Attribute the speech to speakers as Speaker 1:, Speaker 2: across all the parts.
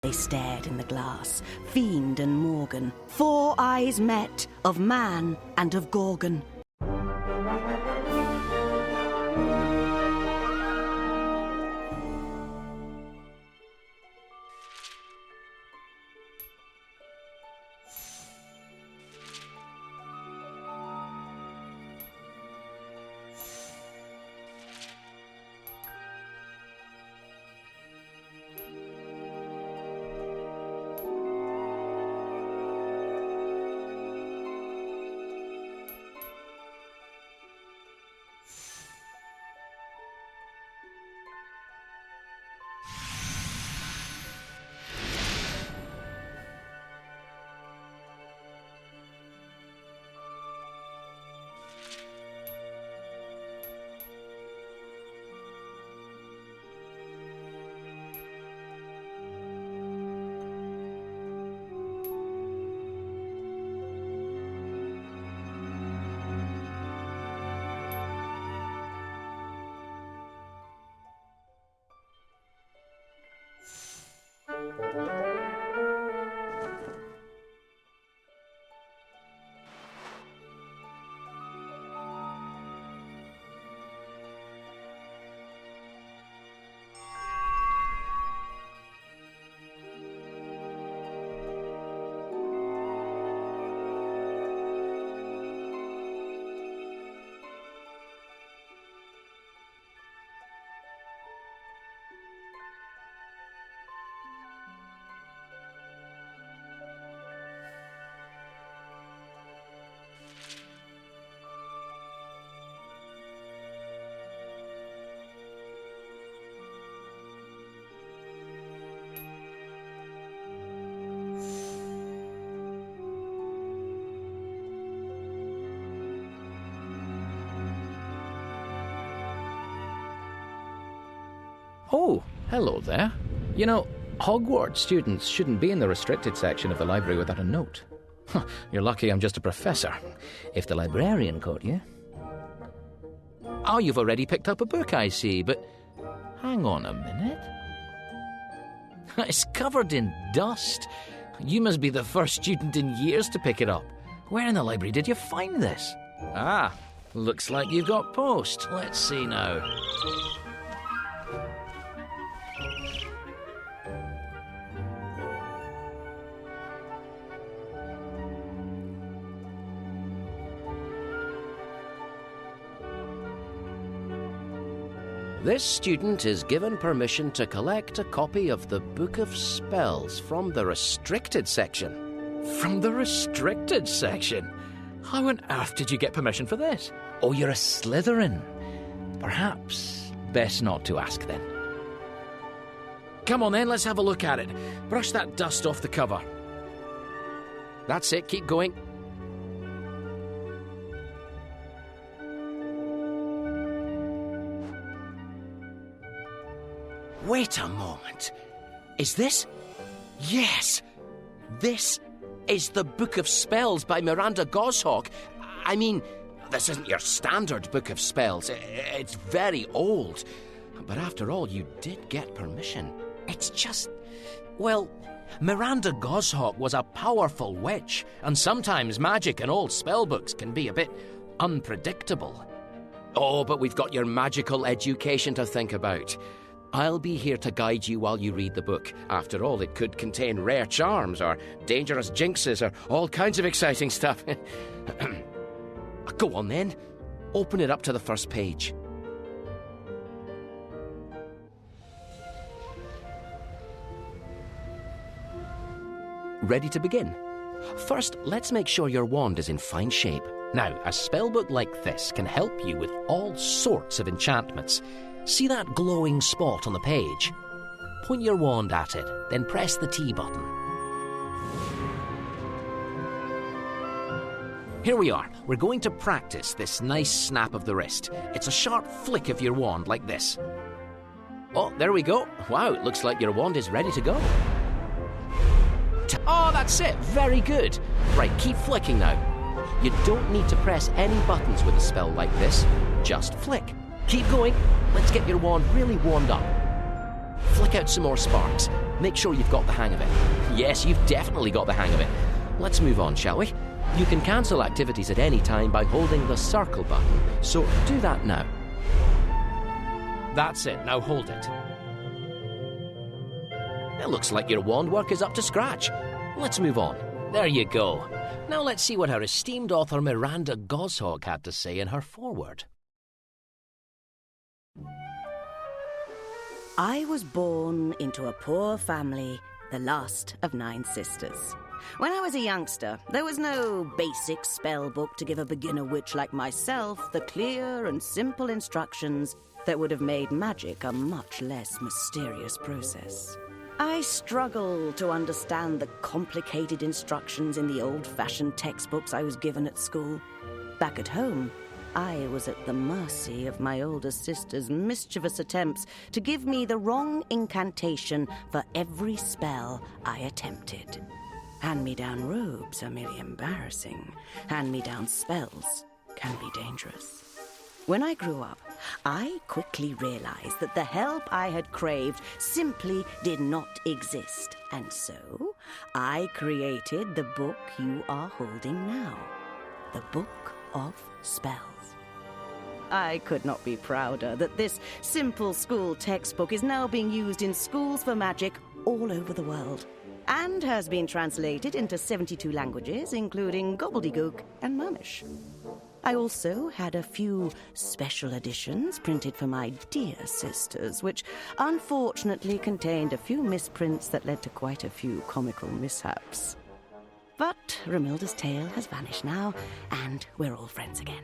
Speaker 1: They stared in the glass, Fiend and Morgan. 4 eyes met, of man and of Gorgon.
Speaker 2: Oh, hello there. You know, Hogwarts students shouldn't be in the restricted section of the library without a note. You're lucky I'm just a professor. If the librarian caught you... Oh, you've already picked up a book, I see, but... Hang on a minute. It's covered in dust. You must be the first student in years to pick it up. Where in the library did you find this? Ah, looks like you've got post. Let's see now. This student is given permission to collect a copy of the Book of Spells from the restricted section. From the restricted section? How on earth did you get permission for this? Oh, you're a Slytherin. Perhaps best not to ask then. Come on then, let's have a look at it. Brush that dust off the cover. That's it, keep going. Wait a moment. Is this? Yes! This is the Book of Spells by Miranda Goshawk. I mean, this isn't your standard Book of Spells. It's very old. But after all, you did get permission. It's just... Well, Miranda Goshawk was a powerful witch, and sometimes magic in old spellbooks can be a bit unpredictable. Oh, but we've got your magical education to think about. I'll be here to guide you while you read the book. After all, it could contain rare charms or dangerous jinxes or all kinds of exciting stuff. Go on then. Open it up to the first page. Ready to begin? First, let's make sure your wand is in fine shape. Now, a spellbook like this can help you with all sorts of enchantments. See that glowing spot on the page? Point your wand at it, then press the T button. Here we are. We're going to practice this nice snap of the wrist. It's a sharp flick of your wand like this. Oh, there we go. Wow, it looks like your wand is ready to go. Oh, that's it. Very good. Right, keep flicking now. You don't need to press any buttons with a spell like this. Just flick. Keep going. Let's get your wand really warmed up. Flick out some more sparks. Make sure you've got the hang of it. Yes, you've definitely got the hang of it. Let's move on, shall we? You can cancel activities at any time by holding the circle button, so do that now. That's it, now hold it. It looks like your wand work is up to scratch. Let's move on. There you go. Now let's see what our esteemed author Miranda Goshawk had to say in her foreword.
Speaker 1: I was born into a poor family, the last of 9 sisters. When I was a youngster, there was no basic spell book to give a beginner witch like myself the clear and simple instructions that would have made magic a much less mysterious process. I struggled to understand the complicated instructions in the old-fashioned textbooks I was given at school. Back at home, I was at the mercy of my older sister's mischievous attempts to give me the wrong incantation for every spell I attempted. Hand-me-down robes are merely embarrassing. Hand-me-down spells can be dangerous. When I grew up, I quickly realized that the help I had craved simply did not exist. And so, I created the book you are holding now. The Book of Spells. I could not be prouder that this simple school textbook is now being used in schools for magic all over the world, and has been translated into 72 languages, including Gobbledygook and Murmish. I also had a few special editions printed for my dear sisters, which unfortunately contained a few misprints that led to quite a few comical mishaps. But Romilda's tale has vanished now, and we're all friends again.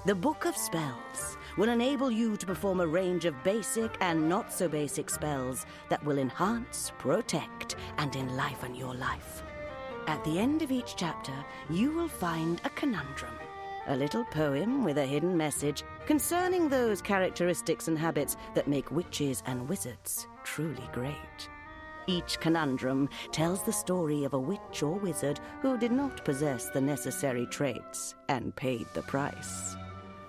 Speaker 1: The Book of Spells will enable you to perform a range of basic and not-so-basic spells that will enhance, protect, and enliven your life. At the end of each chapter, you will find a conundrum, a little poem with a hidden message concerning those characteristics and habits that make witches and wizards truly great. Each conundrum tells the story of a witch or wizard who did not possess the necessary traits and paid the price.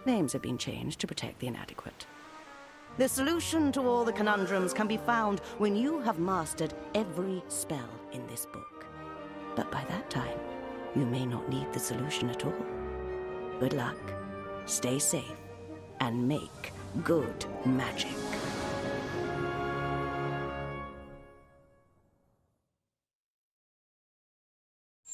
Speaker 1: Names have been changed to protect the inadequate. The solution to all the conundrums can be found when you have mastered every spell in this book. But by that time, you may not need the solution at all. Good luck, stay safe, and make good magic.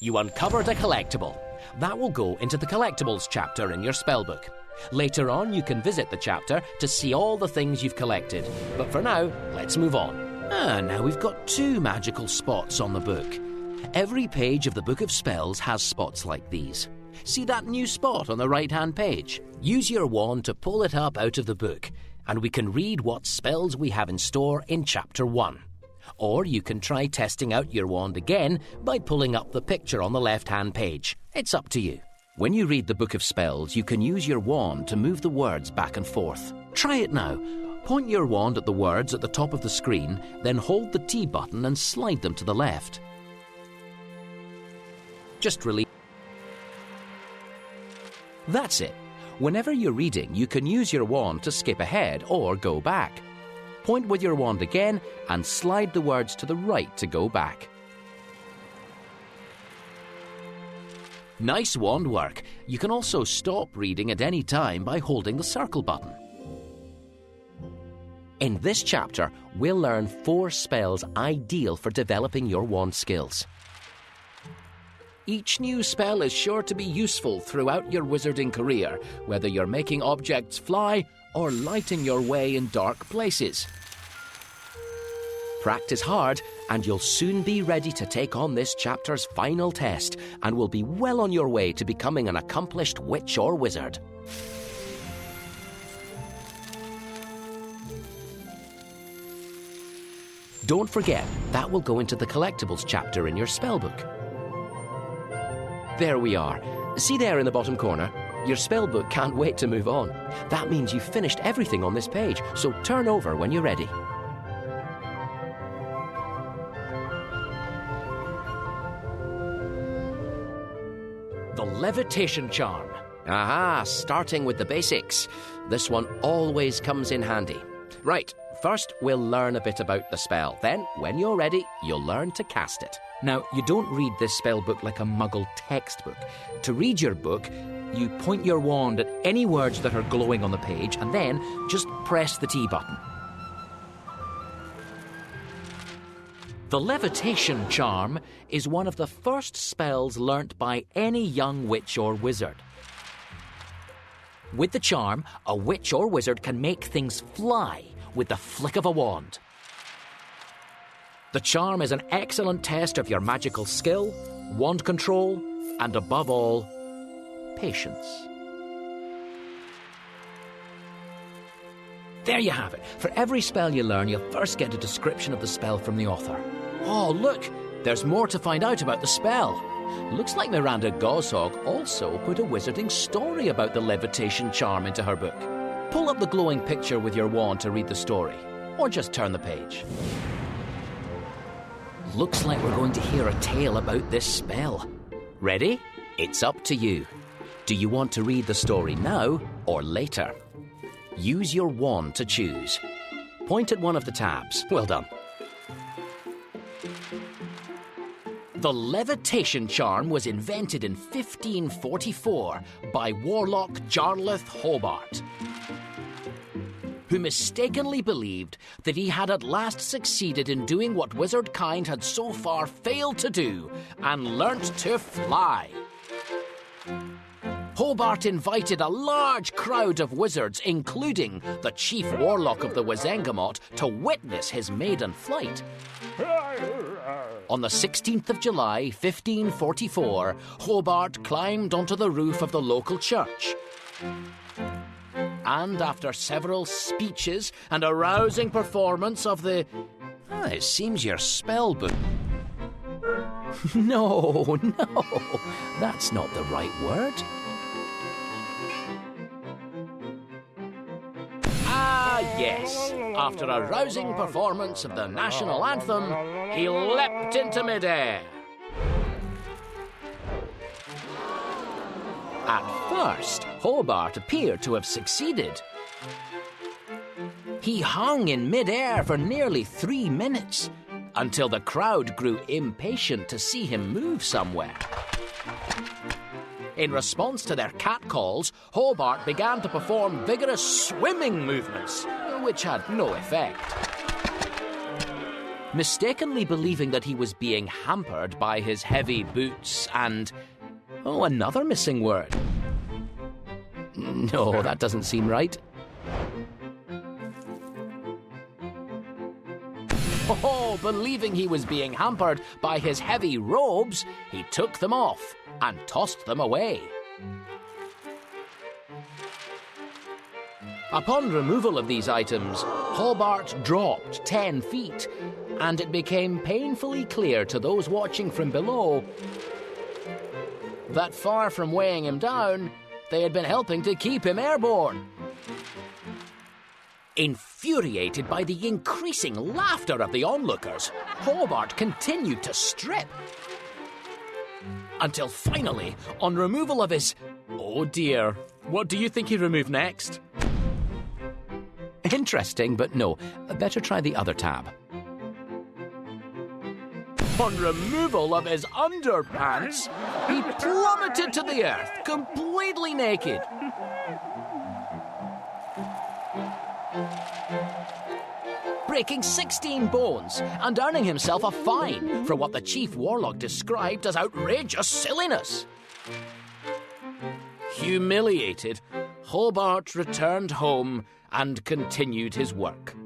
Speaker 2: You uncovered a collectible. That will go into the collectibles chapter in your spellbook. Later on, you can visit the chapter to see all the things you've collected. But for now, let's move on. Now we've got 2 magical spots on the book. Every page of the Book of Spells has spots like these. See that new spot on the right-hand page? Use your wand to pull it up out of the book, and we can read what spells we have in store in Chapter 1. Or you can try testing out your wand again by pulling up the picture on the left-hand page. It's up to you. When you read the Book of Spells, you can use your wand to move the words back and forth. Try it now. Point your wand at the words at the top of the screen, then hold the T button and slide them to the left. Just release. That's it. Whenever you're reading, you can use your wand to skip ahead or go back. Point with your wand again and slide the words to the right to go back. Nice wand work. You can also stop reading at any time by holding the circle button. In this chapter, we'll learn 4 spells ideal for developing your wand skills. Each new spell is sure to be useful throughout your wizarding career, whether you're making objects fly or lighting your way in dark places. Practice hard, and you'll soon be ready to take on this chapter's final test, and will be well on your way to becoming an accomplished witch or wizard. Don't forget, that will go into the collectibles chapter in your spellbook. There we are. See there in the bottom corner? Your spellbook can't wait to move on. That means you've finished everything on this page, so turn over when you're ready. The Levitation charm. Aha, starting with the basics. This one always comes in handy. Right, First, we'll learn a bit about the spell. Then, when you're ready, you'll learn to cast it.
Speaker 3: Now, you don't read this spell book like a muggle textbook. To read your book, you point your wand at any words that are glowing on the page and then just press the T button. The Levitation charm is one of the first spells learnt by any young witch or wizard. With the charm, a witch or wizard can make things fly with the flick of a wand. The charm is an excellent test of your magical skill, wand control, and above all, patience. There you have it. For every spell you learn, you'll first get a description of the spell from the author. Oh, look! There's more to find out about the spell. Looks like Miranda Goshawk also put a wizarding story about the Levitation charm into her book. Pull up the glowing picture with your wand to read the story, or just turn the page. Looks like we're going to hear a tale about this spell. Ready? It's up to you. Do you want to read the story now or later? Use your wand to choose. Point at one of the tabs. Well done. The Levitation charm was invented in 1544 by Warlock Jarlath Hobart, who mistakenly believed that he had at last succeeded in doing what wizard kind had so far failed to do, and learnt to fly. Hobart invited a large crowd of wizards, including the chief warlock of the Wizengamot, to witness his maiden flight. On the 16th of July, 1544, Hobart climbed onto the roof of the local church. And after several speeches and a rousing performance of the... it seems your spell book... No, that's not the right word. Ah, yes. After a rousing performance of the national anthem, he leapt into midair. At first, Hobart appeared to have succeeded. He hung in midair for nearly 3 minutes, until the crowd grew impatient to see him move somewhere. In response to their catcalls, Hobart began to perform vigorous swimming movements, which had no effect. Mistakenly believing that he was being hampered by his heavy boots and... another missing word. No, that doesn't seem right. Believing he was being hampered by his heavy robes, he took them off and tossed them away. Upon removal of these items, Hobart dropped 10 feet, and it became painfully clear to those watching from below that far from weighing him down, they had been helping to keep him airborne. Infuriated by the increasing laughter of the onlookers, Hobart continued to strip. Until finally, on removal of his... Oh dear, what do you think he removed next? Interesting, but no. Better try the other tab. On removal of his underpants, he plummeted to the earth, completely naked. Breaking 16 bones and earning himself a fine for what the chief warlock described as outrageous silliness. Humiliated, Hobart returned home and continued his work.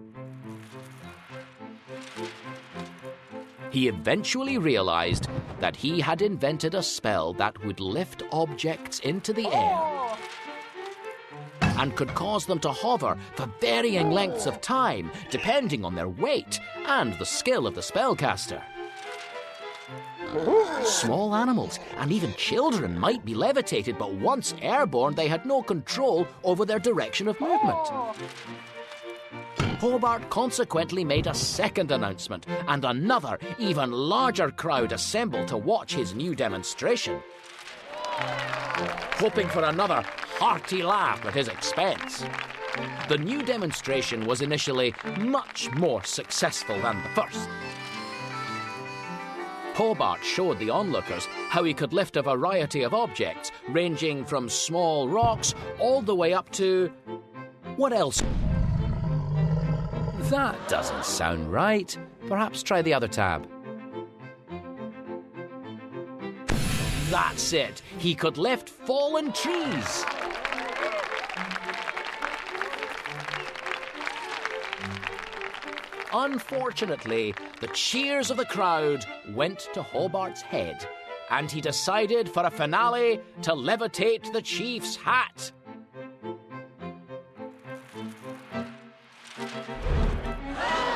Speaker 3: He eventually realized that he had invented a spell that would lift objects into the air and could cause them to hover for varying lengths of time, depending on their weight and the skill of the spellcaster. Small animals and even children might be levitated, but once airborne, they had no control over their direction of movement. Hobart consequently made a second announcement, and another, even larger crowd assembled to watch his new demonstration, hoping for another hearty laugh at his expense. The new demonstration was initially much more successful than the first. Hobart showed the onlookers how he could lift a variety of objects, ranging from small rocks all the way up to... what else? That doesn't sound right. Perhaps try the other tab. That's it. He could lift fallen trees. Unfortunately, the cheers of the crowd went to Hobart's head, and he decided for a finale to levitate the chief's hat.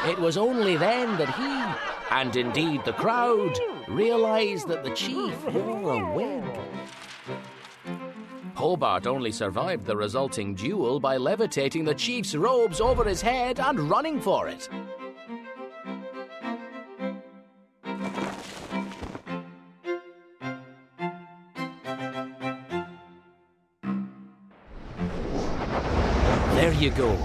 Speaker 3: It was only then that he, and indeed the crowd, realised that the chief wore a wig. Hobart only survived the resulting duel by levitating the chief's robes over his head and running for it. There you go.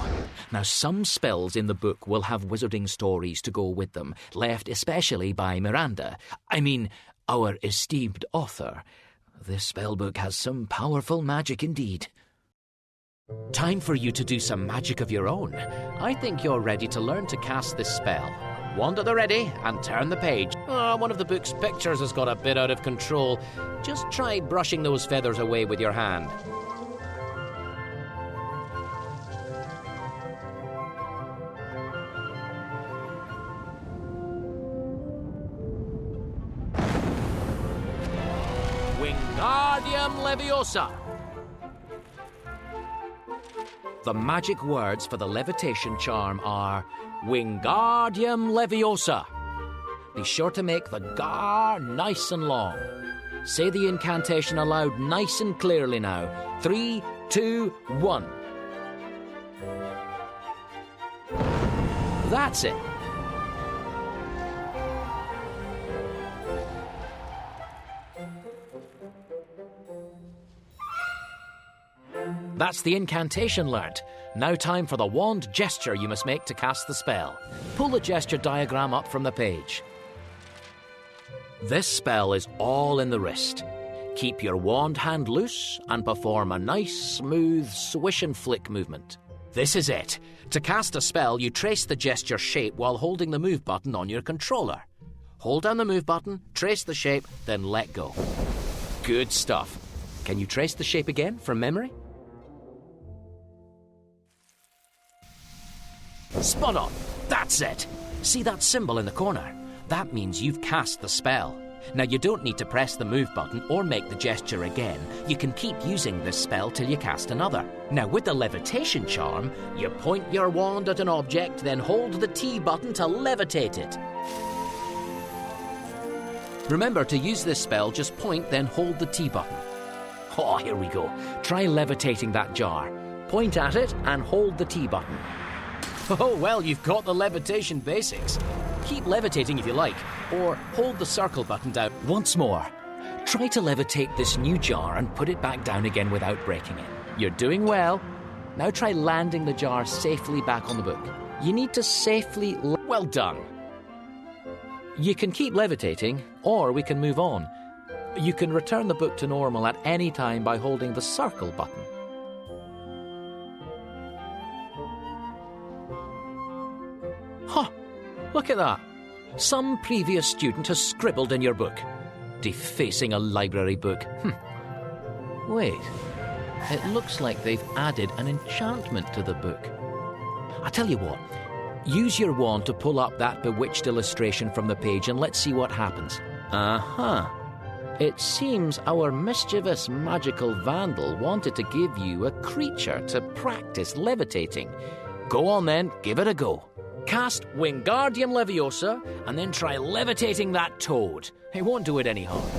Speaker 3: Now, some spells in the book will have wizarding stories to go with them, left especially by Miranda. I mean, our esteemed author. This spellbook has some powerful magic indeed. Time for you to do some magic of your own. I think you're ready to learn to cast this spell. Wand at the ready and turn the page. One of the book's pictures has got a bit out of control. Just try brushing those feathers away with your hand. Wingardium Leviosa. The magic words for the levitation charm are Wingardium Leviosa. Be sure to make the gar nice and long. Say the incantation aloud nice and clearly now. 3, 2, 1. That's it. That's the incantation learnt. Now time for the wand gesture you must make to cast the spell. Pull the gesture diagram up from the page. This spell is all in the wrist. Keep your wand hand loose and perform a nice, smooth swish and flick movement. This is it. To cast a spell, you trace the gesture shape while holding the move button on your controller. Hold down the move button, trace the shape, then let go. Good stuff. Can you trace the shape again from memory? Spot on! That's it! See that symbol in the corner? That means you've cast the spell. Now you don't need to press the move button or make the gesture again. You can keep using this spell till you cast another. Now with the levitation charm, you point your wand at an object, then hold the T button to levitate it. Remember, to use this spell, just point, then hold the T button. Oh, here we go. Try levitating that jar. Point at it and hold the T button. Oh, well, you've got the levitation basics. Keep levitating if you like, or hold the circle button down. Once more. Try to levitate this new jar and put it back down again without breaking it. You're doing well. Now try landing the jar safely back on the book. You need to safely... Well done. You can keep levitating, or we can move on. You can return the book to normal at any time by holding the circle button. Huh! Look at that. Some previous student has scribbled in your book. Defacing a library book. Wait. It looks like they've added an enchantment to the book. I tell you what. Use your wand to pull up that bewitched illustration from the page and let's see what happens. Uh-huh. It seems our mischievous magical vandal wanted to give you a creature to practice levitating. Go on then, give it a go. Cast Wingardium Leviosa and then try levitating that toad. It won't do it any harm.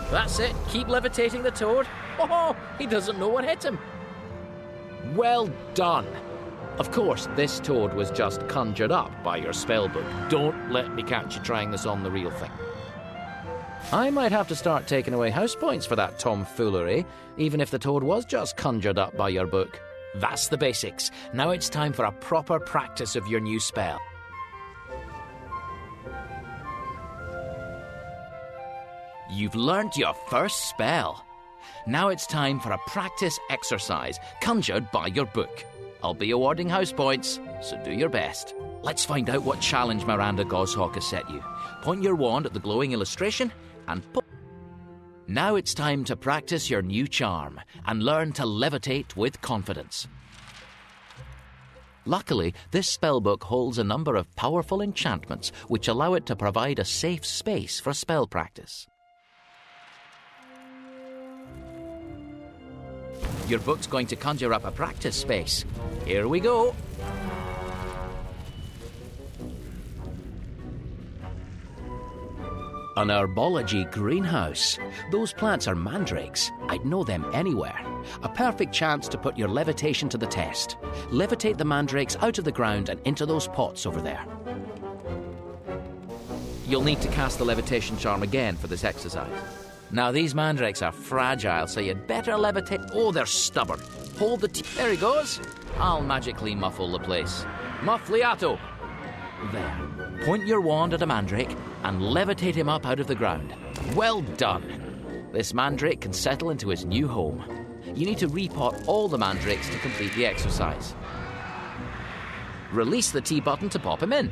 Speaker 3: That's it, keep levitating the toad. Oh, he doesn't know what hit him. Well done. Of course, this toad was just conjured up by your spellbook. Don't let me catch you trying this on the real thing. I might have to start taking away house points for that tomfoolery, even if the toad was just conjured up by your book. That's the basics. Now it's time for a proper practice of your new spell. You've learnt your first spell. Now it's time for a practice exercise conjured by your book. I'll be awarding house points, so do your best. Let's find out what challenge Miranda Goshawk has set you. Point your wand at the glowing illustration and pull. Now it's time to practice your new charm and learn to levitate with confidence. Luckily, this spellbook holds a number of powerful enchantments which allow it to provide a safe space for spell practice. Your book's going to conjure up a practice space. Here we go. An Herbology greenhouse. Those plants are mandrakes. I'd know them anywhere. A perfect chance to put your levitation to the test. Levitate the mandrakes out of the ground and into those pots over there. You'll need to cast the levitation charm again for this exercise. Now these mandrakes are fragile, so you'd better levitate. Oh, they're stubborn. Hold the there he goes. I'll magically muffle the place. Muffliato. There. Point your wand at a mandrake and levitate him up out of the ground. Well done. This mandrake can settle into his new home. You need to repot all the mandrakes to complete the exercise. Release the T button to pop him in.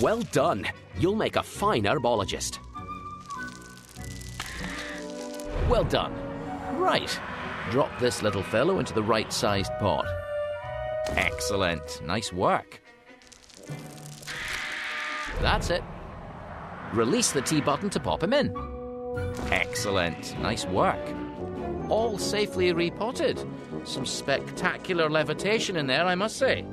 Speaker 2: Well done. You'll make a fine herbologist.
Speaker 3: Well done. Right. Drop this little fellow into the right-sized pot. Excellent. Nice work. That's it. Release the T button to pop him in. Excellent. Nice work. All safely repotted. Some spectacular levitation in there, I must say.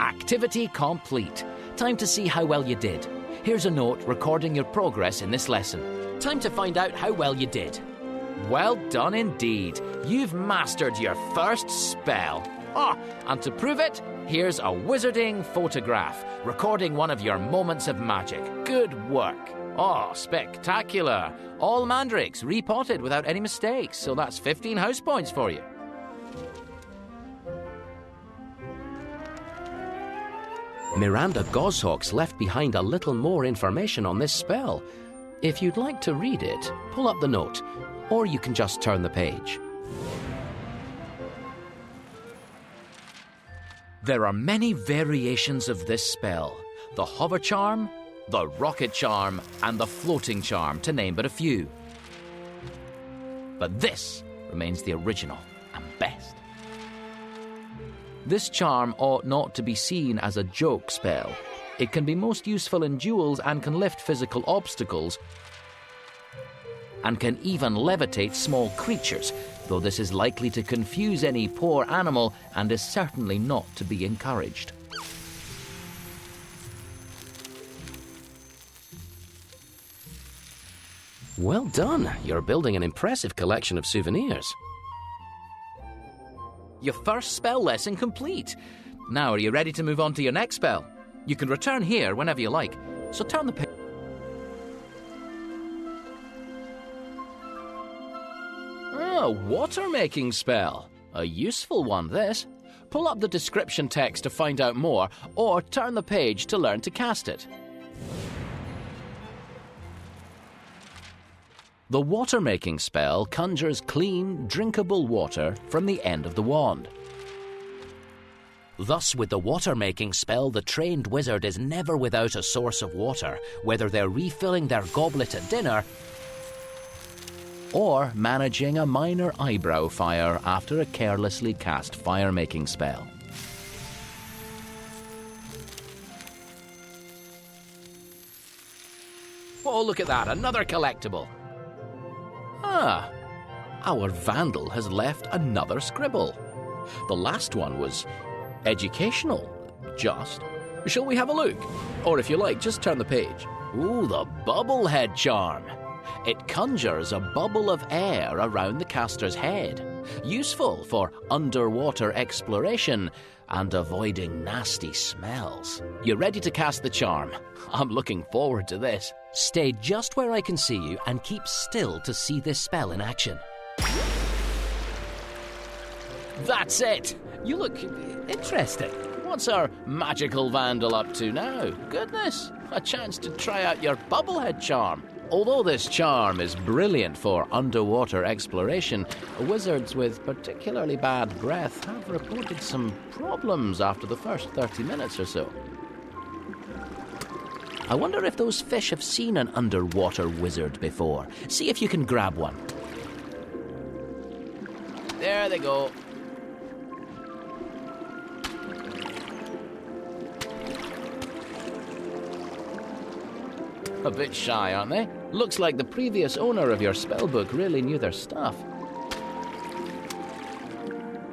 Speaker 3: Activity complete. Time to see how well you did. Here's a note recording your progress in this lesson. Time to find out how well you did. Well done indeed. You've mastered your first spell. And to prove it, here's a wizarding photograph recording one of your moments of magic. Good work. Spectacular. All mandrakes repotted without any mistakes, so that's 15 house points for you.
Speaker 2: Miranda Goshawk's left behind a little more information on this spell. If you'd like to read it, pull up the note, or you can just turn the page.
Speaker 3: There are many variations of this spell. The hover charm, the rocket charm, and the floating charm, to name but a few. But this remains the original and best. This charm ought not to be seen as a joke spell. It can be most useful in duels and can lift physical obstacles and can even levitate small creatures, though this is likely to confuse any poor animal and is certainly not to be encouraged.
Speaker 2: Well done. You're building an impressive collection of souvenirs.
Speaker 3: Your first spell lesson complete. Now, are you ready to move on to your next spell? You can return here whenever you like, so turn the page. A water-making spell. A useful one, this. Pull up the description text to find out more, or turn the page to learn to cast it. The water-making spell conjures clean, drinkable water from the end of the wand. Thus, with the water-making spell, the trained wizard is never without a source of water, whether they're refilling their goblet at dinner or managing a minor eyebrow fire after a carelessly cast fire-making spell. Oh, look at that, another collectible. Our vandal has left another scribble. The last one was educational, just. Shall we have a look? Or if you like, just turn the page. Ooh, the bubblehead charm. It conjures a bubble of air around the caster's head, useful for underwater exploration and avoiding nasty smells. You ready to cast the charm? I'm looking forward to this. Stay just where I can see you and keep still to see this spell in action. That's it! You look interesting. What's our magical vandal up to now? Goodness, a chance to try out your bubblehead charm. Although this charm is brilliant for underwater exploration, wizards with particularly bad breath have reported some problems after the first 30 minutes or so. I wonder if those fish have seen an underwater wizard before. See if you can grab one. There they go. A bit shy, aren't they? Looks like the previous owner of your spellbook really knew their stuff.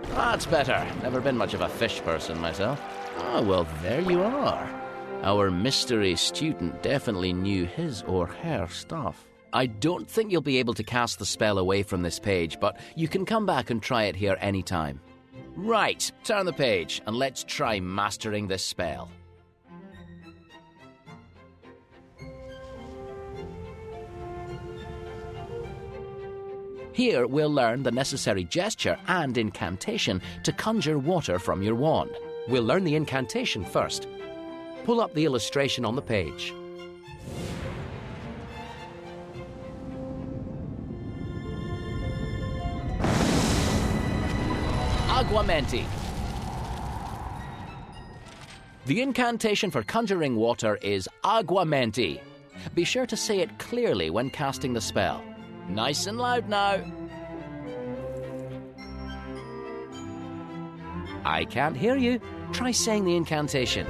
Speaker 3: That's better. Never been much of a fish person myself. Oh, well, there you are. Our mystery student definitely knew his or her stuff. I don't think you'll be able to cast the spell away from this page, but you can come back and try it here anytime. Right, turn the page and let's try mastering this spell. Here we'll learn the necessary gesture and incantation to conjure water from your wand. We'll learn the incantation first. Pull up the illustration on the page. Aguamenti. The incantation for conjuring water is Aguamenti. Be sure to say it clearly when casting the spell. Nice and loud now. I can't hear you. Try saying the incantation.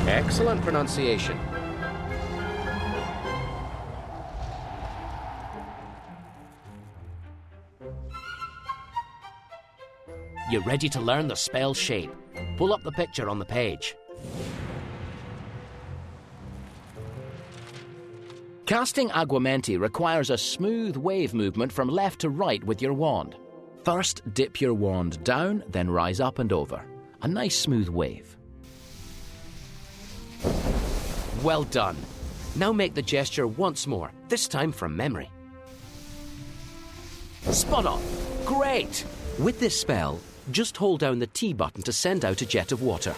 Speaker 2: Excellent pronunciation.
Speaker 3: You're ready to learn the spell shape. Pull up the picture on the page. Casting Aguamenti requires a smooth wave movement from left to right with your wand. First, dip your wand down, then rise up and over. A nice smooth wave. Well done. Now make the gesture once more, this time from memory. Spot on. Great! With this spell, just hold down the T button to send out a jet of water.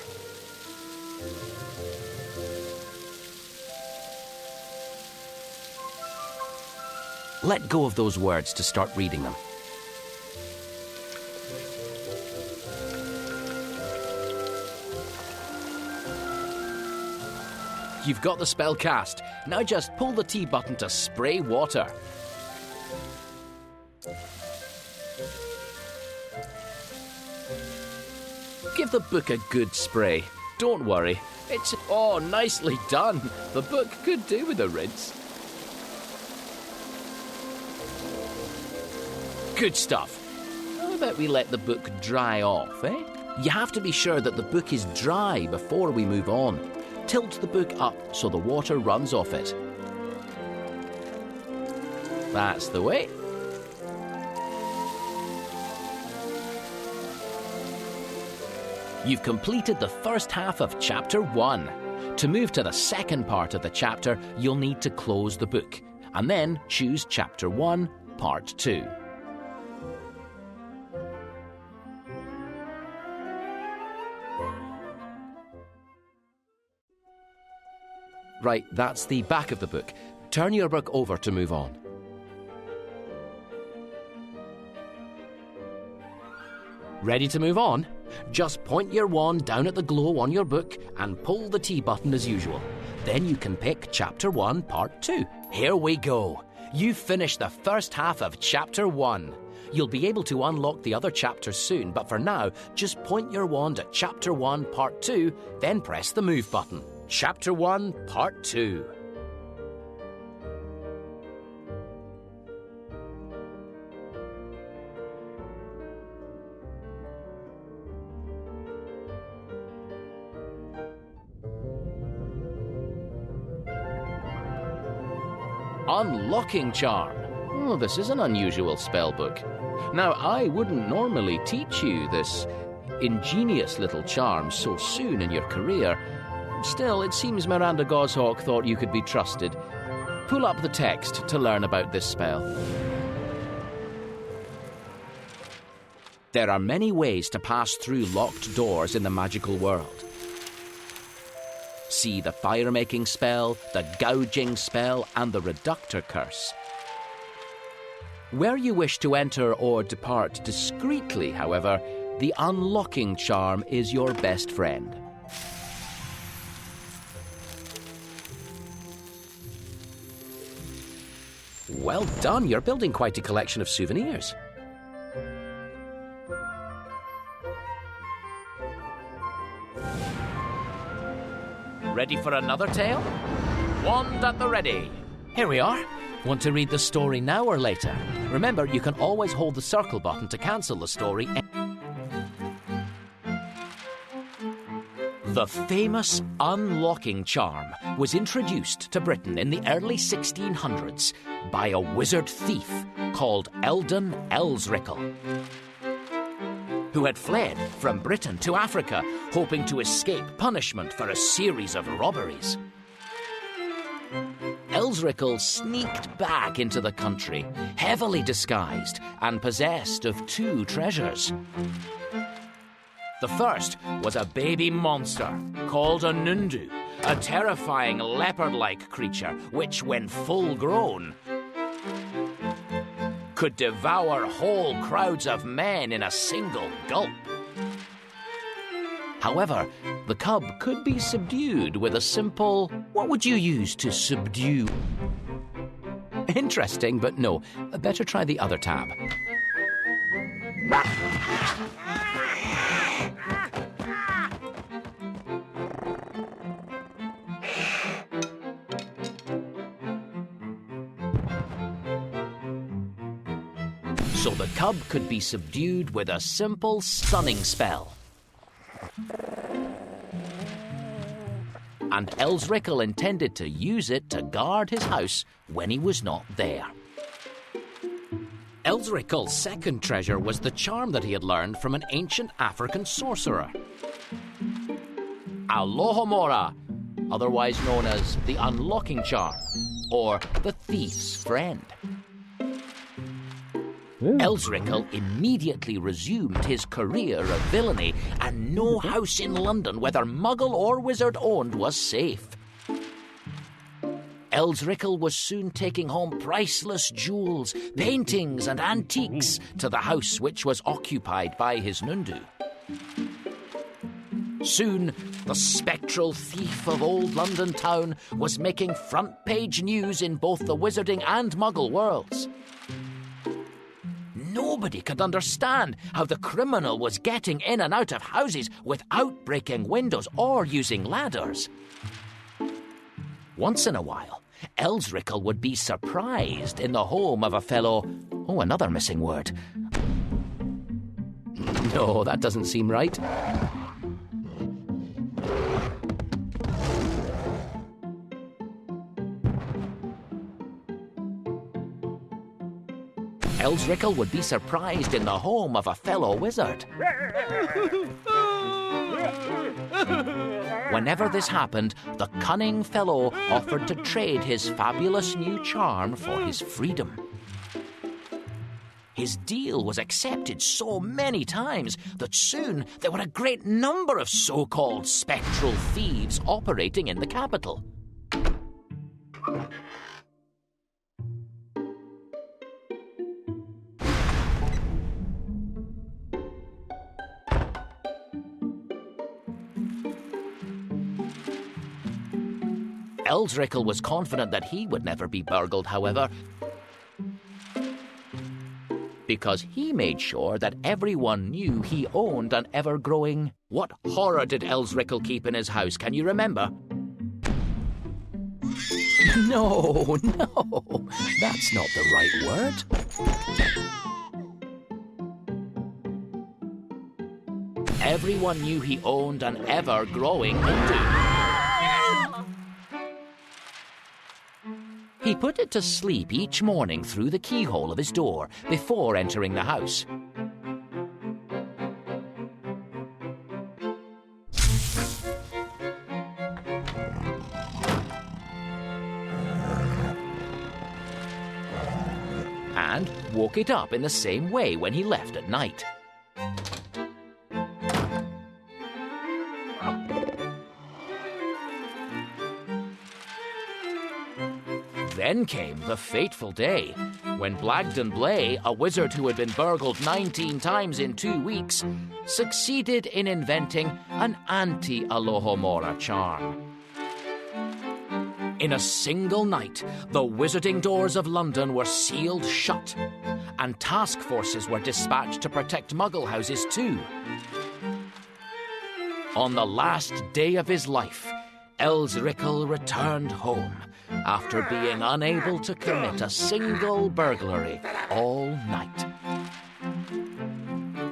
Speaker 3: Let go of those words to start reading them. You've got the spell cast. Now just pull the T button to spray water. Give the book a good spray. Don't worry. Oh, nicely done. The book could do with a rinse. Good stuff. How about we let the book dry off, eh? You have to be sure that the book is dry before we move on. Tilt the book up so the water runs off it. That's the way. You've completed the first half of Chapter 1. To move to the second part of the chapter, you'll need to close the book, and then choose Chapter 1, Part 2. Right, that's the back of the book. Turn your book over to move on. Ready to move on? Just point your wand down at the glow on your book and pull the T button as usual. Then you can pick Chapter 1, Part 2. Here we go. You've finished the first half of Chapter 1. You'll be able to unlock the other chapters soon, but for now, just point your wand at Chapter 1, Part 2, then press the move button. Chapter 1, Part 2. Unlocking Charm. Oh, this is an unusual spellbook. Now, I wouldn't normally teach you this ingenious little charm so soon in your career. Still, it seems Miranda Goshawk thought you could be trusted. pull up the text to learn about this spell. There are many ways to pass through locked doors in the magical world. See the fire-making spell, the gouging spell, and the reductor curse. Where you wish to enter or depart discreetly, however, the unlocking charm is your best friend. Well done, you're building quite a collection of souvenirs. Ready for another tale? Wand at the ready. Here we are. Want to read the story now or later? Remember, you can always hold the circle button to cancel the story. The famous unlocking charm was introduced to Britain in the early 1600s by a wizard thief called Eldon Elsrickle, who had fled from Britain to Africa, hoping to escape punishment for a series of robberies. Elsrickle sneaked back into the country, heavily disguised and possessed of two treasures. The first was a baby monster called a Nundu, a terrifying leopard-like creature which, when full grown, could devour whole crowds of men in a single gulp. However, the cub could be subdued with a simple, what would you use to subdue? Interesting, but no. Better try the other tab. So the cub could be subdued with a simple stunning spell. And Elsrickle intended to use it to guard his house when he was not there. Elsrickle's second treasure was the charm that he had learned from an ancient African sorcerer, Alohomora, otherwise known as the unlocking charm, or the thief's friend. Elsrickle immediately resumed his career of villainy, and no house in London, whether muggle or wizard owned, was safe. Elsrickle was soon taking home priceless jewels, paintings and antiques to the house which was occupied by his Nundu. Soon, the spectral thief of old London town was making front-page news in both the wizarding and muggle worlds. Nobody could understand how the criminal was getting in and out of houses without breaking windows or using ladders. Once in a while, Elsrickle would be surprised in the home of a fellow... Oh, another missing word. No, that doesn't seem right. Elsrickle would be surprised in the home of a fellow wizard. Whenever this happened, the cunning fellow offered to trade his fabulous new charm for his freedom. His deal was accepted so many times that soon there were a great number of so-called spectral thieves operating in the capital. Elsrickle was confident that he would never be burgled, however, because he made sure that everyone knew he owned an ever-growing... What horror did Elsrickle keep in his house? Can you remember? No, that's not the right word. Everyone knew he owned an ever-growing Hindu. He put it to sleep each morning through the keyhole of his door before entering the house. and woke it up in the same way when he left at night. Then came the fateful day when Blagden Blay, a wizard who had been burgled 19 times in 2 weeks, succeeded in inventing an anti-Alohomora charm. In a single night, the wizarding doors of London were sealed shut, and task forces were dispatched to protect muggle houses too. On the last day of his life, Elsrickle returned home after being unable to commit a single burglary all night.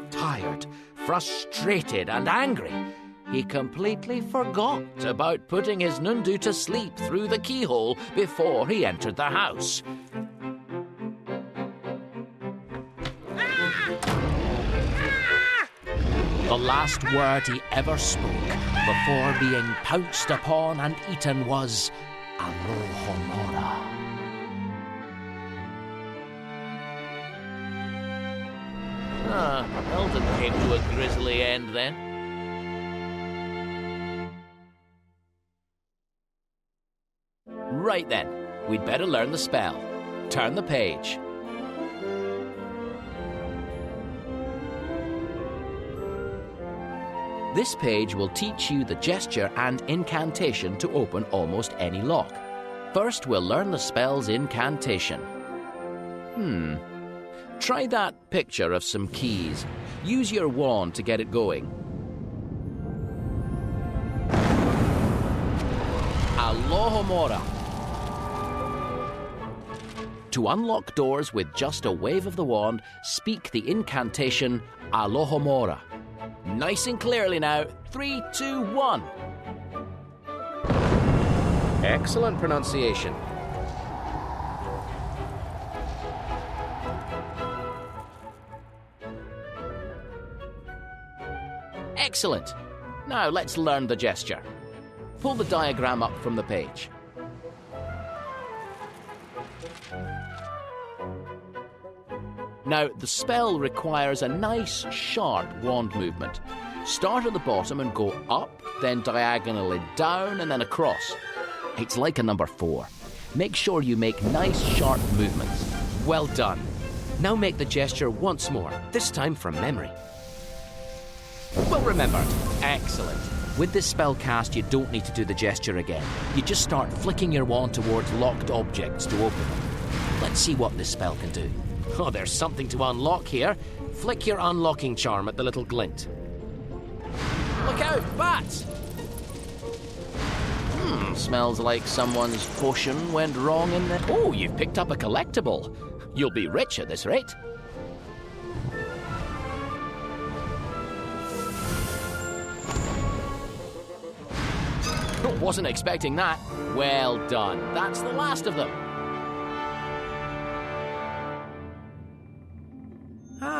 Speaker 3: Tired, frustrated, and angry, he completely forgot about putting his Nundu to sleep through the keyhole before he entered the house. The last word he ever spoke before being pounced upon and eaten was Alohomora. Eldon came to a grisly end then. Right then, we'd better learn the spell. Turn the page. This page will teach you the gesture and incantation to open almost any lock. First, we'll learn the spell's incantation. Try that picture of some keys. Use your wand to get it going. Alohomora. To unlock doors with just a wave of the wand, speak the incantation Alohomora. Nice and clearly now. 3, 2, 1. Excellent pronunciation. Excellent. Now let's learn the gesture. Pull the diagram up from the page. Now, the spell requires a nice, sharp wand movement. Start at the bottom and go up, then diagonally down and then across. It's like a number 4. Make sure you make nice, sharp movements. Well done. Now make the gesture once more, this time from memory. Well remembered. Excellent. With this spell cast, you don't need to do the gesture again. You just start flicking your wand towards locked objects to open them. Let's see what this spell can do. Oh, there's something to unlock here. Flick your unlocking charm at the little glint. Look out, bats! Smells like someone's potion went wrong in the... Oh, you've picked up a collectible. You'll be rich at this rate. Wasn't expecting that. Well done. That's the last of them.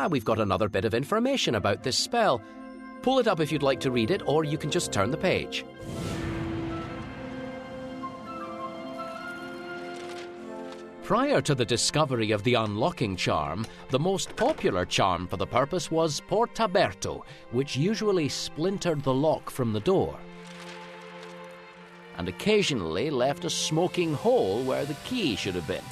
Speaker 3: We've got another bit of information about this spell. Pull it up if you'd like to read it, or you can just turn the page. Prior to the discovery of the unlocking charm, the most popular charm for the purpose was Portaberto, which usually splintered the lock from the door, and occasionally left a smoking hole where the key should have been.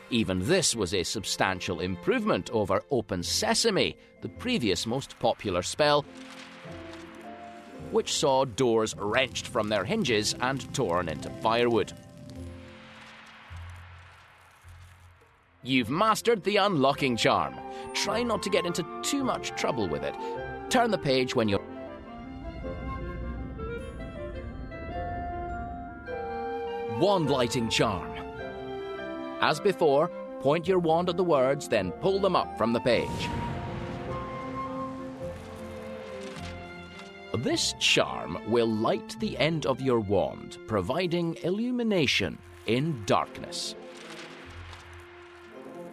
Speaker 3: Even this was a substantial improvement over Open Sesame, the previous most popular spell, which saw doors wrenched from their hinges and torn into firewood. You've mastered the unlocking charm. Try not to get into too much trouble with it. Turn the page when you're... Wand lighting charm. As before, point your wand at the words, then pull them up from the page. This charm will light the end of your wand, providing illumination in darkness.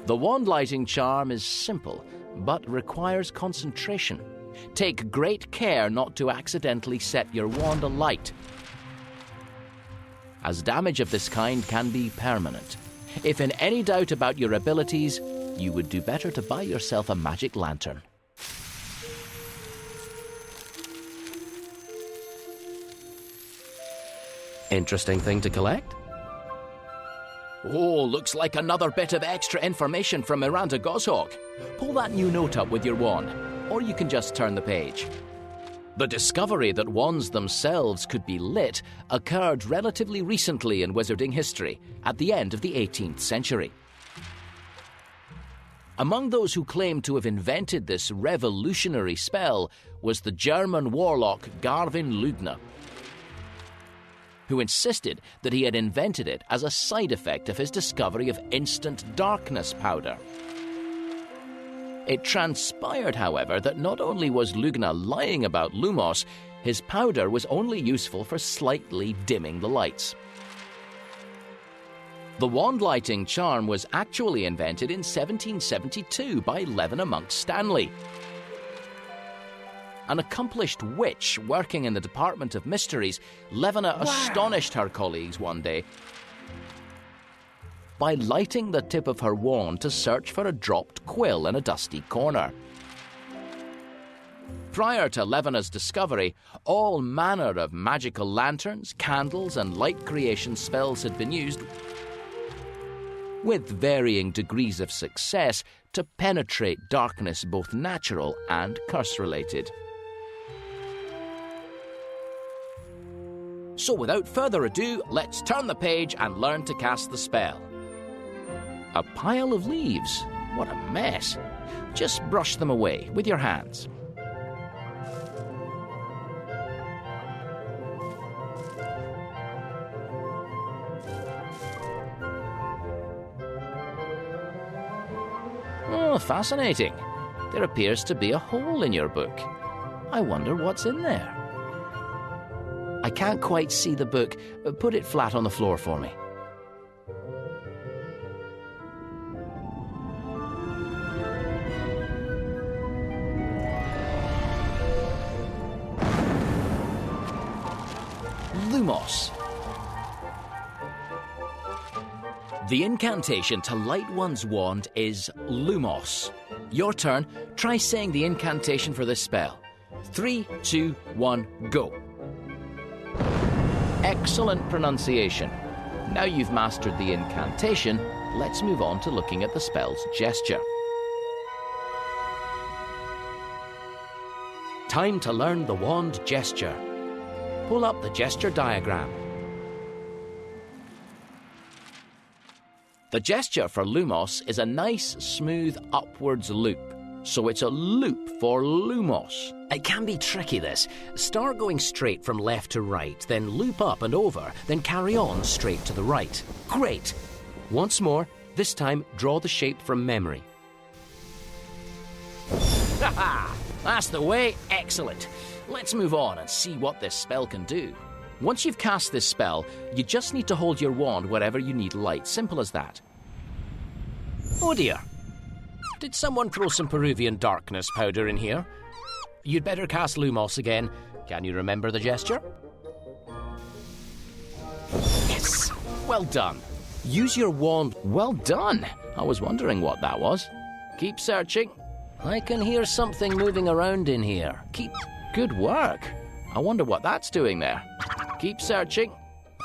Speaker 3: The wand lighting charm is simple, but requires concentration. Take great care not to accidentally set your wand alight, as damage of this kind can be permanent. If in any doubt about your abilities, you would do better to buy yourself a magic lantern.
Speaker 2: Interesting thing to collect?
Speaker 3: Oh, looks like another bit of extra information from Miranda Goshawk. Pull that new note up with your wand, or you can just turn the page. The discovery that wands themselves could be lit occurred relatively recently in wizarding history, at the end of the 18th century. Among those who claimed to have invented this revolutionary spell was the German warlock Garvin Lugner, who insisted that he had invented it as a side effect of his discovery of instant darkness powder. It transpired, however, that not only was Lugner lying about Lumos, his powder was only useful for slightly dimming the lights. The wand lighting charm was actually invented in 1772 by Levina Monk Stanley, an accomplished witch working in the Department of Mysteries. Levina astonished her colleagues one day by lighting the tip of her wand to search for a dropped quill in a dusty corner. Prior to Levina's discovery, all manner of magical lanterns, candles, and light creation spells had been used, with varying degrees of success, to penetrate darkness, both natural and curse-related. So without further ado, let's turn the page and learn to cast the spell. A pile of leaves? What a mess. Just brush them away with your hands. Oh, fascinating. There appears to be a hole in your book. I wonder what's in there. I can't quite see the book. Put it flat on the floor for me. Lumos. The incantation to light one's wand is Lumos. Your turn. Try saying the incantation for this spell. 3, 2, 1, go. Excellent pronunciation. Now you've mastered the incantation, let's move on to looking at the spell's gesture. Time to learn the wand gesture. Pull up the gesture diagram. The gesture for Lumos is a nice, smooth upwards loop. So it's a loop for Lumos. It can be tricky, this. Start going straight from left to right, then loop up and over, then carry on straight to the right. Great! Once more, this time draw the shape from memory. Ha-ha! That's the way. Excellent. Let's move on and see what this spell can do. Once you've cast this spell, you just need to hold your wand wherever you need light. Simple as that. Oh dear. Did someone throw some Peruvian darkness powder in here? You'd better cast Lumos again. Can you remember the gesture? Yes! Well done. Use your wand. Well done. I was wondering what that was. Keep searching. I can hear something moving around in here. Good work. I wonder what that's doing there. Keep searching.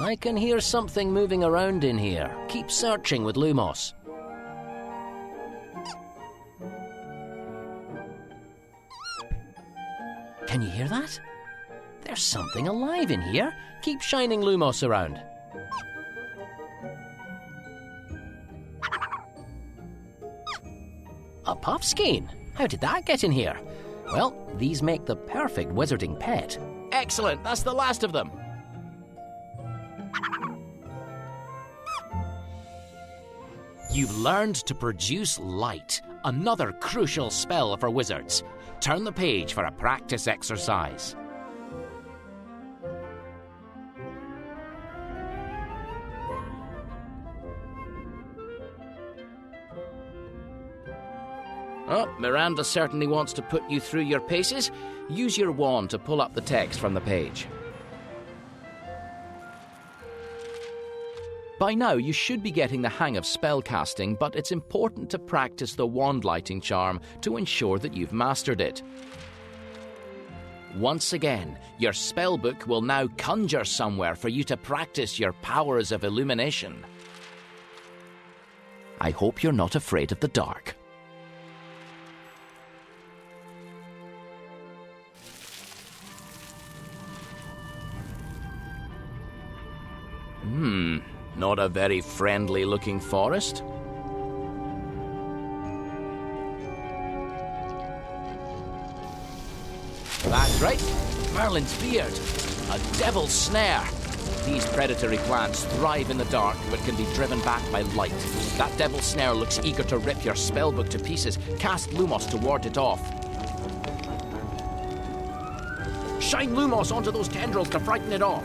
Speaker 3: I can hear something moving around in here. Keep searching with Lumos. Can you hear that? There's something alive in here. Keep shining Lumos around. A puffskein. How did that get in here? Well, these make the perfect wizarding pet. Excellent, that's the last of them. You've learned to produce light, another crucial spell for wizards. Turn the page for a practice exercise. Oh, Miranda certainly wants to put you through your paces. Use your wand to pull up the text from the page. By now, you should be getting the hang of spellcasting, but it's important to practice the wand lighting charm to ensure that you've mastered it. Once again, your spellbook will now conjure somewhere for you to practice your powers of illumination. I hope you're not afraid of the dark. Not a very friendly-looking forest. That's right, Merlin's beard, a devil's snare. These predatory plants thrive in the dark but can be driven back by light. That devil's snare looks eager to rip your spellbook to pieces. Cast Lumos to ward it off. Shine Lumos onto those tendrils to frighten it off.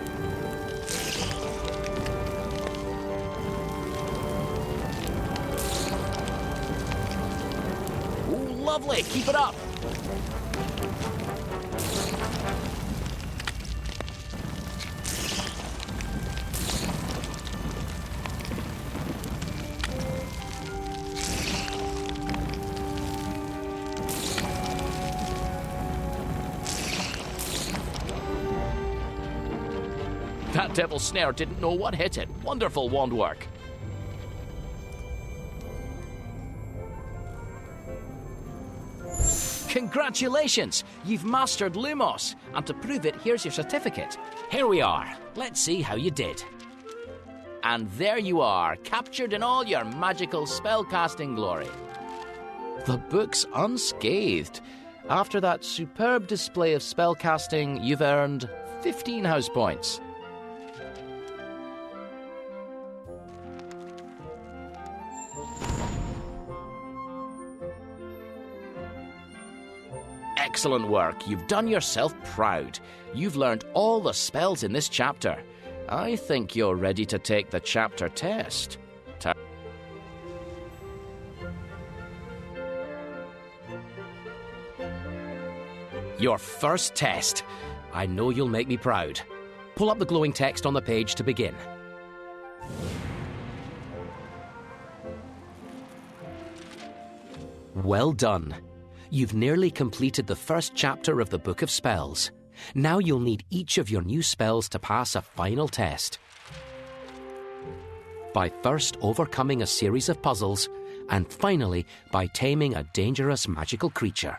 Speaker 3: Lovely, keep it up. That devil's snare didn't know what hit it. Wonderful wand work. Congratulations! You've mastered Lumos, and to prove it, here's your certificate. Here we are. Let's see how you did. And there you are, captured in all your magical spellcasting glory. The book's unscathed. After that superb display of spellcasting, you've earned 15 house points. Excellent work. You've done yourself proud. You've learned all the spells in this chapter. I think you're ready to take the chapter test. Your first test. I know you'll make me proud. Pull up the glowing text on the page to begin. Well done. You've nearly completed the first chapter of the Book of Spells. Now you'll need each of your new spells to pass a final test. By first overcoming a series of puzzles, and finally by taming a dangerous magical creature.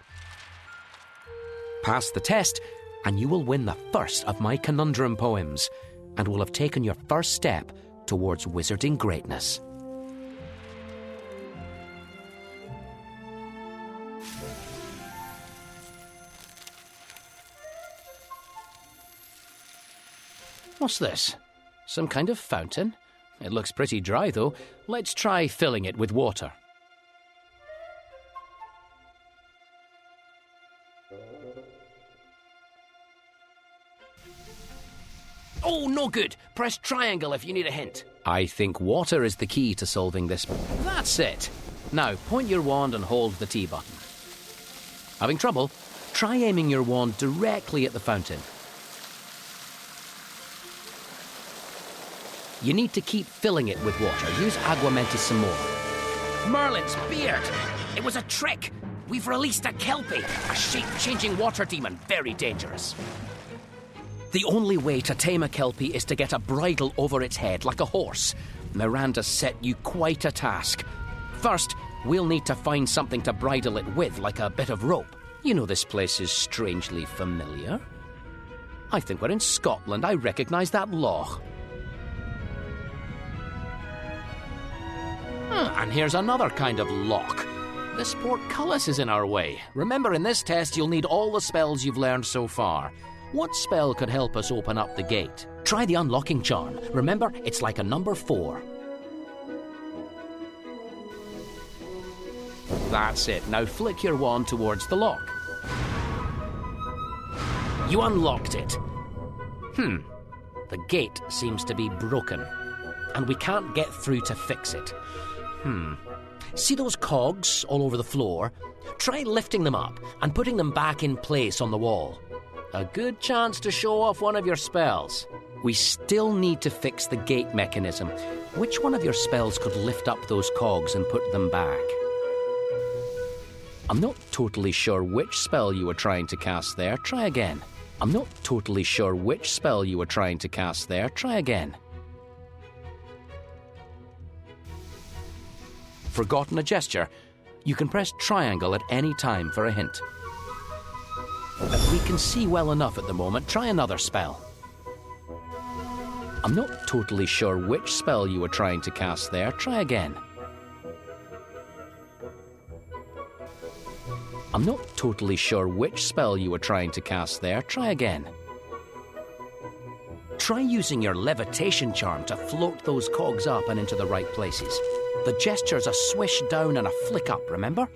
Speaker 3: Pass the test, and you will win the first of my conundrum poems, and will have taken your first step towards wizarding greatness. What's this? Some kind of fountain? It looks pretty dry, though. Let's try filling it with water. Oh, no good! Press triangle if you need a hint. I think water is the key to solving this. That's it! Now, point your wand and hold the T button. Having trouble? Try aiming your wand directly at the fountain. You need to keep filling it with water. Use Agua Mentis some more. Merlin's beard! It was a trick! We've released a Kelpie, a shape-changing water demon, very dangerous. The only way to tame a Kelpie is to get a bridle over its head like a horse. Miranda set you quite a task. First, we'll need to find something to bridle it with, like a bit of rope. You know this place is strangely familiar. I think we're in Scotland. I recognise that loch. And here's another kind of lock. This portcullis is in our way. Remember, in this test, you'll need all the spells you've learned so far. What spell could help us open up the gate? Try the unlocking charm. Remember, it's like a number 4. That's it. Now flick your wand towards the lock. You unlocked it. The gate seems to be broken, and we can't get through to fix it. See those cogs all over the floor? Try lifting them up and putting them back in place on the wall. A good chance to show off one of your spells. We still need to fix the gate mechanism. Which one of your spells could lift up those cogs and put them back? I'm not totally sure which spell you were trying to cast there. Try again. I'm not totally sure which spell you were trying to cast there. Try again. Forgotten a gesture? You can press triangle at any time for a hint. We can see well enough at the moment. Try another spell. I'm not totally sure which spell you were trying to cast there. Try again. I'm not totally sure which spell you were trying to cast there. Try again. Try using your levitation charm to float those cogs up and into the right places. The gesture's a swish down and a flick up, remember?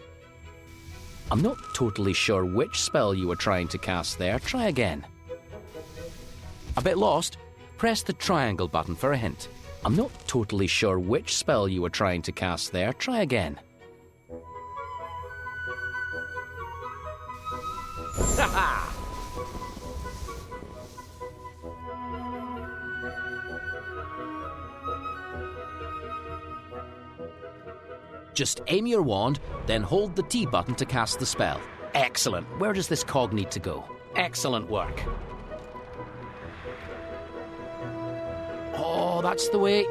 Speaker 3: I'm not totally sure which spell you were trying to cast there. Try again. A bit lost? Press the triangle button for a hint. I'm not totally sure which spell you were trying to cast there. Try again. Ha ha! Just aim your wand, then hold the T button to cast the spell. Excellent. Where does this cog need to go? Excellent work. Oh, that's the way.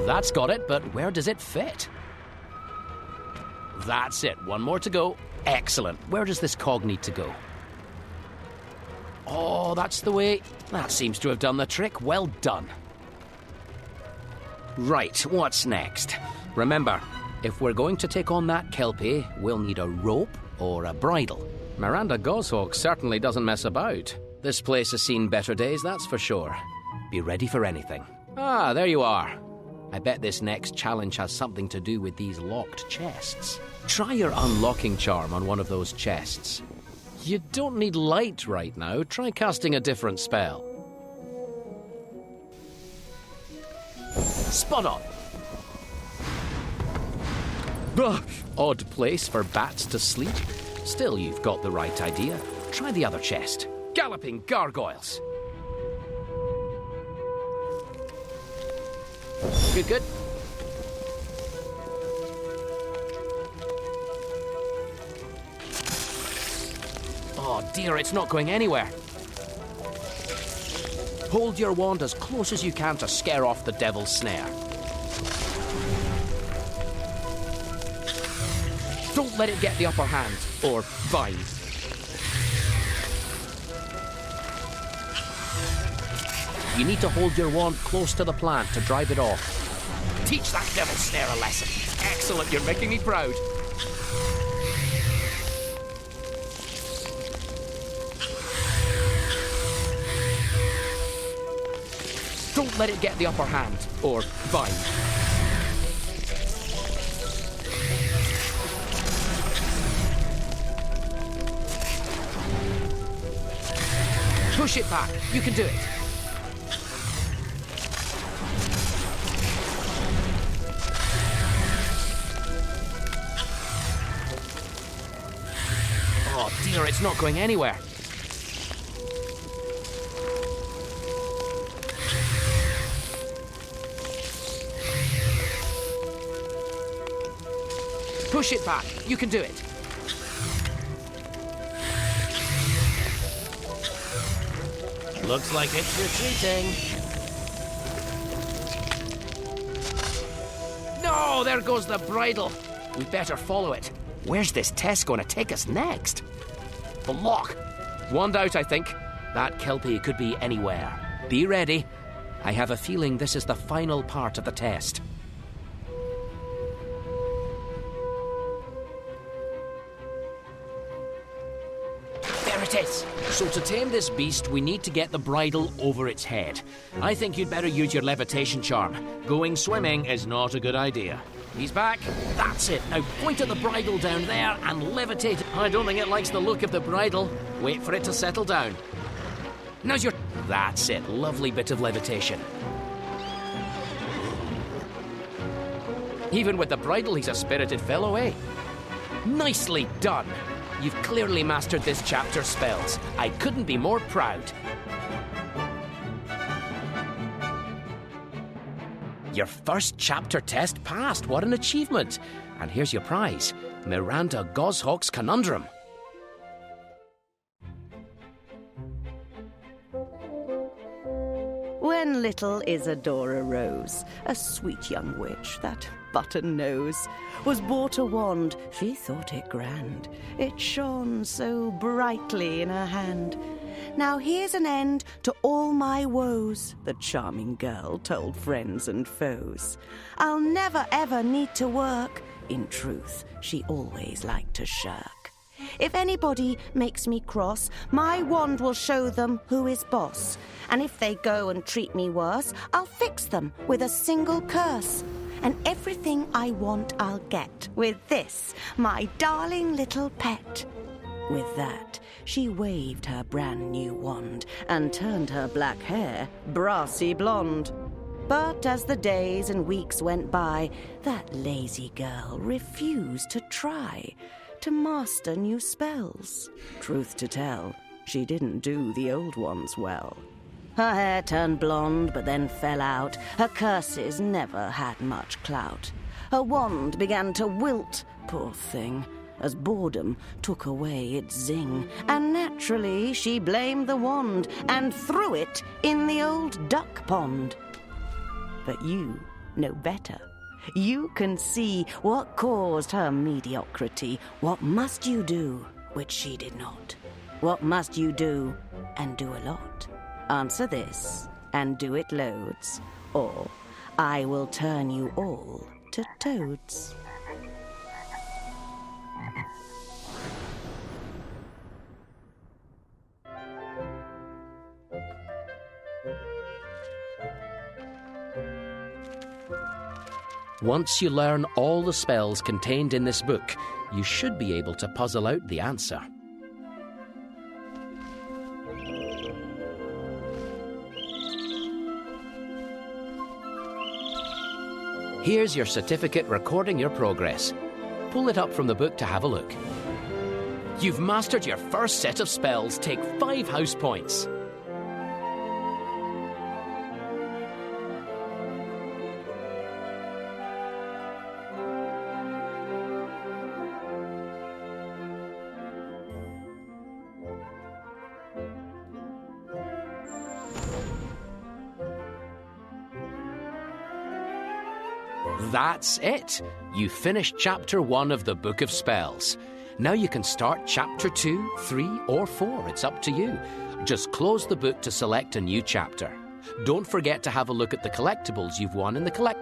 Speaker 3: That's got it, but where does it fit? That's it. One more to go. Excellent. Where does this cog need to go? Oh, that's the way. That seems to have done the trick. Well done. Right, what's next? Remember, if we're going to take on that Kelpie, we'll need a rope or a bridle. Miranda Goshawk certainly doesn't mess about. This place has seen better days, that's for sure. Be ready for anything. Ah, there you are. I bet this next challenge has something to do with these locked chests. Try your unlocking charm on one of those chests. You don't need light right now. Try casting a different spell. Spot on. Ugh, odd place for bats to sleep. Still, you've got the right idea. Try the other chest. Galloping gargoyles. Good, good. Oh dear, it's not going anywhere. Hold your wand as close as you can to scare off the devil's snare. Don't let it get the upper hand, or bind. You need to hold your wand close to the plant to drive it off. Teach that devil's snare a lesson. Excellent, you're making me proud. Don't let it get the upper hand, or bind. Push it back, you can do it. Oh dear, it's not going anywhere. Push it back. You can do it. Looks like it's retreating. No, there goes the bridle. We better follow it. Where's this test going to take us next? The lock. Wand out, I think. That Kelpie could be anywhere. Be ready. I have a feeling this is the final part of the test. So to tame this beast, we need to get the bridle over its head. I think you'd better use your levitation charm. Going swimming is not a good idea. He's back. That's it. Now point at the bridle down there and levitate it. I don't think it likes the look of the bridle. Wait for it to settle down. Now's your... That's it. Lovely bit of levitation. Even with the bridle, he's a spirited fellow, eh? Nicely done. you've clearly mastered this chapter's spells. I couldn't be more proud. Your first chapter test passed. What an achievement. And here's your prize, Miranda Goshawk's Conundrum.
Speaker 1: When little Isadora Rose, a sweet young witch, that button nose, was bought a wand, she thought it grand. It shone so brightly in her hand. Now here's an end to all my woes, the charming girl told friends and foes. I'll never ever need to work. In truth, she always liked to shirk. If anybody makes me cross, my wand will show them who is boss. And if they go and treat me worse, I'll fix them with a single curse. And everything I want I'll get with this, my darling little pet. With that, she waved her brand new wand and turned her black hair brassy blonde. But as the days and weeks went by, that lazy girl refused to try to master new spells. Truth to tell, she didn't do the old ones well. Her hair turned blonde but then fell out. Her curses never had much clout. Her wand began to wilt, poor thing, as boredom took away its zing. And naturally she blamed the wand and threw it in the old duck pond. But you know better. You can see what caused her mediocrity. What must you do, which she did not? What must you do, and do a lot? Answer this, and do it loads, or I will turn you all to toads.
Speaker 3: Once you learn all the spells contained in this book, you should be able to puzzle out the answer. Here's your certificate recording your progress. Pull it up from the book to have a look. You've mastered your first set of spells. Take 5 house points. That's it. You finished Chapter 1 of the Book of Spells. Now you can start Chapter 2, 3, or 4. It's up to you. Just close the book to select a new chapter. Don't forget to have a look at the collectibles you've won in the collect.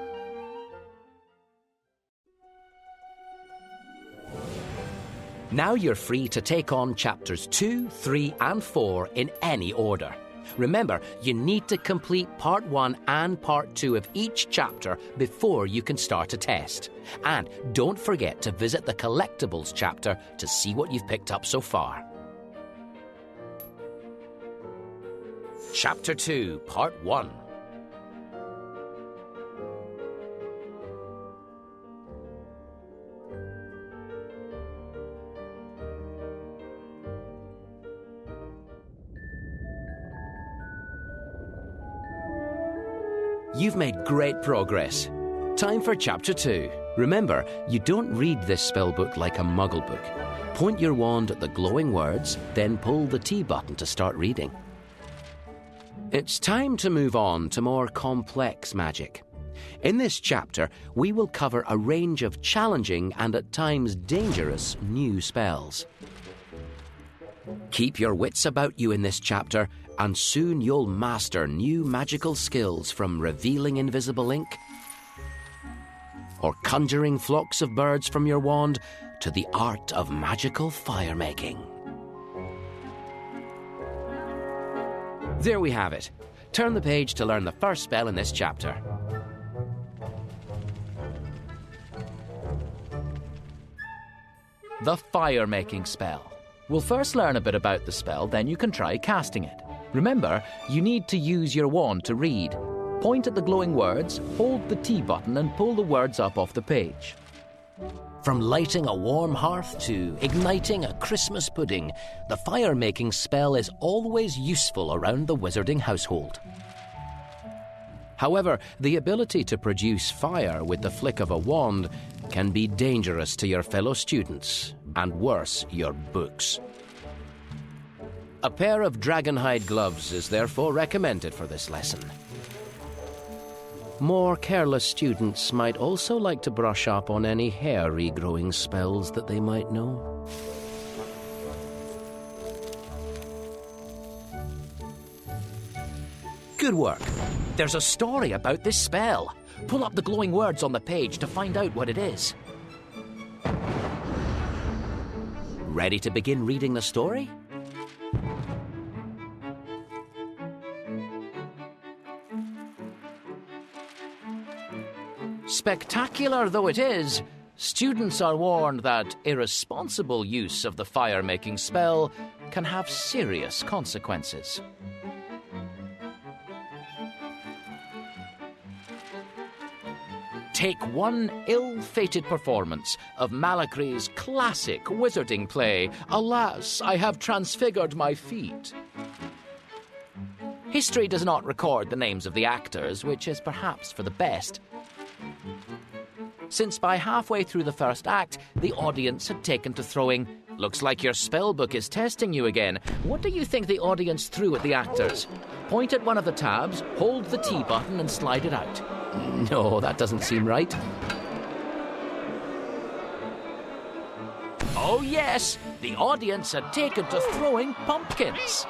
Speaker 3: Now you're free to take on Chapters 2, 3, and 4 in any order. Remember, you need to complete Part 1 and Part 2 of each chapter before you can start a test. And don't forget to visit the Collectibles chapter to see what you've picked up so far. Chapter 2, Part 1. You've made great progress. Time for Chapter 2. Remember, you don't read this spellbook like a muggle book. Point your wand at the glowing words, then pull the T button to start reading. It's time to move on to more complex magic. In this chapter, we will cover a range of challenging and at times dangerous new spells. Keep your wits about you in this chapter, and soon you'll master new magical skills from revealing invisible ink, or conjuring flocks of birds from your wand, to the art of magical fire making. There we have it. Turn the page to learn the first spell in this chapter.
Speaker 4: The fire making spell. We'll first learn a bit about the spell, then you can try casting it. Remember, you need to use your wand to read. Point at the glowing words, hold the T button and pull the words up off the page.
Speaker 3: From lighting a warm hearth to igniting a Christmas pudding, the fire-making spell is always useful around the wizarding household. However, the ability to produce fire with the flick of a wand can be dangerous to your fellow students, and worse, your books. A pair of dragonhide gloves is therefore recommended for this lesson. More careless students might also like to brush up on any hair regrowing spells that they might know. Good work. There's a story about this spell. Pull up the glowing words on the page to find out what it is. Ready to begin reading the story? Spectacular though it is, students are warned that irresponsible use of the fire-making spell can have serious consequences. Take one ill-fated performance of Malacry's classic wizarding play, Alas, I Have Transfigured My Feet. History does not record the names of the actors, which is perhaps for the best, since by halfway through the first act, the audience had taken to throwing, "Looks like your spellbook is testing you again." What do you think the audience threw at the actors? Point at one of the tabs, hold the T button and slide it out. No, that doesn't seem right. Oh yes, the audience had taken to throwing pumpkins.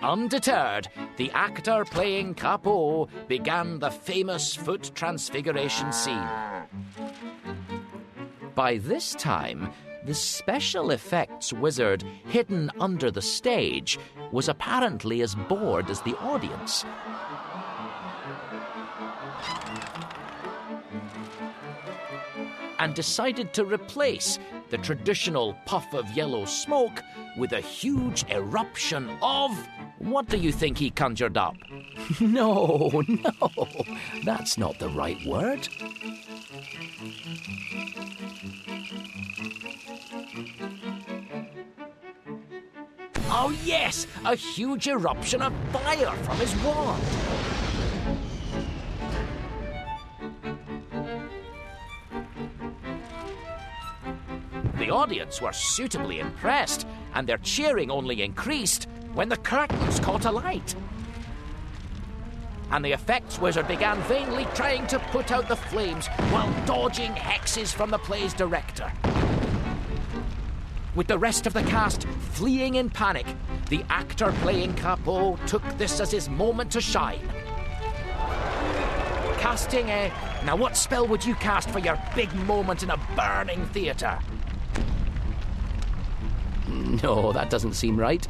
Speaker 3: Undeterred, the actor playing Capo began the famous foot transfiguration scene. By this time, the special effects wizard hidden under the stage was apparently as bored as the audience. And decided to replace the traditional puff of yellow smoke with a huge eruption of... What do you think he conjured up? No, that's not the right word. Oh yes, a huge eruption of fire from his wand. The audience were suitably impressed, and their cheering only increased when the curtains caught alight. And the effects wizard began vainly trying to put out the flames while dodging hexes from the play's director. With the rest of the cast fleeing in panic, the actor playing Capo took this as his moment to shine. Casting a... Now what spell would you cast for your big moment in a burning theatre? No, that doesn't seem right.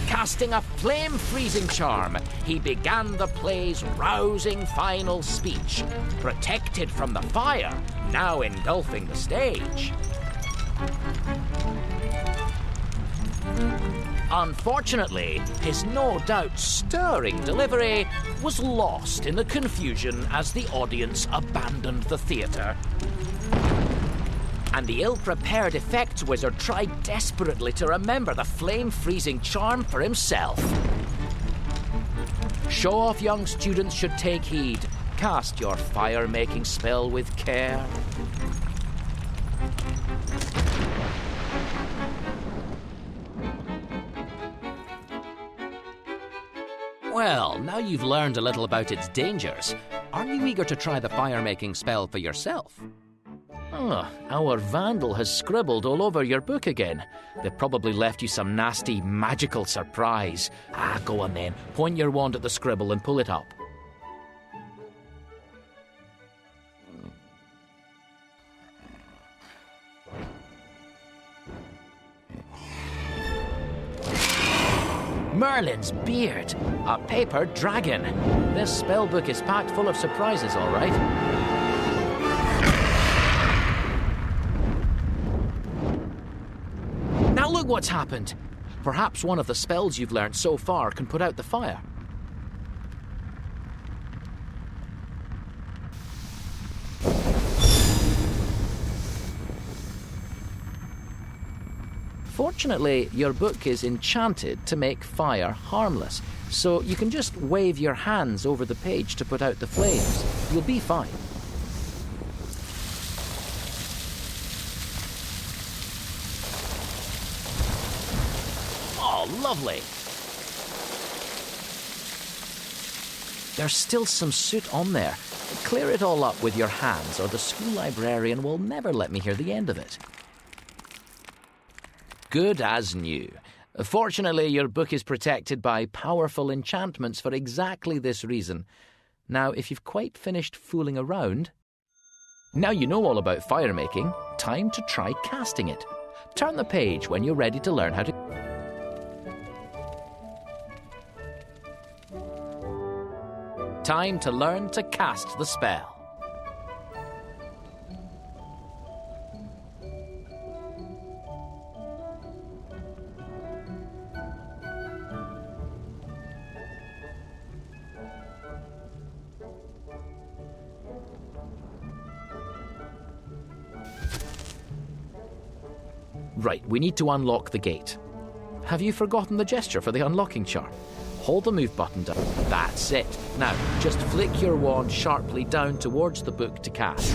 Speaker 3: Casting a flame-freezing charm, he began the play's rousing final speech, protected from the fire, now engulfing the stage. Unfortunately, his no doubt stirring delivery was lost in the confusion as the audience abandoned the theatre. And the ill-prepared effects wizard tried desperately to remember the flame-freezing charm for himself. Show-off young students should take heed. Cast your fire-making spell with care. Well, now you've learned a little about its dangers, are you eager to try the fire-making spell for yourself? Our vandal has scribbled all over your book again. They've probably left you some nasty magical surprise. Go on then. Point your wand at the scribble and pull it up. Merlin's beard. A paper dragon. This spellbook is packed full of surprises, all right. what's happened. Perhaps one of the spells you've learnt so far can put out the fire. Fortunately, your book is enchanted to make fire harmless, so you can just wave your hands over the page to put out the flames. You'll be fine. Oh, lovely! There's still some soot on there. Clear it all up with your hands, or the school librarian will never let me hear the end of it. Good as new. Fortunately, your book is protected by powerful enchantments for exactly this reason. Now, if you've quite finished fooling around, now you know all about fire making, time to try casting it. Turn the page when you're ready to learn how to... Time to learn to cast the spell. Right, we need to unlock the gate. Have you forgotten the gesture for the unlocking charm? Hold the move button down. That's it. Now, just flick your wand sharply down towards the book to cast.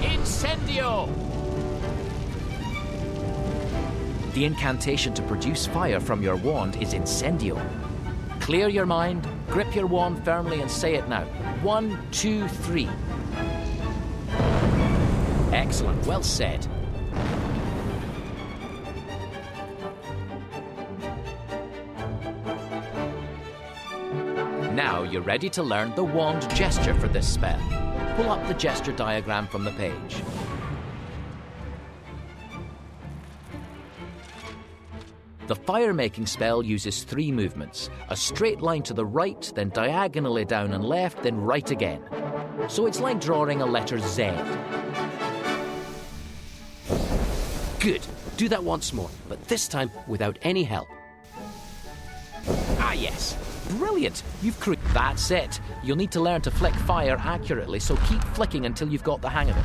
Speaker 3: Incendio! The incantation to produce fire from your wand is Incendio. Clear your mind, grip your wand firmly and say it now. 1, 2, 3. Excellent, well said. Now you're ready to learn the wand gesture for this spell. Pull up the gesture diagram from the page. The fire-making spell uses 3 movements. A straight line to the right, then diagonally down and left, then right again. So it's like drawing a letter Z.
Speaker 2: Good. Do that once more, but this time without any help.
Speaker 3: Ah, yes. Brilliant. You've created... That's it. You'll need to learn to flick fire accurately, so keep flicking until you've got the hang of it.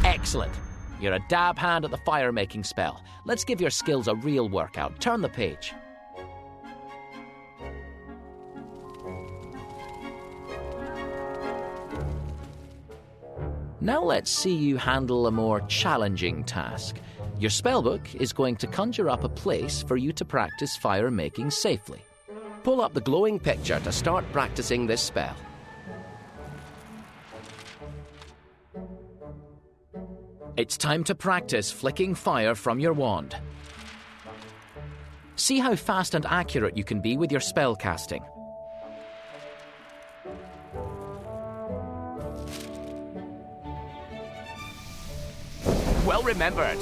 Speaker 3: Excellent. You're a dab hand at the fire-making spell. Let's give your skills a real workout. Turn the page. Now let's see you handle a more challenging task. Your spellbook is going to conjure up a place for you to practice fire-making safely.
Speaker 2: Pull up the glowing picture to start practicing this spell.
Speaker 3: It's time to practice flicking fire from your wand. See how fast and accurate you can be with your spell casting.
Speaker 2: Well remembered.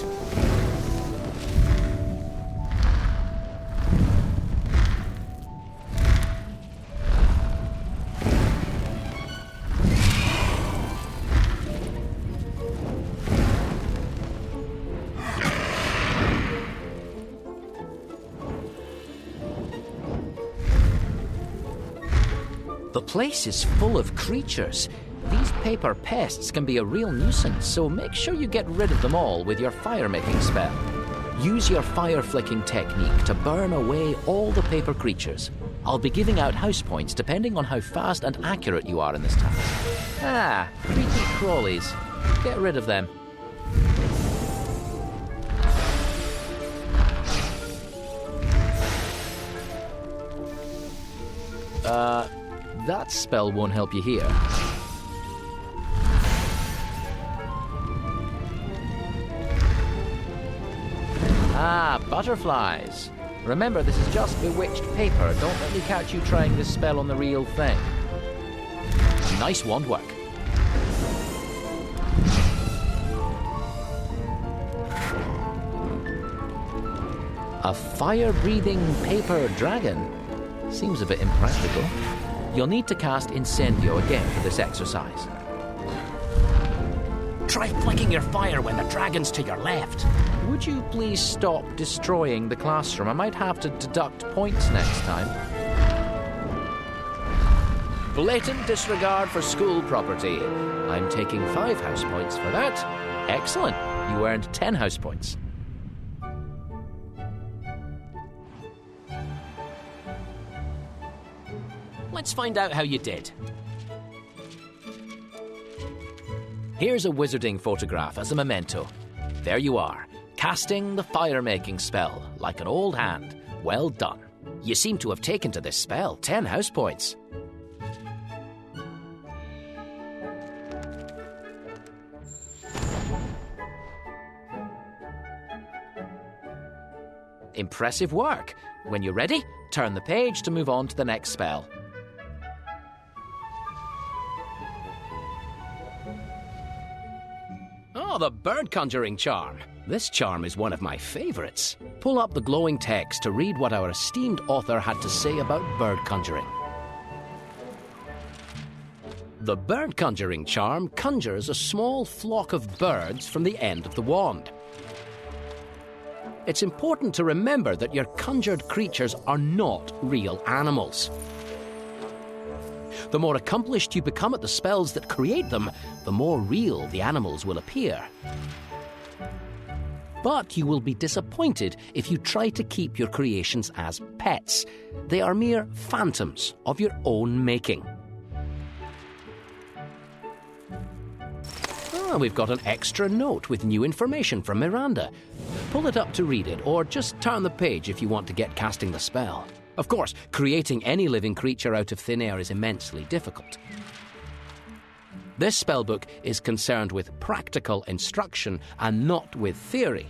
Speaker 3: The place is full of creatures. These paper pests can be a real nuisance, so make sure you get rid of them all with your fire-making spell. Use your fire-flicking technique to burn away all the paper creatures. I'll be giving out house points depending on how fast and accurate you are in this task. Ah, creepy crawlies. Get rid of them. That spell won't help you here. Ah, butterflies. Remember, this is just bewitched paper. Don't let me catch you trying this spell on the real thing. Nice wand work. A fire-breathing paper dragon. Seems a bit impractical. You'll need to cast Incendio again for this exercise. Try flicking your fire when the dragon's to your left. Would you please stop destroying the classroom? I might have to deduct points next time. Blatant disregard for school property. I'm taking 5 house points for that. Excellent. You earned 10 house points. Let's find out how you did. Here's a wizarding photograph as a memento. There you are, casting the fire-making spell like an old hand. Well done. You seem to have taken to this spell 10 house points. Impressive work. When you're ready, turn the page to move on to the next spell. Oh, the bird conjuring charm. This charm is one of my favourites. Pull up the glowing text to read what our esteemed author had to say about bird conjuring. The bird conjuring charm conjures a small flock of birds from the end of the wand. It's important to remember that your conjured creatures are not real animals. The more accomplished you become at the spells that create them, the more real the animals will appear. But you will be disappointed if you try to keep your creations as pets. They are mere phantoms of your own making. We've got an extra note with new information from Miranda. Pull it up to read it, or just turn the page if you want to get casting the spell. Of course, creating any living creature out of thin air is immensely difficult. This spellbook is concerned with practical instruction and not with theory.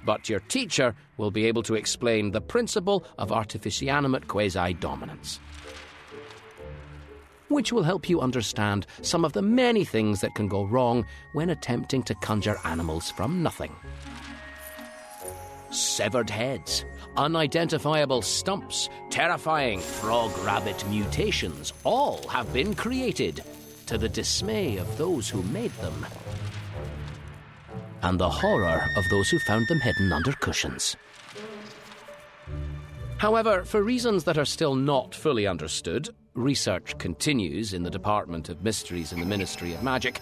Speaker 3: But your teacher will be able to explain the principle of artificianimate quasi-dominance, which will help you understand some of the many things that can go wrong when attempting to conjure animals from nothing. Severed heads, unidentifiable stumps, terrifying frog-rabbit mutations all have been created, to the dismay of those who made them, and the horror of those who found them hidden under cushions. However, for reasons that are still not fully understood, research continues in the Department of Mysteries in the Ministry of Magic.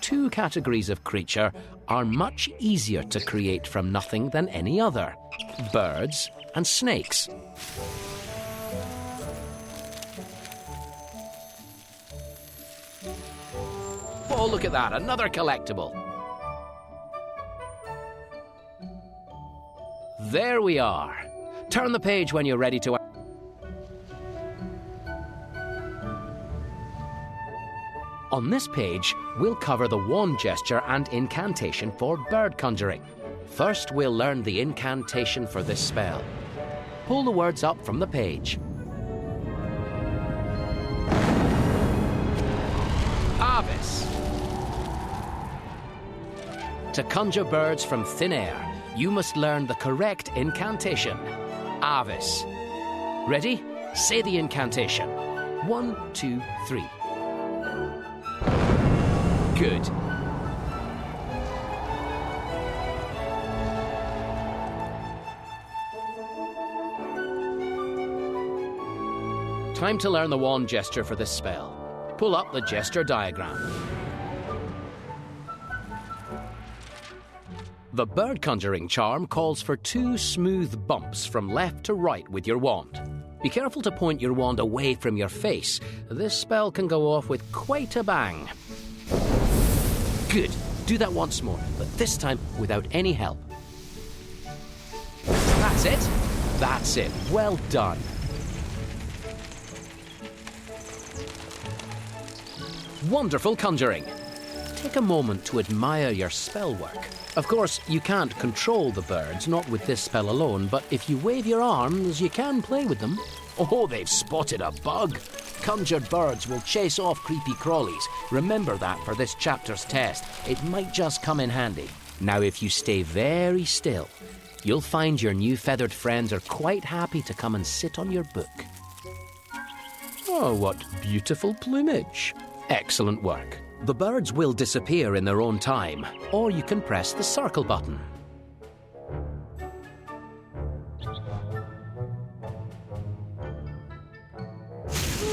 Speaker 3: 2 categories of creature are much easier to create from nothing than any other: birds and snakes. Oh, look at that, another collectible. There we are. Turn the page when you're ready to... On this page, we'll cover the wand gesture and incantation for bird conjuring. First, we'll learn the incantation for this spell. Pull the words up from the page. Avis. To conjure birds from thin air, you must learn the correct incantation. Avis. Ready? Say the incantation. 1, 2, 3. Good. Time to learn the wand gesture for this spell. Pull up the gesture diagram. The bird conjuring charm calls for 2 smooth bumps from left to right with your wand. Be careful to point your wand away from your face. This spell can go off with quite a bang. Good. Do that once more, but this time without any help. That's it. That's it. Well done. Wonderful conjuring. Take a moment to admire your spell work. Of course, you can't control the birds, not with this spell alone, but if you wave your arms, you can play with them. Oh, they've spotted a bug. Conjured birds will chase off creepy crawlies. Remember that for this chapter's test. It might just come in handy. Now, if you stay very still, you'll find your new feathered friends are quite happy to come and sit on your book. Oh, what beautiful plumage. Excellent work. The birds will disappear in their own time, or you can press the circle button.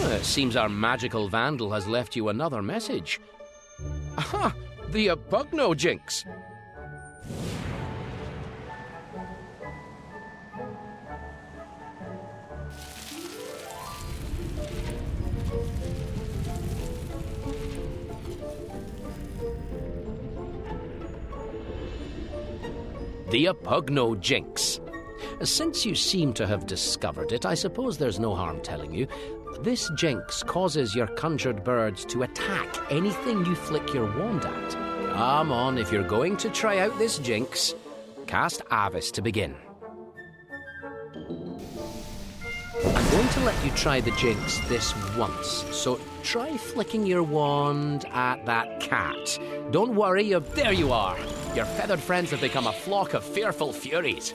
Speaker 3: It seems our magical vandal has left you another message. Aha! The Apugno jinx! The Apugno jinx. Since you seem to have discovered it, I suppose there's no harm telling you. This jinx causes your conjured birds to attack anything you flick your wand at. Come on, if you're going to try out this jinx, cast Avis to begin. I'm going to let you try the jinx this once, so try flicking your wand at that cat. Don't worry, there you are. Your feathered friends have become a flock of fearful furies.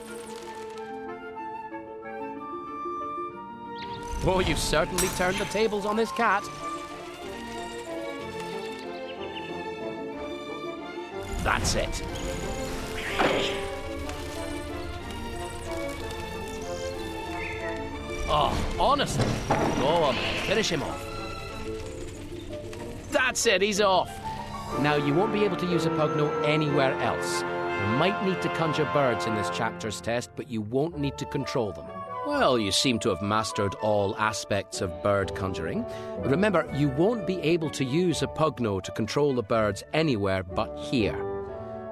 Speaker 3: Oh, you've certainly turned the tables on this cat. That's it. Oh, honestly. Go on, finish him off. That's it, he's off. Now, you won't be able to use Apugno anywhere else. You might need to conjure birds in this chapter's test, but you won't need to control them. Well, you seem to have mastered all aspects of bird conjuring. Remember, you won't be able to use Apugno to control the birds anywhere but here.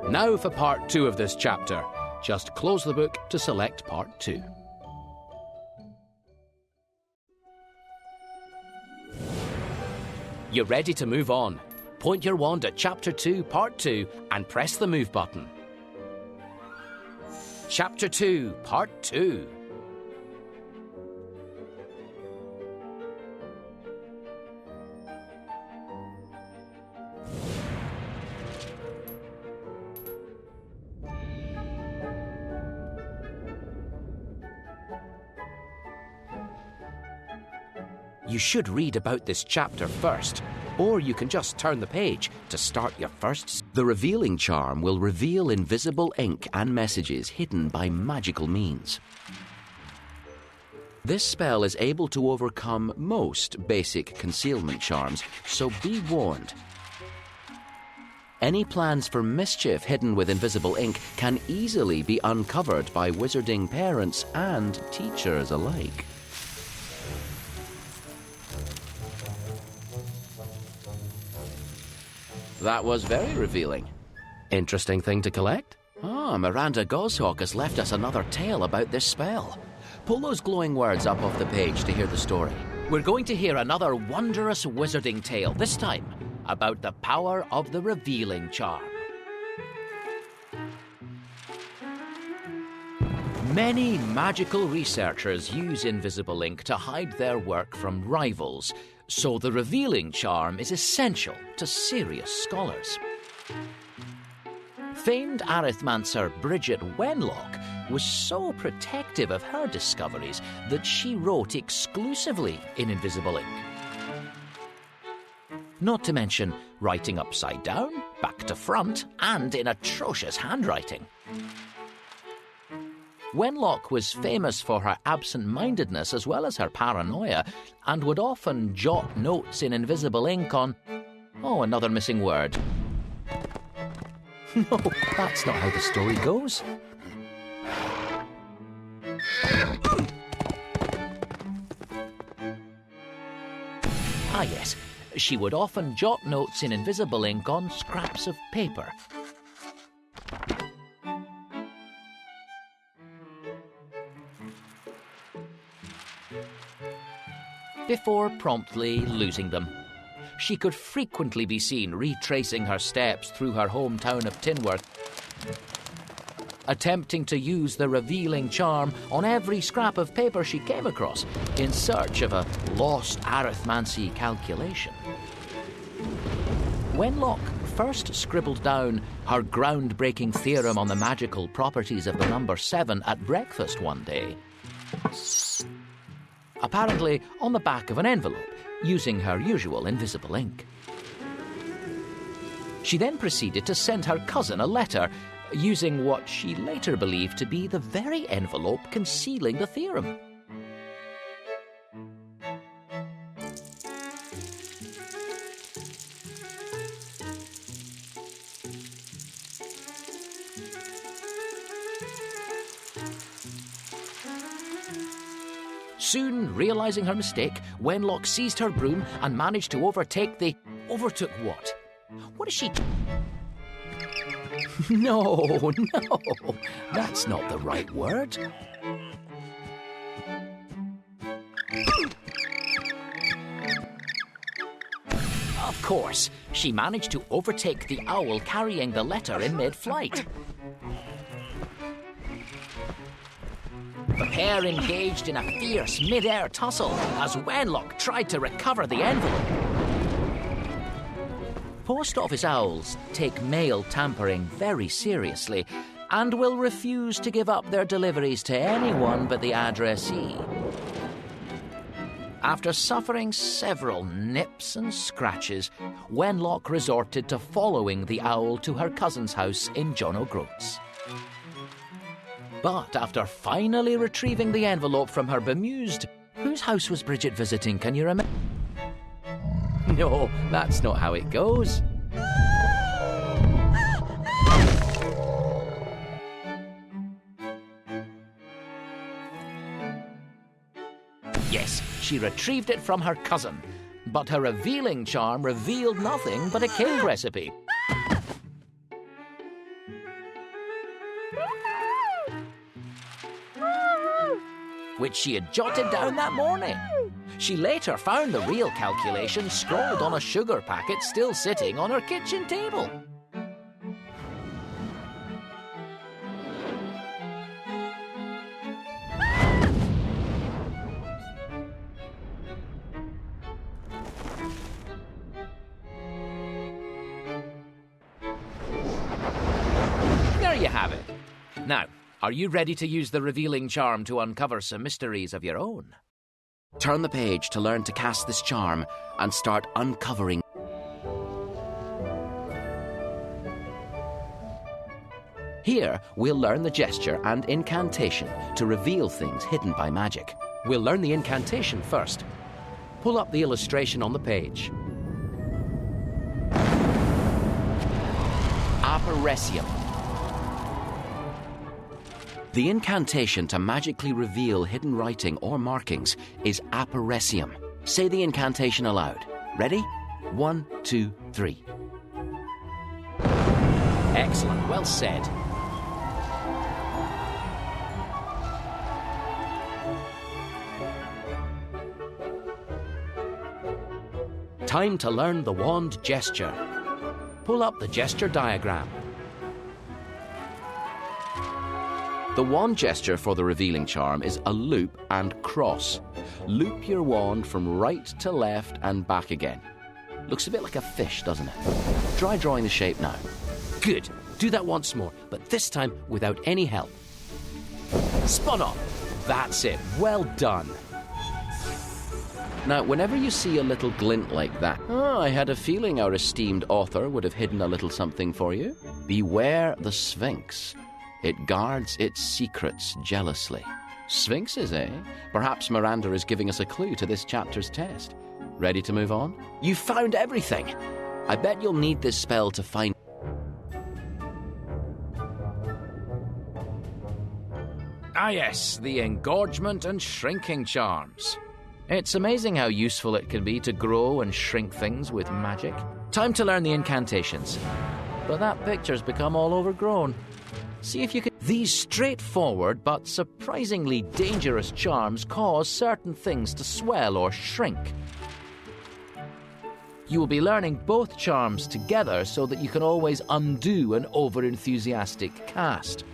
Speaker 3: Now for part 2 of this chapter. Just close the book to select part 2. You're ready to move on. Point your wand at chapter 2, part 2, and press the move button. Chapter 2, part 2. You should read about this chapter first, or you can just turn the page to start your first. The revealing charm will reveal invisible ink and messages hidden by magical means. This spell is able to overcome most basic concealment charms, so be warned. Any plans for mischief hidden with invisible ink can easily be uncovered by wizarding parents and teachers alike. That was very revealing. Interesting thing to collect? Miranda Goshawk has left us another tale about this spell. Pull those glowing words up off the page to hear the story. We're going to hear another wondrous wizarding tale, this time about the power of the revealing charm. Many magical researchers use invisible ink to hide their work from rivals, so the revealing charm is essential to serious scholars. Famed arithmancer Bridget Wenlock was so protective of her discoveries that she wrote exclusively in invisible ink. Not to mention writing upside down, back to front, and in atrocious handwriting. Wenlock was famous for her absent-mindedness as well as her paranoia, and would often jot notes in invisible ink on... Oh, another missing word. No, that's not how the story goes. Ah, yes. She would often jot notes in invisible ink on scraps of paper. Before promptly losing them. She could frequently be seen retracing her steps through her hometown of Tinworth.
Speaker 4: attempting to use the revealing charm on every scrap of paper she came across in search of a lost arithmancy calculation. Wenlock first scribbled down her groundbreaking theorem on the magical properties of the number 7 at breakfast one day, apparently on the back of an envelope, using her usual invisible ink. She then proceeded to send her cousin a letter, using what she later believed to be the very envelope concealing the theorem. Soon, realising her mistake, Wenlock seized her broom and managed to overtake the... Overtook what? What is she... No, that's not the right word. Of course, she managed to overtake the owl carrying the letter in mid-flight. The pair engaged in a fierce mid-air tussle as Wenlock tried to recover the envelope. Post office owls take mail tampering very seriously and will refuse to give up their deliveries to anyone but the addressee. After suffering several nips and scratches, Wenlock resorted to following the owl to her cousin's house in John O'Groats. But after finally retrieving the envelope from her bemused... Whose house was Bridget visiting, can you remember? No, that's not how it goes. Yes, she retrieved it from her cousin, but her revealing charm revealed nothing but a cake recipe. Which she had jotted down that morning. She later found the real calculation scrawled on a sugar packet still sitting on her kitchen table. There you have it. Now, are you ready to use the revealing charm to uncover some mysteries of your own?
Speaker 2: Turn the page to learn to cast this charm and start uncovering.
Speaker 3: Here, we'll learn the gesture and incantation to reveal things hidden by magic. We'll learn the incantation first. Pull up the illustration on the page. Apparition. The incantation to magically reveal hidden writing or markings is apparition. Say the incantation aloud. Ready? 1, 2, 3. Excellent, well said. Time to learn the wand gesture. Pull up the gesture diagram. The wand gesture for the revealing charm is a loop and cross. Loop your wand from right to left and back again. Looks a bit like a fish, doesn't it? Try drawing the shape now. Good. Do that once more, but this time without any help. Spot on. That's it. Well done. Now, whenever you see a little glint like that, I had a feeling our esteemed author would have hidden a little something for you. Beware the Sphinx. It guards its secrets jealously. Sphinxes, eh? Perhaps Miranda is giving us a clue to this chapter's test. Ready to move on? You found everything! I bet you'll need this spell to find... Ah yes, the engorgement and shrinking charms. It's amazing how useful it can be to grow and shrink things with magic. Time to learn the incantations. But that picture's become all overgrown. See if you can... These straightforward but surprisingly dangerous charms cause certain things to swell or shrink. You will be learning both charms together so that you can always undo an over-enthusiastic cast.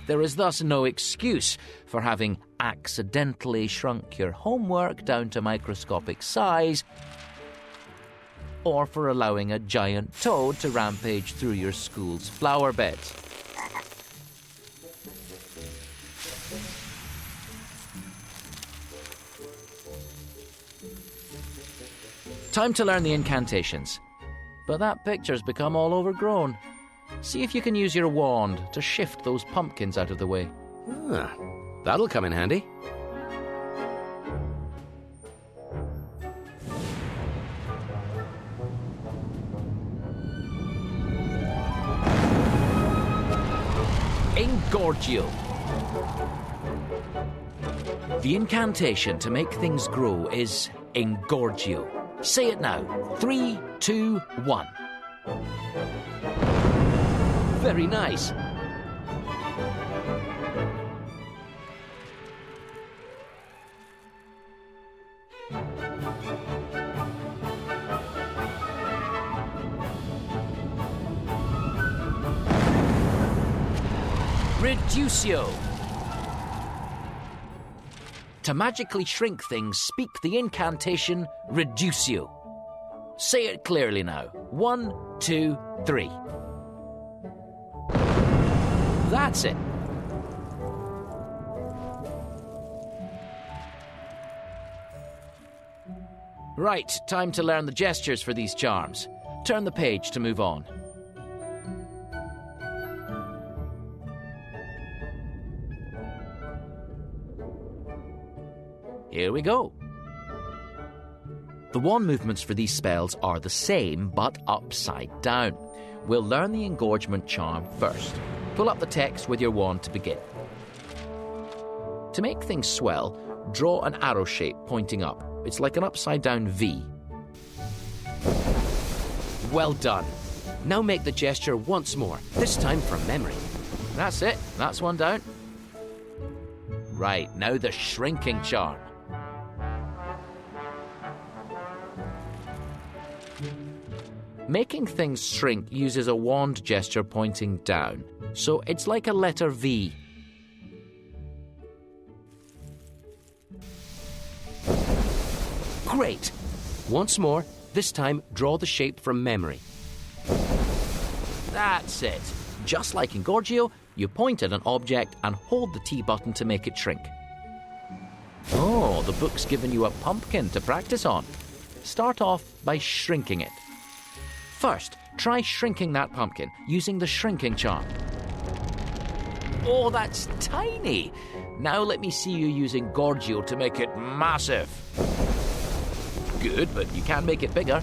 Speaker 4: There is thus no excuse for having accidentally shrunk your homework down to microscopic size, or for allowing a giant toad to rampage through your school's flower beds. Time to learn the incantations. But that picture's become all overgrown. See if you can use your wand to shift those pumpkins out of the way.
Speaker 2: Ah, that'll come in handy.
Speaker 4: Engorgio. The incantation to make things grow is Engorgio. Say it now. 3, 2, 1. Very nice. Reductio. To magically shrink things, speak the incantation Reductio. Say it clearly now. 1, 2, 3. That's it. Right, time to learn the gestures for these charms. Turn the page to move on. Here we go. The wand movements for these spells are the same, but upside down. We'll learn the engorgement charm first. Pull up the text with your wand to begin. To make things swell, draw an arrow shape pointing up. It's like an upside-down V.
Speaker 2: Well done. Now make the gesture once more, this time from memory.
Speaker 4: That's it. That's one down. Right, now the shrinking charm. Making things shrink uses a wand gesture pointing down, so it's like a letter V.
Speaker 2: Great! Once more, this time draw the shape from memory.
Speaker 4: That's it. Just like in Engorgio, you point at an object and hold the T button to make it shrink. Oh, the book's given you a pumpkin to practice on. Start off by shrinking it. First, try shrinking that pumpkin using the shrinking charm. Oh, that's tiny! Now let me see you using Engorgio to make it massive. Good, but you can make it bigger.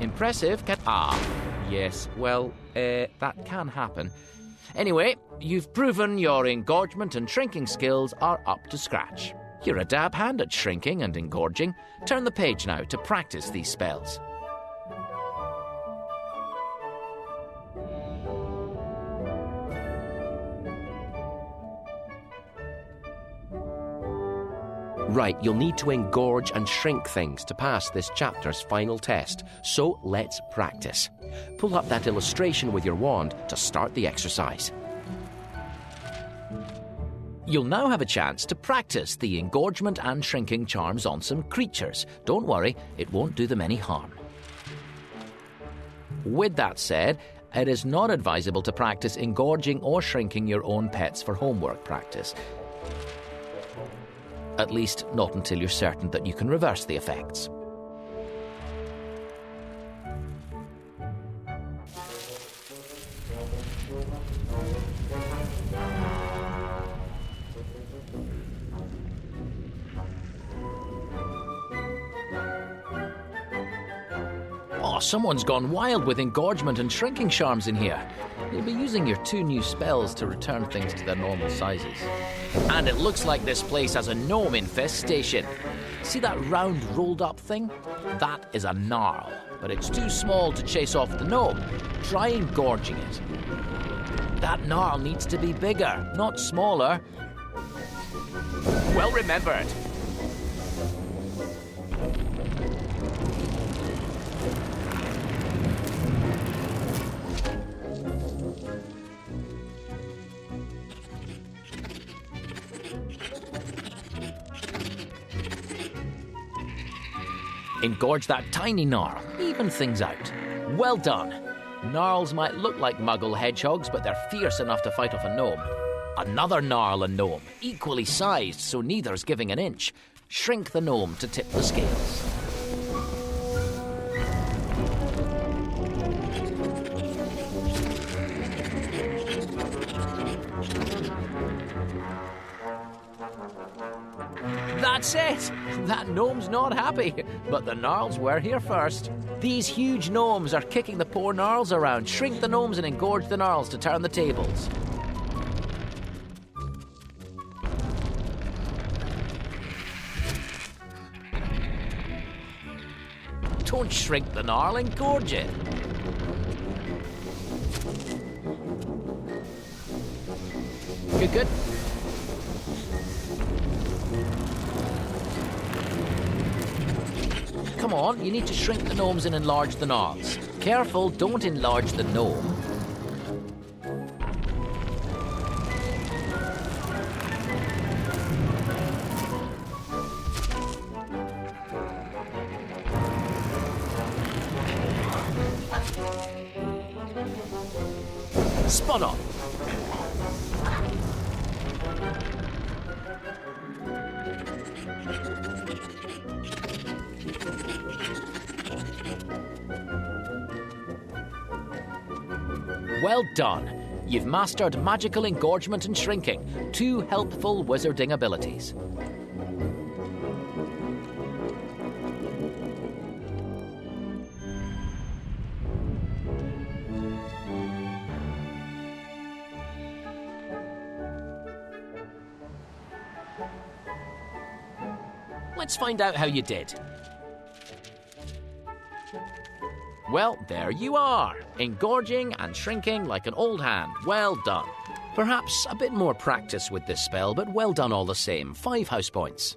Speaker 4: Impressive. Yes, well, that can happen. Anyway, you've proven your engorgement and shrinking skills are up to scratch. You're a dab hand at shrinking and engorging. Turn the page now to practice these spells.
Speaker 2: Right, you'll need to engorge and shrink things to pass this chapter's final test, so let's practice. Pull up that illustration with your wand to start the exercise.
Speaker 4: You'll now have a chance to practice the engorgement and shrinking charms on some creatures. Don't worry, it won't do them any harm. With that said, it is not advisable to practice engorging or shrinking your own pets for homework practice. At least not until you're certain that you can reverse the effects. Oh, someone's gone wild with engorgement and shrinking charms in here. You'll be using your 2 new spells to return things to their normal sizes. And it looks like this place has a gnome infestation. See that round rolled up thing? That is a gnarl, but it's too small to chase off the gnome. Try engorging it. That gnarl needs to be bigger, not smaller. Well remembered.
Speaker 3: Engorge that tiny gnarl, even things out. Well done. Gnarls might look like muggle hedgehogs, but they're fierce enough to fight off a gnome. Another gnarl and gnome, equally sized, so neither's giving an inch. Shrink the gnome to tip the scales. That's it! That gnome's not happy, but the gnarls were here first. These huge gnomes are kicking the poor gnarls around. Shrink the gnomes and engorge the gnarls to turn the tables. Don't shrink the gnarl, engorge it. Good, good. Come on, you need to shrink the gnomes and enlarge the gnarls. Careful, don't enlarge the gnome. Spot on. Well done. You've mastered magical engorgement and shrinking, two helpful wizarding abilities. Let's find out how you did. Well, there you are, engorging and shrinking like an old hand. Well done. Perhaps a bit more practice with this spell, but well done all the same. 5 house points.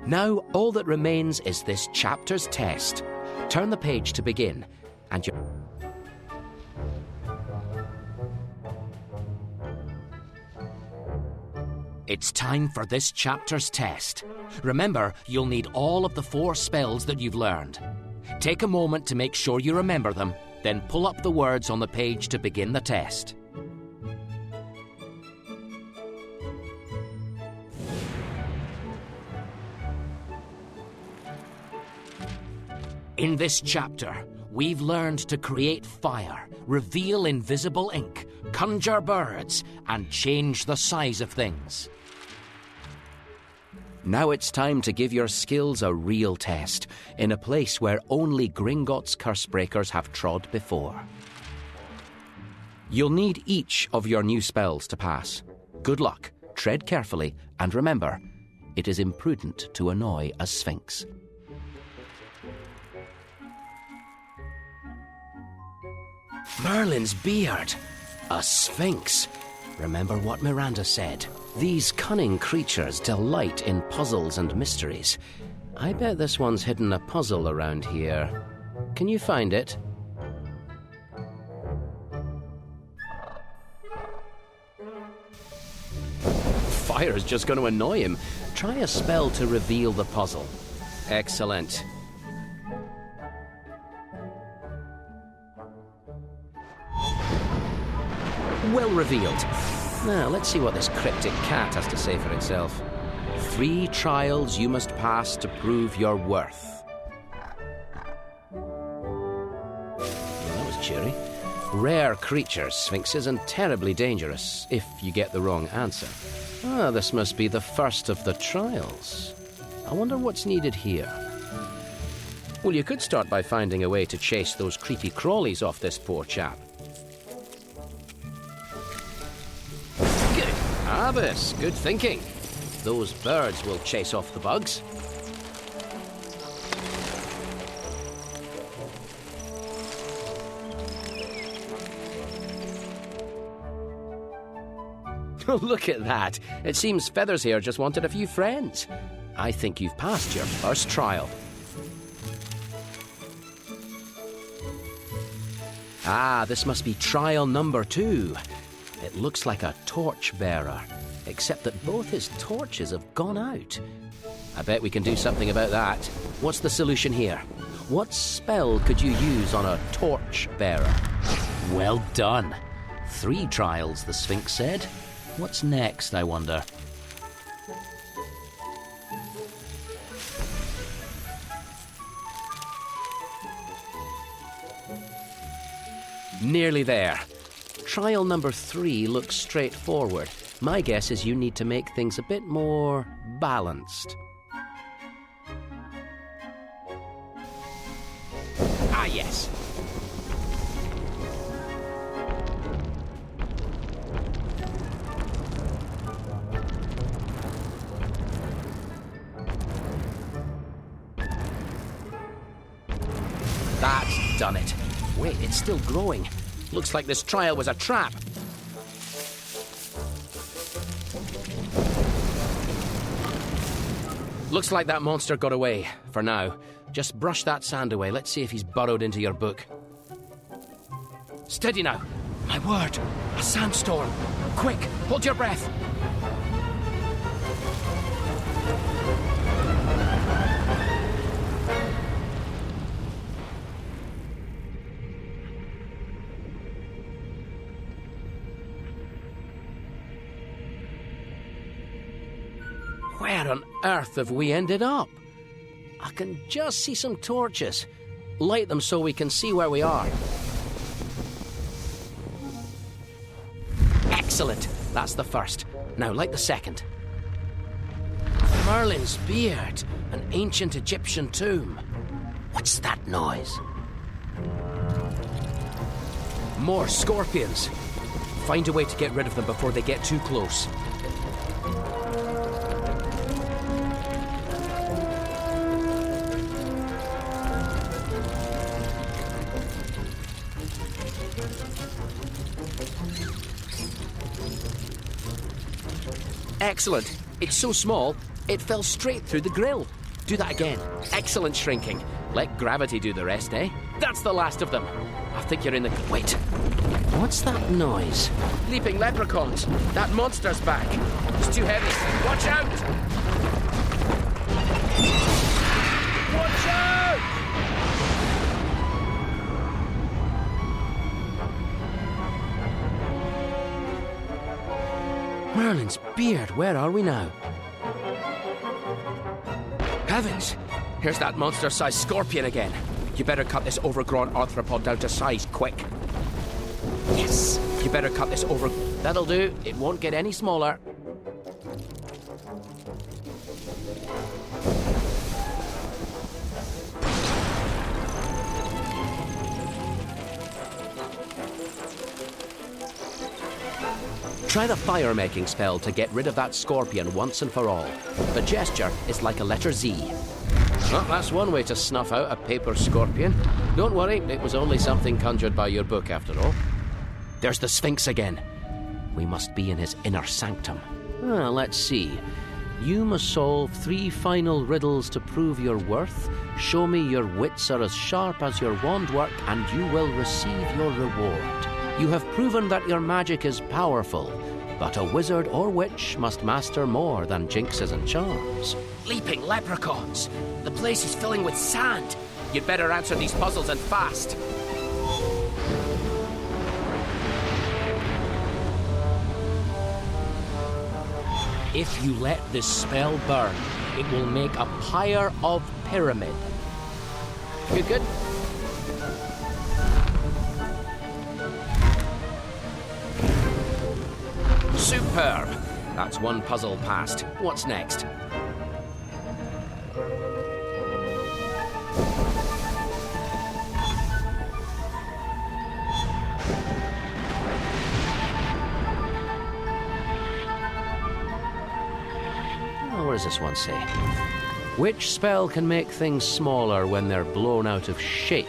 Speaker 2: Now, all that remains is this chapter's test. Turn the page to begin, and you... It's time for this chapter's test. Remember, you'll need all of the 4 spells that you've learned. Take a moment to make sure you remember them, then pull up the words on the page to begin the test. In this chapter, we've learned to create fire, reveal invisible ink, conjure birds, and change the size of things. Now it's time to give your skills a real test, in a place where only Gringotts Cursebreakers have trod before. You'll need each of your new spells to pass. Good luck, tread carefully, and remember, it is imprudent to annoy a sphinx. Merlin's beard! A sphinx! Remember what Miranda said. These cunning creatures delight in puzzles and mysteries. I bet this one's hidden a puzzle around here. Can you find it? Fire's just going to annoy him. Try a spell to reveal the puzzle. Excellent. Well revealed. Now, let's see what this cryptic cat has to say for itself. 3 trials you must pass to prove your worth. Well, that was cheery. Rare creatures, sphinxes, and terribly dangerous if you get the wrong answer. Ah, this must be the first of the trials. I wonder what's needed here. Well, you could start by finding a way to chase those creepy crawlies off this poor chap. Abbas, good thinking. Those birds will chase off the bugs. Look at that. It seems Feathers here just wanted a few friends. I think you've passed your first trial. Ah, this must be trial number 2. It looks like a torchbearer, except that both his torches have gone out. I bet we can do something about that. What's the solution here? What spell could you use on a torchbearer?
Speaker 3: Well done. 3 trials, the Sphinx said. What's next, I wonder?
Speaker 2: Nearly there. Trial number 3 looks straightforward. My guess is you need to make things a bit more balanced. Ah, yes. That's done it. Wait, it's still growing. Looks like this trial was a trap. Looks like that monster got away, for now. Just brush that sand away. Let's see if he's burrowed into your book. Steady now. My word, a sandstorm. Quick, hold your breath. Where on earth have we ended up? I can just see some torches. Light them so we can see where we are. Excellent. That's the first. Now light the second. Merlin's beard. An ancient Egyptian tomb. What's that noise? More scorpions. Find a way to get rid of them before they get too close. Excellent. It's so small, it fell straight through the grill. Do that again. Excellent shrinking. Let gravity do the rest, eh? That's the last of them. I think you're in the... Wait. What's that noise? Leaping leprechauns. That monster's back. It's too heavy. Watch out! Watch out! Merlin's beard, where are we now? Heavens! Here's that monster-sized scorpion again. You better cut this overgrown arthropod down to size, quick. Yes! You better cut this over... That'll do. It won't get any smaller. Try the fire-making spell to get rid of that scorpion once and for all. The gesture is like a letter Z. Well, that's one way to snuff out a paper scorpion. Don't worry, it was only something conjured by your book after all. There's the Sphinx again. We must be in his inner sanctum. Let's see. You must solve 3 final riddles to prove your worth. Show me your wits are as sharp as your wand work, and you will receive your reward. You have proven that your magic is powerful, but a wizard or witch must master more than jinxes and charms. Leaping leprechauns! The place is filling with sand! You'd better answer these puzzles and fast! If you let this spell burn, it will make a pyre of pyramid. Good? Superb! That's one puzzle passed. What's next? What does this one say? Which spell can make things smaller when they're blown out of shape?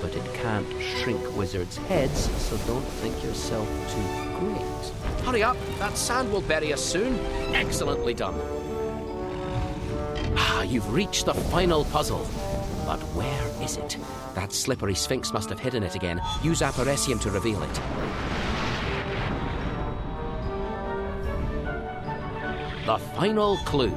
Speaker 2: but it can't shrink wizards' heads, so don't think yourself too great.
Speaker 3: Hurry up, that sand will bury us soon. Excellently done. You've reached the final puzzle. But where is it? That slippery sphinx must have hidden it again. Use Apparesium to reveal it. The final clue.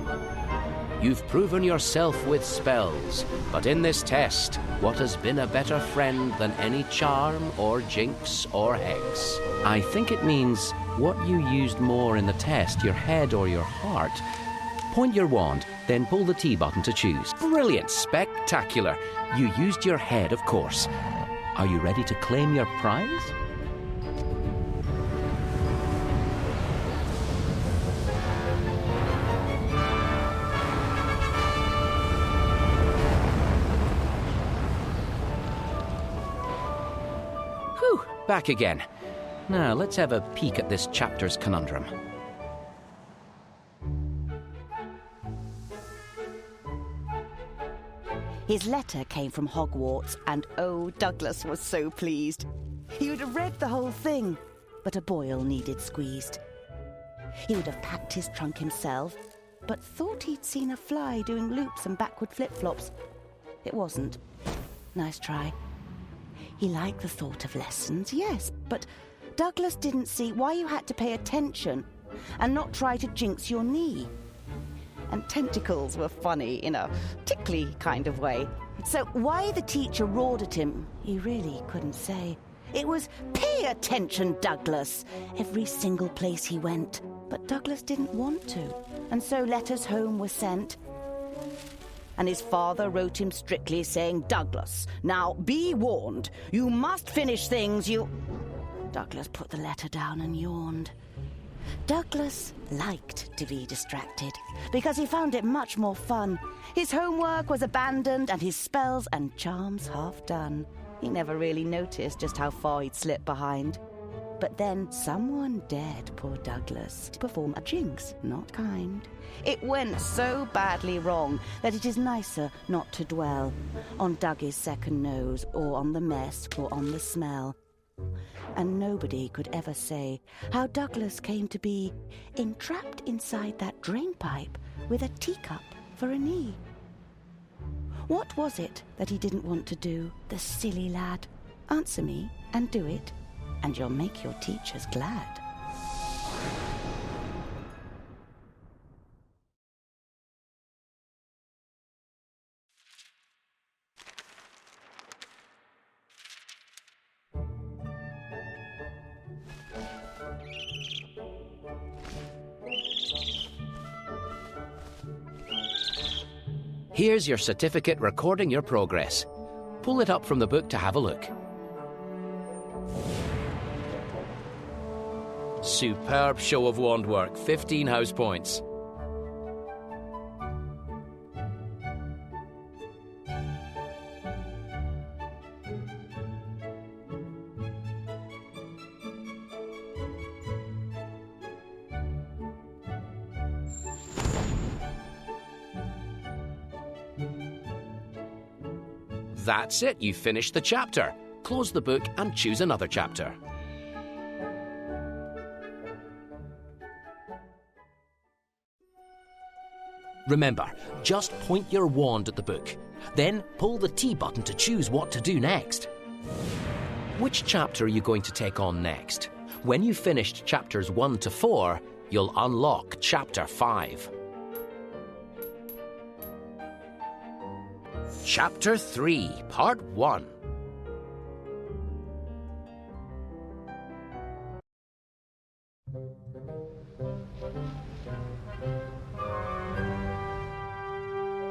Speaker 3: You've proven yourself with spells, but in this test, what has been a better friend than any charm or jinx or hex? I think it means what you used more in the test, your head or your heart. Point your wand, then pull the T button to choose. Brilliant, spectacular. You used your head, of course. Are you ready to claim your prize? Whew, back again. Now, let's have a peek at this chapter's conundrum.
Speaker 1: His letter came from Hogwarts, and oh, Douglas was so pleased. He would have read the whole thing, but a boil needed squeezed. He would have packed his trunk himself, but thought he'd seen a fly doing loops and backward flip-flops. It wasn't. Nice try. He liked the thought of lessons, yes, but Douglas didn't see why you had to pay attention and not try to jinx your knee. And tentacles were funny in a tickly kind of way. So why the teacher roared at him, he really couldn't say. It was, "Pay attention, Douglas," every single place he went. But Douglas didn't want to, and so letters home were sent. And his father wrote him strictly saying, "Douglas, now be warned. You must finish things you..." Douglas put the letter down and yawned. Douglas liked to be distracted because he found it much more fun. His homework was abandoned and his spells and charms half done. He never really noticed just how far he'd slipped behind. But then someone dared poor Douglas to perform a jinx, not kind. It went so badly wrong that it is nicer not to dwell on Dougie's second nose or on the mess or on the smell. And nobody could ever say how Douglas came to be entrapped inside that drainpipe with a teacup for a knee. What was it that he didn't want to do, the silly lad? Answer me and do it, and you'll make your teachers glad.
Speaker 3: Here's your certificate recording your progress. Pull it up from the book to have a look. Superb show of wand work, 15 house points. That's it, you finished the chapter. Close the book and choose another chapter. Remember, just point your wand at the book. Then pull the T button to choose what to do next. Which chapter are you going to take on next? When you've finished chapters 1 to 4, you'll unlock chapter 5. Chapter 3, Part 1.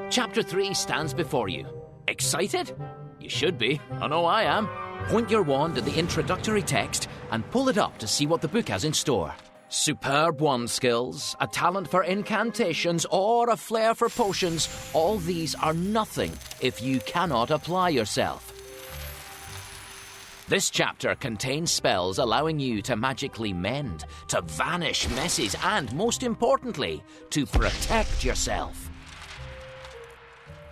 Speaker 3: Chapter 3 stands before you. Excited? You should be. I know I am. Point your wand at the introductory text and pull it up to see what the book has in store. Superb wand skills, a talent for incantations, or a flair for potions, all these are nothing if you cannot apply yourself. This chapter contains spells allowing you to magically mend, to vanish messes, and, most importantly, to protect yourself.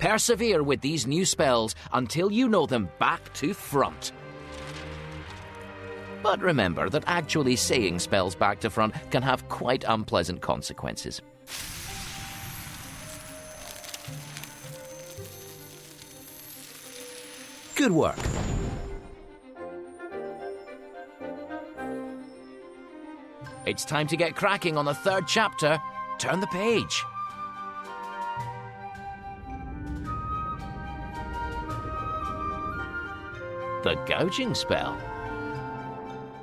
Speaker 3: Persevere with these new spells until you know them back to front. But remember that actually saying spells back to front can have quite unpleasant consequences. Good work. It's time to get cracking on the third chapter. Turn the page. The Gouging spell.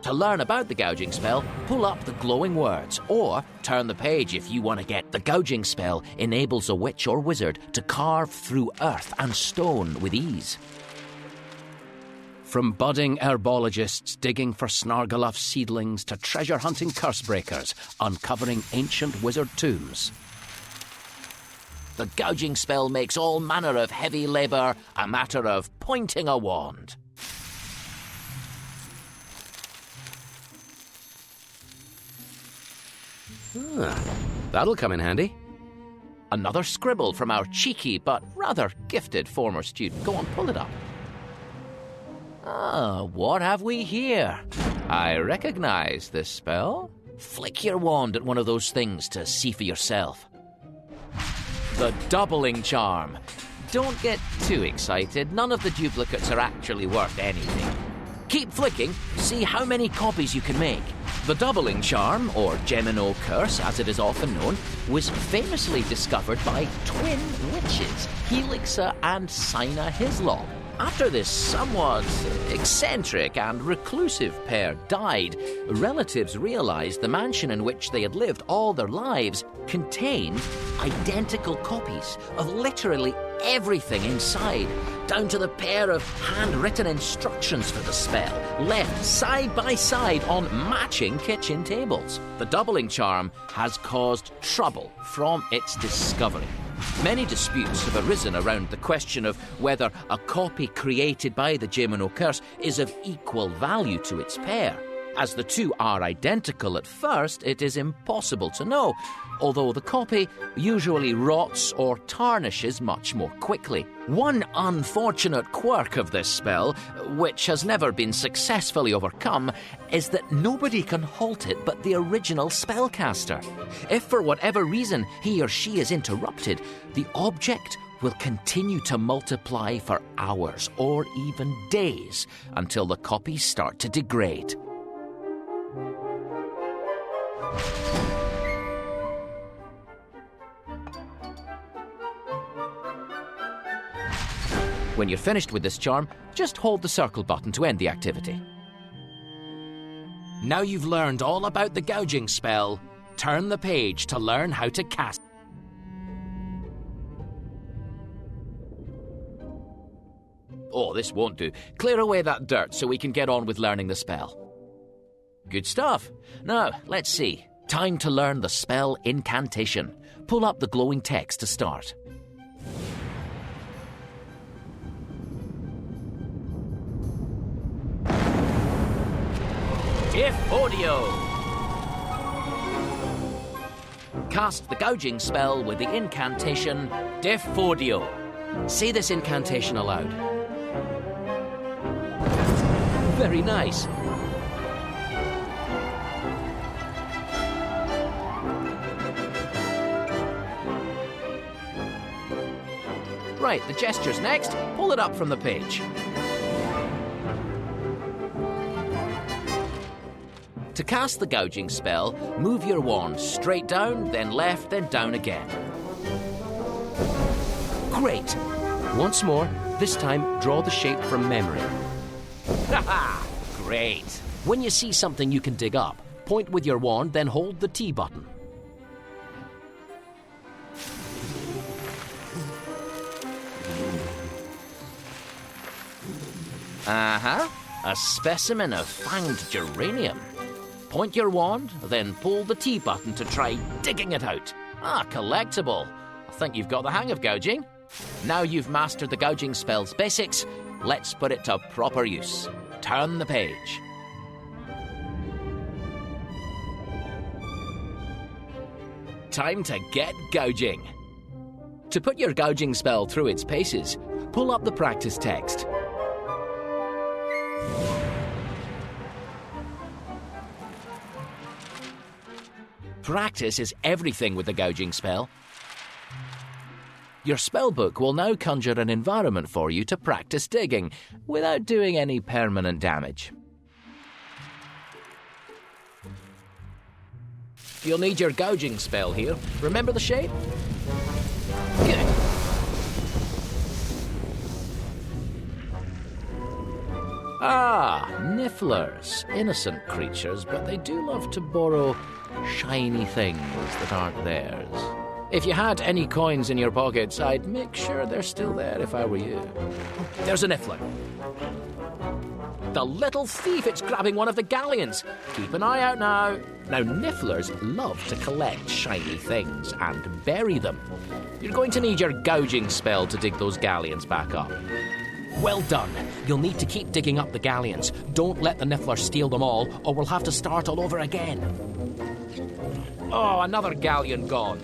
Speaker 3: To learn about the Gouging spell, pull up the glowing words, or turn the page if you want to get. The Gouging spell enables a witch or wizard to carve through earth and stone with ease. From budding herbologists digging for Snargaluff seedlings to treasure-hunting curse-breakers uncovering ancient wizard tombs, the Gouging spell makes all manner of heavy labour a matter of pointing a wand.
Speaker 2: That'll come in handy.
Speaker 3: Another scribble from our cheeky but rather gifted former student. Go on, pull it up. What have we here? I recognise this spell. Flick your wand at one of those things to see for yourself. The Doubling Charm. Don't get too excited. None of the duplicates are actually worth anything. Keep flicking, see how many copies you can make. The Doubling Charm, or Gemino Curse as it is often known, was famously discovered by twin witches, Helixa and Sina Hislop. After this somewhat eccentric and reclusive pair died, relatives realised the mansion in which they had lived all their lives contained identical copies of literally everything inside, down to the pair of handwritten instructions for the spell, left side by side on matching kitchen tables. The Doubling Charm has caused trouble from its discovery. Many disputes have arisen around the question of whether a copy created by the Gemino Curse is of equal value to its pair. As the two are identical at first, it is impossible to know, although the copy usually rots or tarnishes much more quickly. One unfortunate quirk of this spell, which has never been successfully overcome, is that nobody can halt it but the original spellcaster. If for whatever reason he or she is interrupted, the object will continue to multiply for hours or even days until the copies start to degrade. When you're finished with this charm, just hold the circle button to end the activity. Now you've learned all about the Gouging spell, turn the page to learn how to cast. Oh, this won't do. Clear away that dirt so we can get on with learning the spell. Good stuff. Now, let's see. Time to learn the spell incantation. Pull up the glowing text to start. Audio. Cast the Gouging spell with the incantation Audio. Say this incantation aloud. Very nice. Right, the gesture's next. Pull it up from the page. To cast the Gouging spell, move your wand straight down, then left, then down again. Great! Once more, this time draw the shape from memory. Haha! Great! When you see something you can dig up, point with your wand, then hold the T button. A specimen of fanged geranium. Point your wand, then pull the T button to try digging it out. Collectible. I think you've got the hang of gouging. Now you've mastered the Gouging spell's basics, let's put it to proper use. Turn the page. Time to get gouging. To put your gouging spell through its paces, pull up the practice text. Practice is everything with the gouging spell. Your spellbook will now conjure an environment for you to practice digging without doing any permanent damage. You'll need your gouging spell here. Remember the shape? Good. Ah, nifflers. Innocent creatures, but they do love to borrow shiny things that aren't theirs. If you had any coins in your pockets, I'd make sure they're still there if I were you. There's a niffler. The little thief, it's grabbing one of the galleons. Keep an eye out now. Now, nifflers love to collect shiny things and bury them. You're going to need your gouging spell to dig those galleons back up. Well done. You'll need to keep digging up the galleons. Don't let the niffler steal them all, or we'll have to start all over again. Oh, another galleon gone.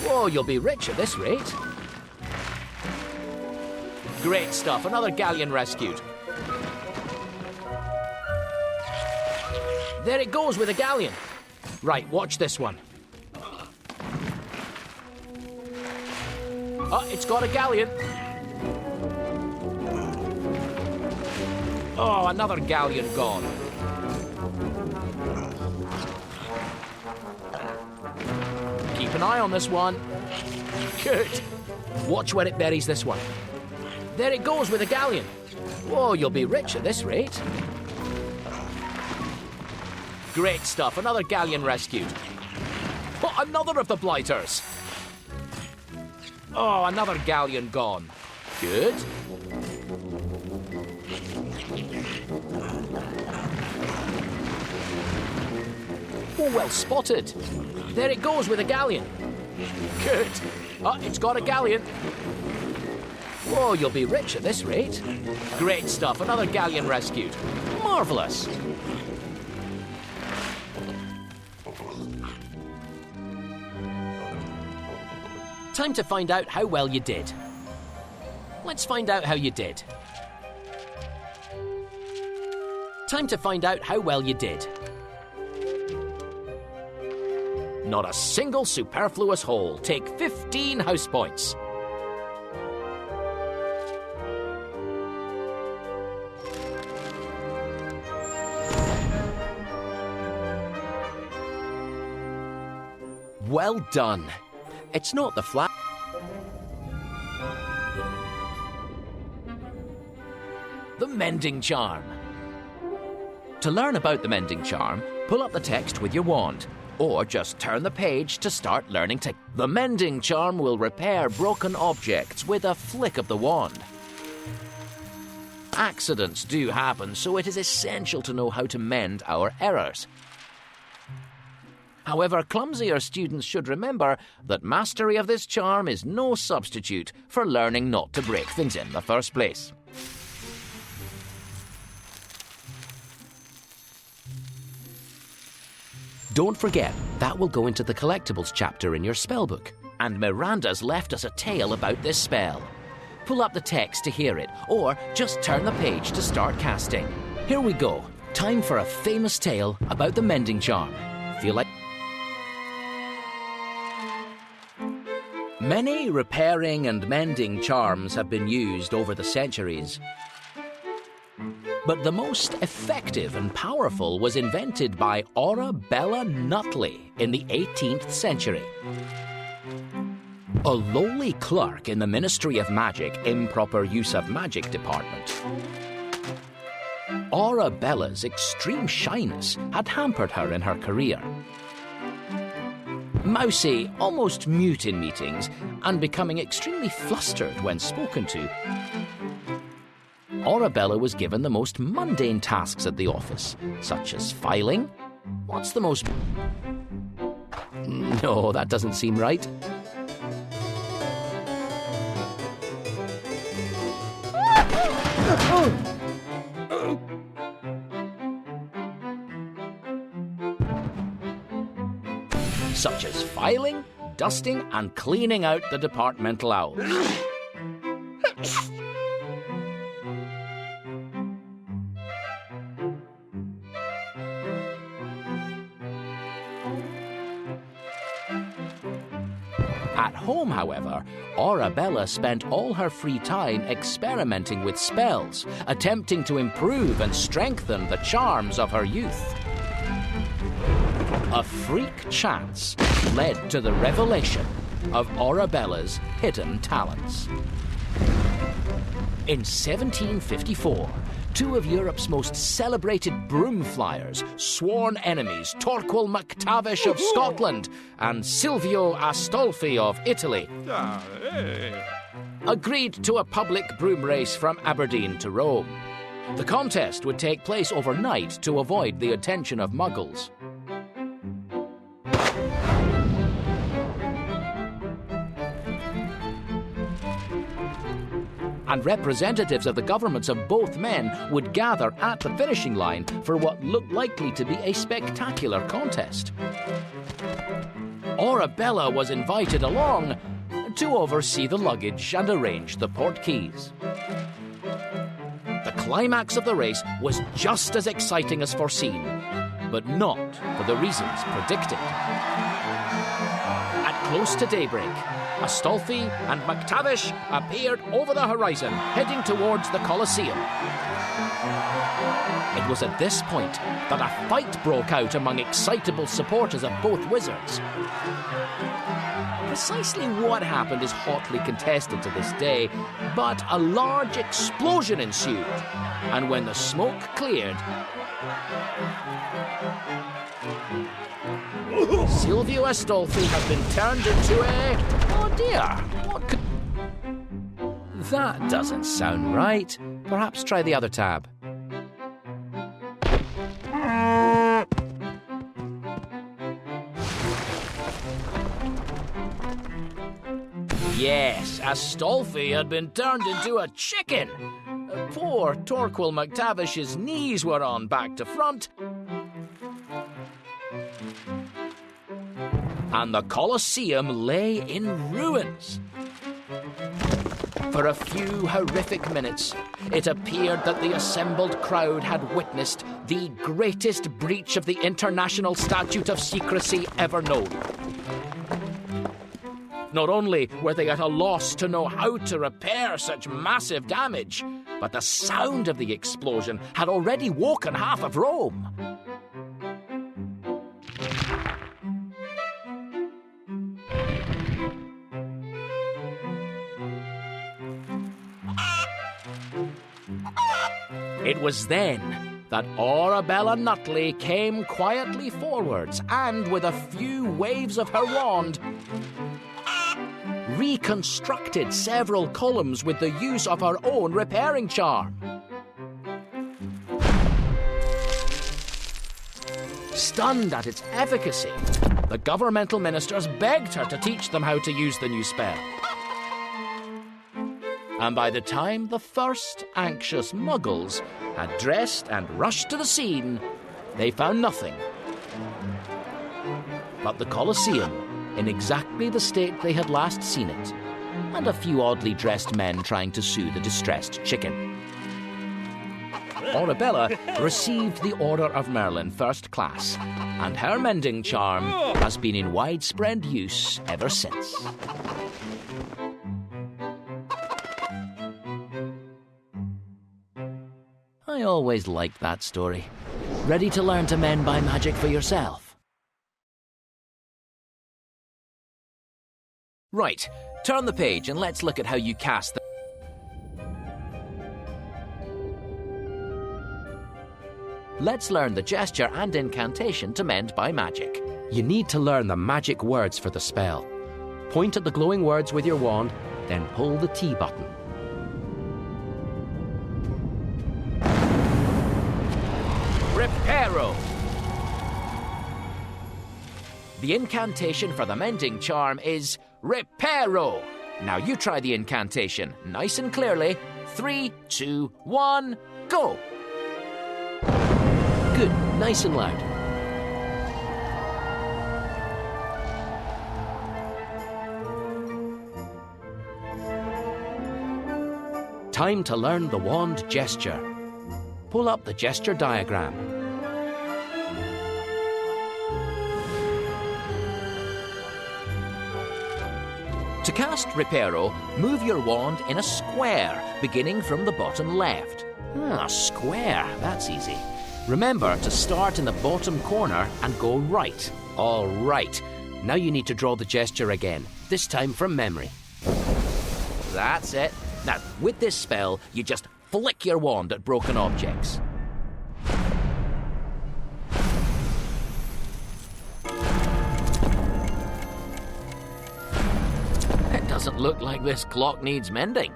Speaker 3: Whoa, you'll be rich at this rate. Great stuff, another galleon rescued. There it goes with a galleon. Right, watch this one. Oh, it's got a galleon. Oh, another galleon gone. Keep an eye on this one. Good. Watch where it buries this one. There it goes with a galleon. Whoa, you'll be rich at this rate. Great stuff, another galleon rescued. Oh, another of the blighters. Oh, another galleon gone. Good. Oh, well spotted. There it goes with a galleon. Good. Oh, it's got a galleon. Whoa, you'll be rich at this rate. Great stuff, another galleon rescued. Marvellous. Time to find out how well you did. Let's find out how you did. Time to find out how well you did. Not a single superfluous hole. Take 15 house points. Well done. It's not the flat. The Mending Charm. To learn about the Mending Charm, pull up the text with your wand, or just turn the page to start learning to. The Mending Charm will repair broken objects with a flick of the wand. Accidents do happen, so it is essential to know how to mend our errors. However, clumsier students should remember that mastery of this charm is no substitute for learning not to break things in the first place. Don't forget, that will go into the collectibles chapter in your spellbook. And Miranda's left us a tale about this spell. Pull up the text to hear it, or just turn the page to start casting. Here we go. Time for a famous tale about the Mending Charm. Feel like... Many repairing and mending charms have been used over the centuries. But the most effective and powerful was invented by Arabella Nutley in the 18th century. A lowly clerk in the Ministry of Magic Improper Use of Magic Department. Arabella's extreme shyness had hampered her in her career. Mousy, almost mute in meetings, and becoming extremely flustered when spoken to, Arabella was given the most mundane tasks at the office, such as filing. What's the most... No, that doesn't seem right. filing, dusting, and cleaning out the departmental owls. At home, however, Arabella spent all her free time experimenting with spells, attempting to improve and strengthen the charms of her youth. A freak chance led to the revelation of Arabella's hidden talents. In 1754, two of Europe's most celebrated broom flyers, sworn enemies Torquil MacTavish of Scotland and Silvio Astolfi of Italy, agreed to a public broom race from Aberdeen to Rome. The contest would take place overnight to avoid the attention of Muggles. And representatives of the governments of both men would gather at the finishing line for what looked likely to be a spectacular contest. Arabella was invited along to oversee the luggage and arrange the portkeys. The climax of the race was just as exciting as foreseen, but not for the reasons predicted. At close to daybreak, Astolfi and MacTavish appeared over the horizon, heading towards the Colosseum. It was at this point that a fight broke out among excitable supporters of both wizards. Precisely what happened is hotly contested to this day, but a large explosion ensued, and when the smoke cleared, Silvio Astolfi had been turned into a... Oh dear, what could... That doesn't sound right. Perhaps try the other tab. Yes, Astolfi had been turned into a chicken. Poor Torquil MacTavish's knees were on back to front, and the Colosseum lay in ruins. For a few horrific minutes, it appeared that the assembled crowd had witnessed the greatest breach of the International Statute of Secrecy ever known. Not only were they at a loss to know how to repair such massive damage, but the sound of the explosion had already woken half of Rome. It was then that Arabella Nutley came quietly forwards and, with a few waves of her wand, reconstructed several columns with the use of her own repairing charm. Stunned at its efficacy, the governmental ministers begged her to teach them how to use the new spell. And by the time the first anxious Muggles had dressed and rushed to the scene, they found nothing but the Colosseum in exactly the state they had last seen it, and a few oddly dressed men trying to sue the distressed chicken. Arabella received the Order of Merlin First Class, and her mending charm has been in widespread use ever since. I always liked that story. Ready to learn to mend by magic for yourself? Right, turn the page and let's look at how you cast the... Let's learn the gesture and incantation to mend by magic. You need to learn the magic words for the spell. Point at the glowing words with your wand, then pull the T button. Reparo! The incantation for the mending charm is Reparo. Now you try the incantation, nice and clearly. 3, 2, 1, go! Good, nice and loud. Time to learn the wand gesture. Pull up the gesture diagram. To cast Reparo, move your wand in a square, beginning from the bottom left. Square, that's easy. Remember to start in the bottom corner and go right. All right. Now you need to draw the gesture again, this time from memory. That's it. Now, with this spell, you just flick your wand at broken objects. It doesn't look like this clock needs mending.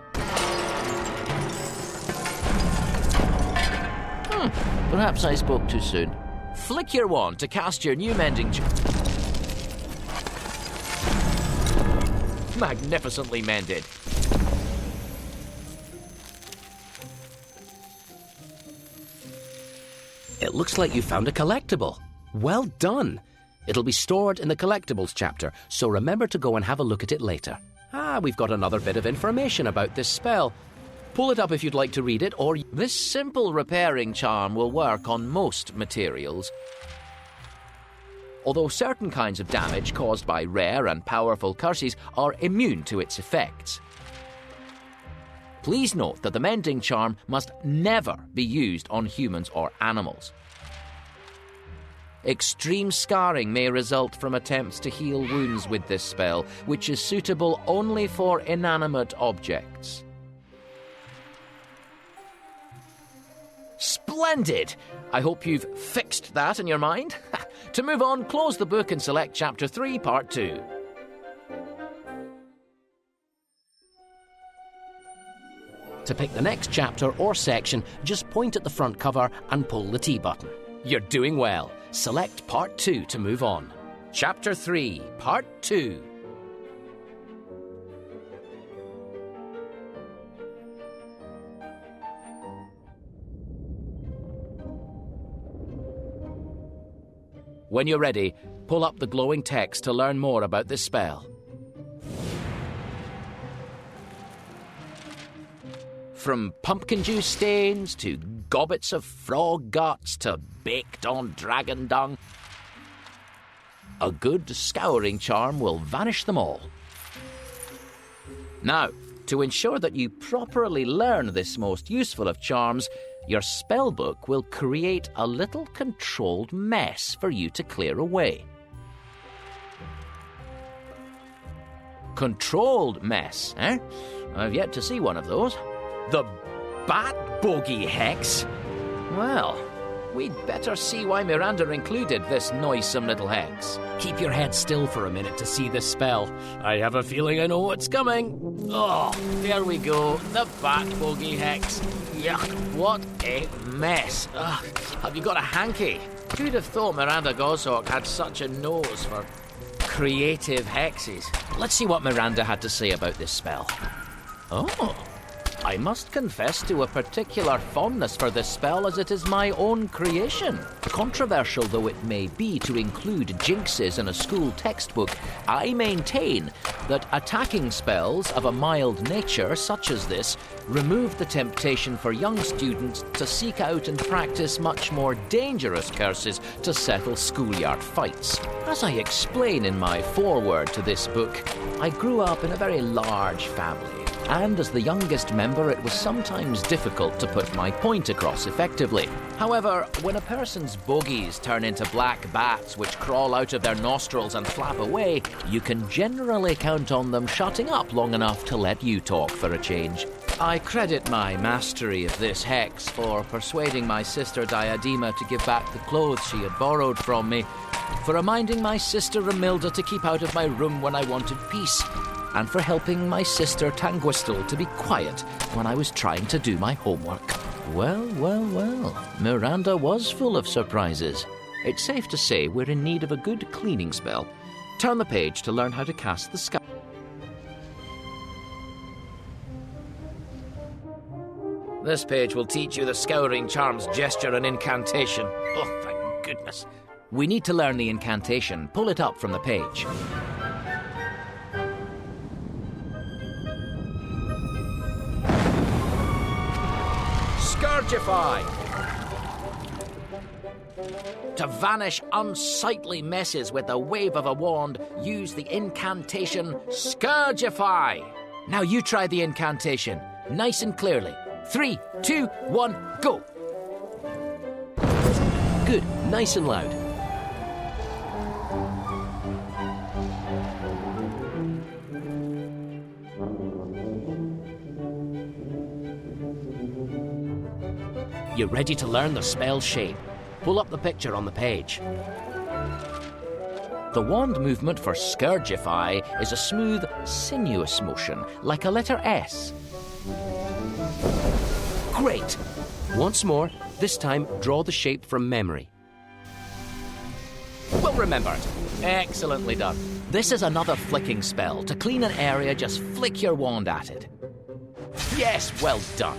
Speaker 3: Perhaps I spoke too soon. Flick your wand to cast your new mending magnificently mended. It looks like you found a collectible. Well done. It'll be stored in the collectibles chapter, so remember to go and have a look at it later. We've got another bit of information about this spell. Pull it up if you'd like to read it, or this simple repairing charm will work on most materials. Although certain kinds of damage caused by rare and powerful curses are immune to its effects. Please note that the mending charm must never be used on humans or animals. Extreme scarring may result from attempts to heal wounds with this spell, which is suitable only for inanimate objects. Splendid! I hope you've fixed that in your mind. To move on, close the book and select Chapter 3, Part 2. To pick the next chapter or section, just point at the front cover and pull the T button. You're doing well. Select Part 2 to move on. Chapter 3, Part 2. When you're ready, pull up the glowing text to learn more about this spell. From pumpkin juice stains to gobbets of frog guts to baked on dragon dung, a good scouring charm will vanish them all. Now, to ensure that you properly learn this most useful of charms, your spellbook will create a little controlled mess for you to clear away. Controlled mess, eh? I've yet to see one of those. The Bat Bogey Hex? Well, we'd better see why Miranda included this noisome little hex. Keep your head still for a minute to see this spell. I have a feeling I know what's coming. Oh, there we go. The Bat Bogey Hex. Yuck, what a mess. Ugh, have you got a hanky? Who'd have thought Miranda Goshawk had such a nose for creative hexes? Let's see what Miranda had to say about this spell. Oh, I must confess to a particular fondness for this spell as it is my own creation. Controversial though it may be to include jinxes in a school textbook, I maintain that attacking spells of a mild nature such as this remove the temptation for young students to seek out and practice much more dangerous curses to settle schoolyard fights. As I explain in my foreword to this book, I grew up in a very large family. And as the youngest member, it was sometimes difficult to put my point across effectively. However, when a person's bogies turn into black bats which crawl out of their nostrils and flap away, you can generally count on them shutting up long enough to let you talk for a change. I credit my mastery of this hex for persuading my sister Diadema to give back the clothes she had borrowed from me, for reminding my sister Romilda to keep out of my room when I wanted peace, and for helping my sister Tanguistel to be quiet when I was trying to do my homework. Well, Miranda was full of surprises. It's safe to say we're in need of a good cleaning spell. Turn the page to learn how to cast the Scouring. This page will teach you the Scouring charm's gesture and incantation. Oh, thank goodness. We need to learn the incantation. Pull it up from the page. Scourgify! To vanish unsightly messes with the wave of a wand, use the incantation Scourgify. Now you try the incantation, nice and clearly. 3, 2, 1, go!
Speaker 2: Good, nice and loud.
Speaker 3: You're ready to learn the spell shape. Pull up the picture on the page. The wand movement for Scourgify is a smooth, sinuous motion, like a letter S.
Speaker 2: Great! Once more, this time draw the shape from memory.
Speaker 3: Well remembered. Excellently done. This is another flicking spell. To clean an area, just flick your wand at it. Yes, well done.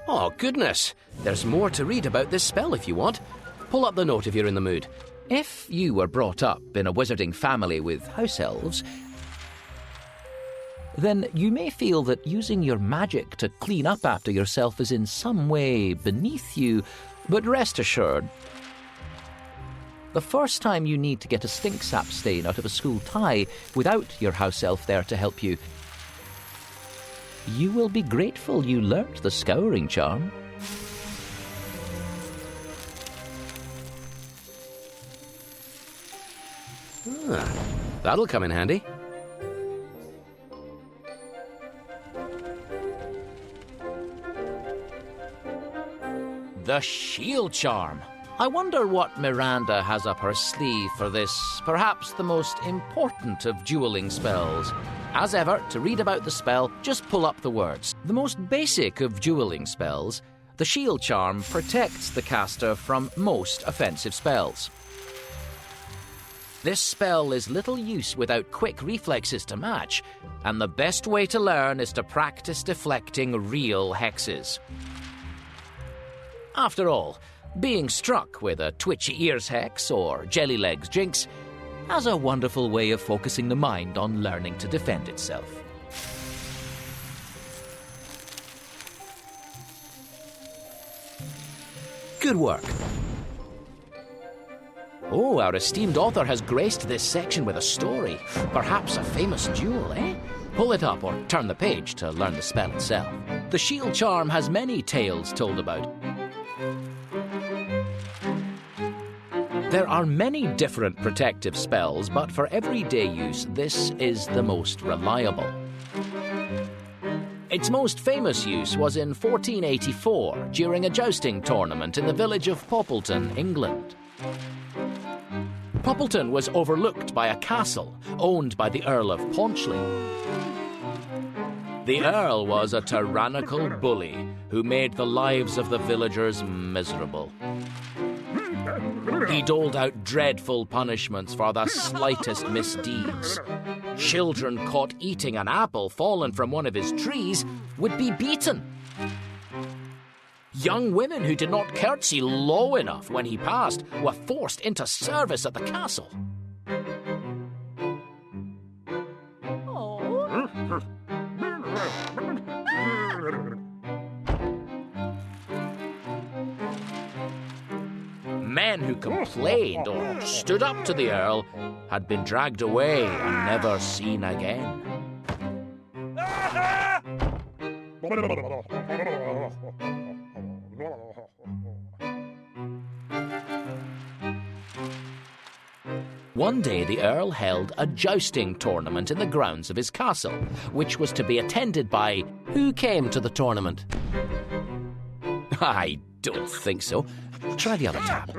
Speaker 2: Oh, goodness! There's more to read about this spell if you want. Pull up the note if you're in the mood.
Speaker 3: If you were brought up in a wizarding family with house elves, then you may feel that using your magic to clean up after yourself is in some way beneath you, but rest assured, the first time you need to get a stink sap stain out of a school tie without your house elf there to help you, you will be grateful you learnt the Scouring charm.
Speaker 2: That'll come in handy.
Speaker 3: The shield charm. I wonder what Miranda has up her sleeve for this, perhaps the most important of dueling spells. As ever, to read about the spell, just pull up the words. The most basic of dueling spells, the shield charm protects the caster from most offensive spells. This spell is little use without quick reflexes to match, and the best way to learn is to practice deflecting real hexes. After all, being struck with a twitchy ears hex or jelly legs jinx has a wonderful way of focusing the mind on learning to defend itself.
Speaker 2: Good work.
Speaker 3: Oh, our esteemed author has graced this section with a story. Perhaps a famous duel, eh? Pull it up or turn the page to learn the spell itself. The shield charm has many tales told about. There are many different protective spells, but for everyday use, this is the most reliable. Its most famous use was in 1484 during a jousting tournament in the village of Poppleton, England. Poppleton was overlooked by a castle owned by the Earl of Paunchley. The Earl was a tyrannical bully who made the lives of the villagers miserable. He doled out dreadful punishments for the slightest misdeeds. Children caught eating an apple fallen from one of his trees would be beaten. Young women who did not curtsy low enough when he passed were forced into service at the castle. Men who complained or stood up to the Earl had been dragged away and never seen again. One day the Earl held a jousting tournament in the grounds of his castle, which was to be attended by...
Speaker 2: Who came to the tournament?
Speaker 3: I don't think so. Try the other tab.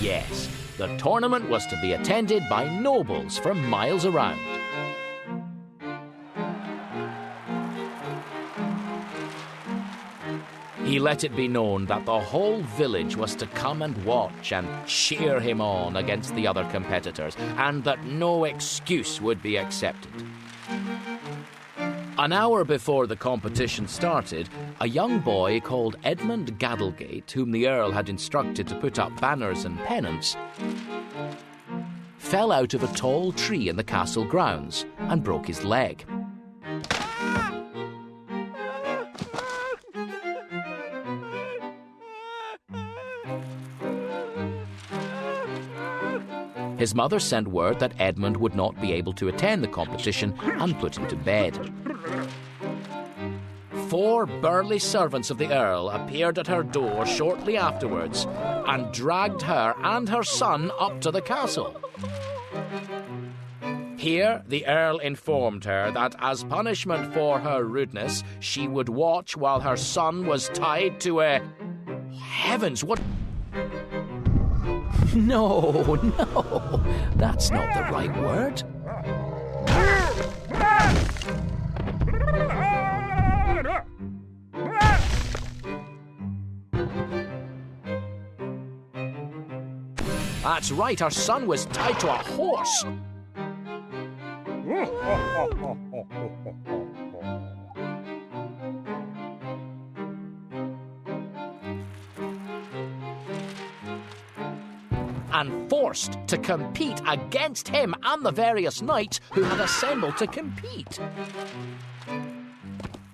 Speaker 3: Yes, the tournament was to be attended by nobles from miles around. He let it be known that the whole village was to come and watch and cheer him on against the other competitors, and that no excuse would be accepted. An hour before the competition started, a young boy called Edmund Gaddlegate, whom the Earl had instructed to put up banners and pennants, fell out of a tall tree in the castle grounds and broke his leg. His mother sent word that Edmund would not be able to attend the competition and put him to bed. 4 burly servants of the Earl appeared at her door shortly afterwards and dragged her and her son up to the castle. Here, the Earl informed her that as punishment for her rudeness, she would watch while her son was tied to a... Heavens, what... No, that's not the right word. That's right, her son was tied to a horse. And forced to compete against him and the various knights who had assembled to compete.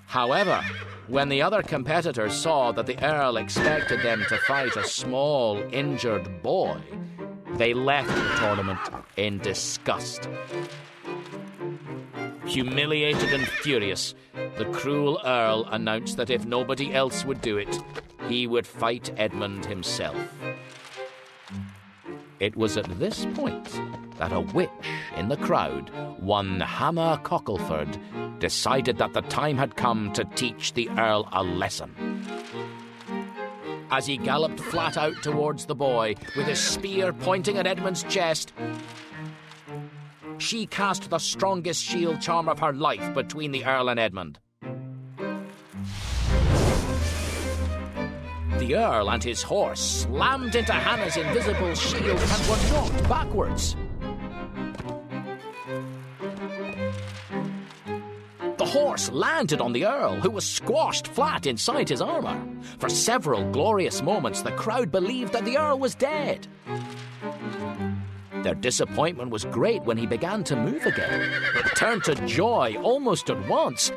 Speaker 3: However, when the other competitors saw that the Earl expected them to fight a small, injured boy, they left the tournament in disgust. Humiliated and furious, the cruel Earl announced that if nobody else would do it, he would fight Edmund himself. It was at this point that a witch in the crowd, one Hannah Cockleford, decided that the time had come to teach the Earl a lesson. As he galloped flat out towards the boy, with his spear pointing at Edmund's chest, she cast the strongest shield charm of her life between the Earl and Edmund. The Earl and his horse slammed into Hannah's invisible shield and were knocked backwards. The horse landed on the Earl, who was squashed flat inside his armour. For several glorious moments, the crowd believed that the Earl was dead. Their disappointment was great when he began to move again. It turned to joy almost at once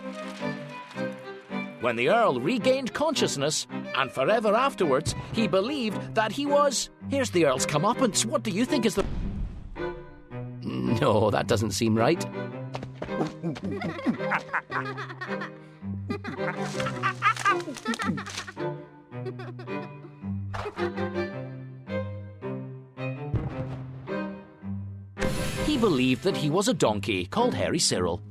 Speaker 3: when the Earl regained consciousness, and forever afterwards, he believed that he was... Here's the Earl's comeuppance. What do you think is the... No, that doesn't seem right. He believed that he was a donkey called Hairy Cyril.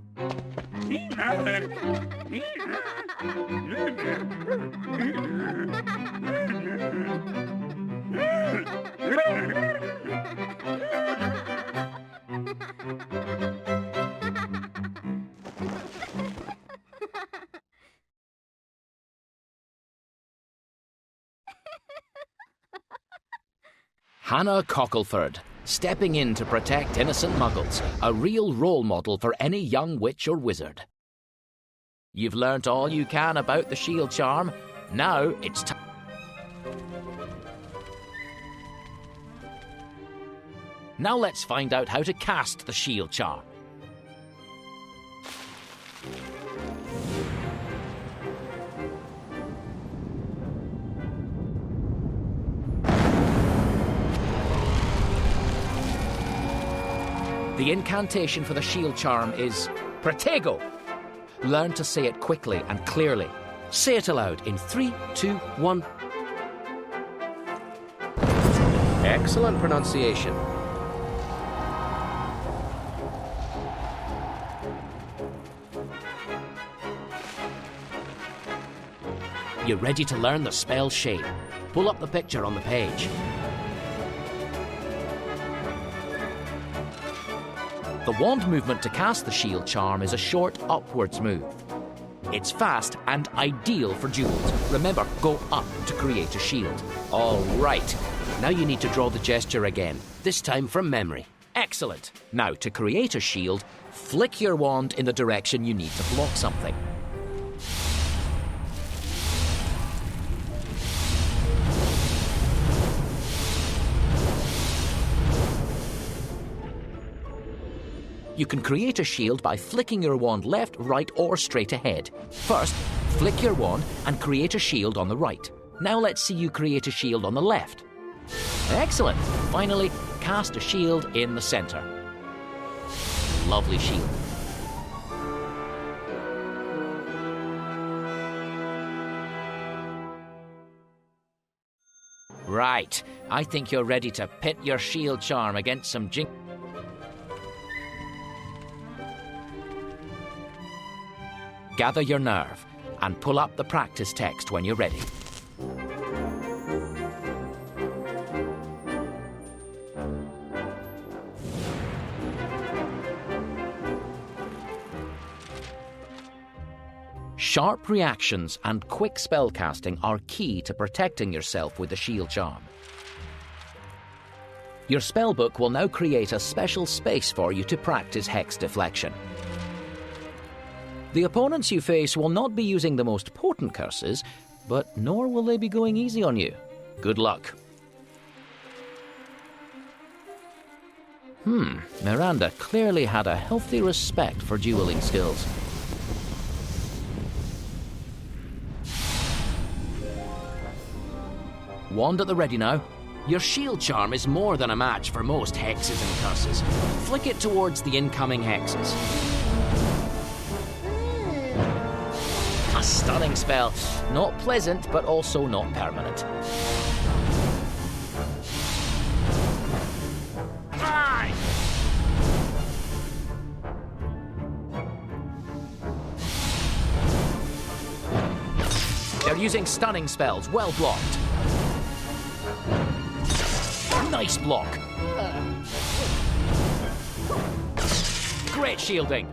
Speaker 3: Hannah Cockleford, stepping in to protect innocent muggles, a real role model for any young witch or wizard. You've learnt all you can about the shield charm. Now it's time. Now let's find out how to cast the shield charm. The incantation for the shield charm is Protego. Learn to say it quickly and clearly. Say it aloud in 3, 2, 1. Excellent pronunciation. You're ready to learn the spell shape. Pull up the picture on the page. The wand movement to cast the shield charm is a short upwards move. It's fast and ideal for duels. Remember, go up to create a shield. All right, now you need to draw the gesture again, this time from memory. Excellent. Now, to create a shield, flick your wand in the direction you need to block something. You can create a shield by flicking your wand left, right, or straight ahead. First, flick your wand and create a shield on the right. Now let's see you create a shield on the left. Excellent. Finally, cast a shield in the center. Lovely shield. Right, I think you're ready to pit your shield charm against some jinx. Gather your nerve and pull up the practice text when you're ready. Sharp reactions and quick spellcasting are key to protecting yourself with the shield charm. Your spellbook will now create a special space for you to practice hex deflection. The opponents you face will not be using the most potent curses, but nor will they be going easy on you. Good luck. Miranda clearly had a healthy respect for dueling skills. Wand at the ready now. Your shield charm is more than a match for most hexes and curses. Flick it towards the incoming hexes. A stunning spell. Not pleasant, but also not permanent. They're using stunning spells. Well blocked. Nice block. Great shielding.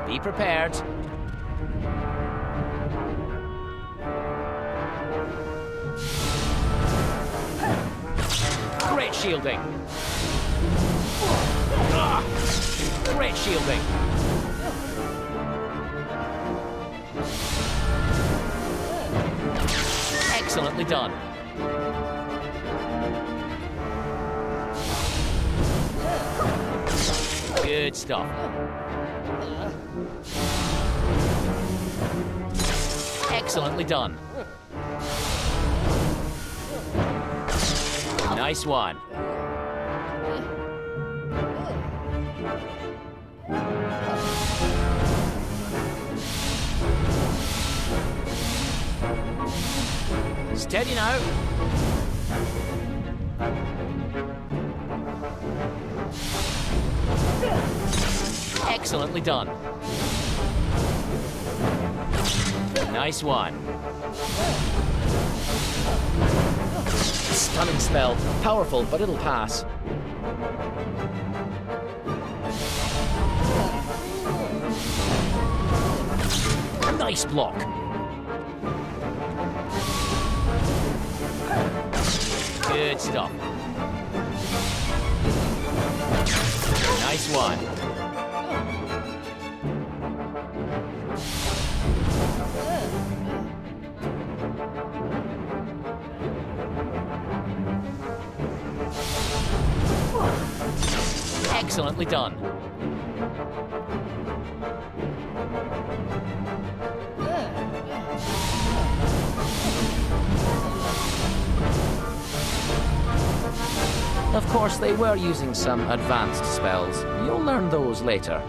Speaker 3: Be prepared. Great shielding. Great shielding. Excellently done. Good stuff. Excellently done. Nice one. Steady now. Excellently done. Nice one. Stunning spell. Powerful, but it'll pass. Nice block. Good stuff. Nice one. Excellently done. Of course, they were using some advanced spells. You'll learn those later.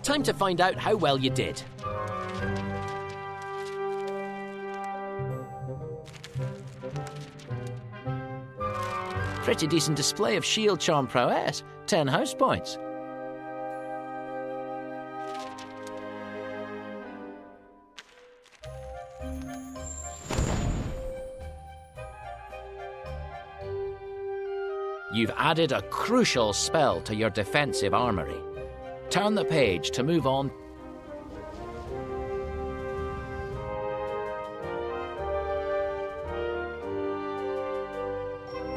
Speaker 3: Time to find out how well you did. Pretty decent display of shield charm prowess. 10 house points. you've added a crucial spell to your defensive armory. Turn the page to move on.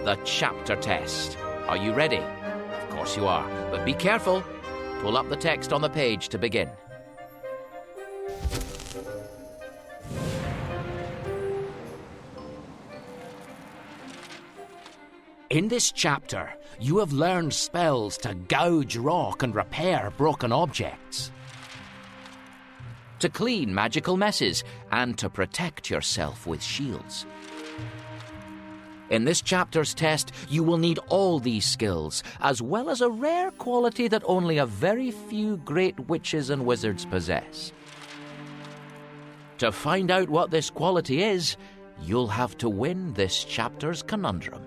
Speaker 3: The chapter test. Are you ready? Of course you are, but be careful. Pull up the text on the page to begin. In this chapter, you have learned spells to gouge rock and repair broken objects, to clean magical messes, and to protect yourself with shields. In this chapter's test, you will need all these skills, as well as a rare quality that only a very few great witches and wizards possess. To find out what this quality is, you'll have to win this chapter's conundrum.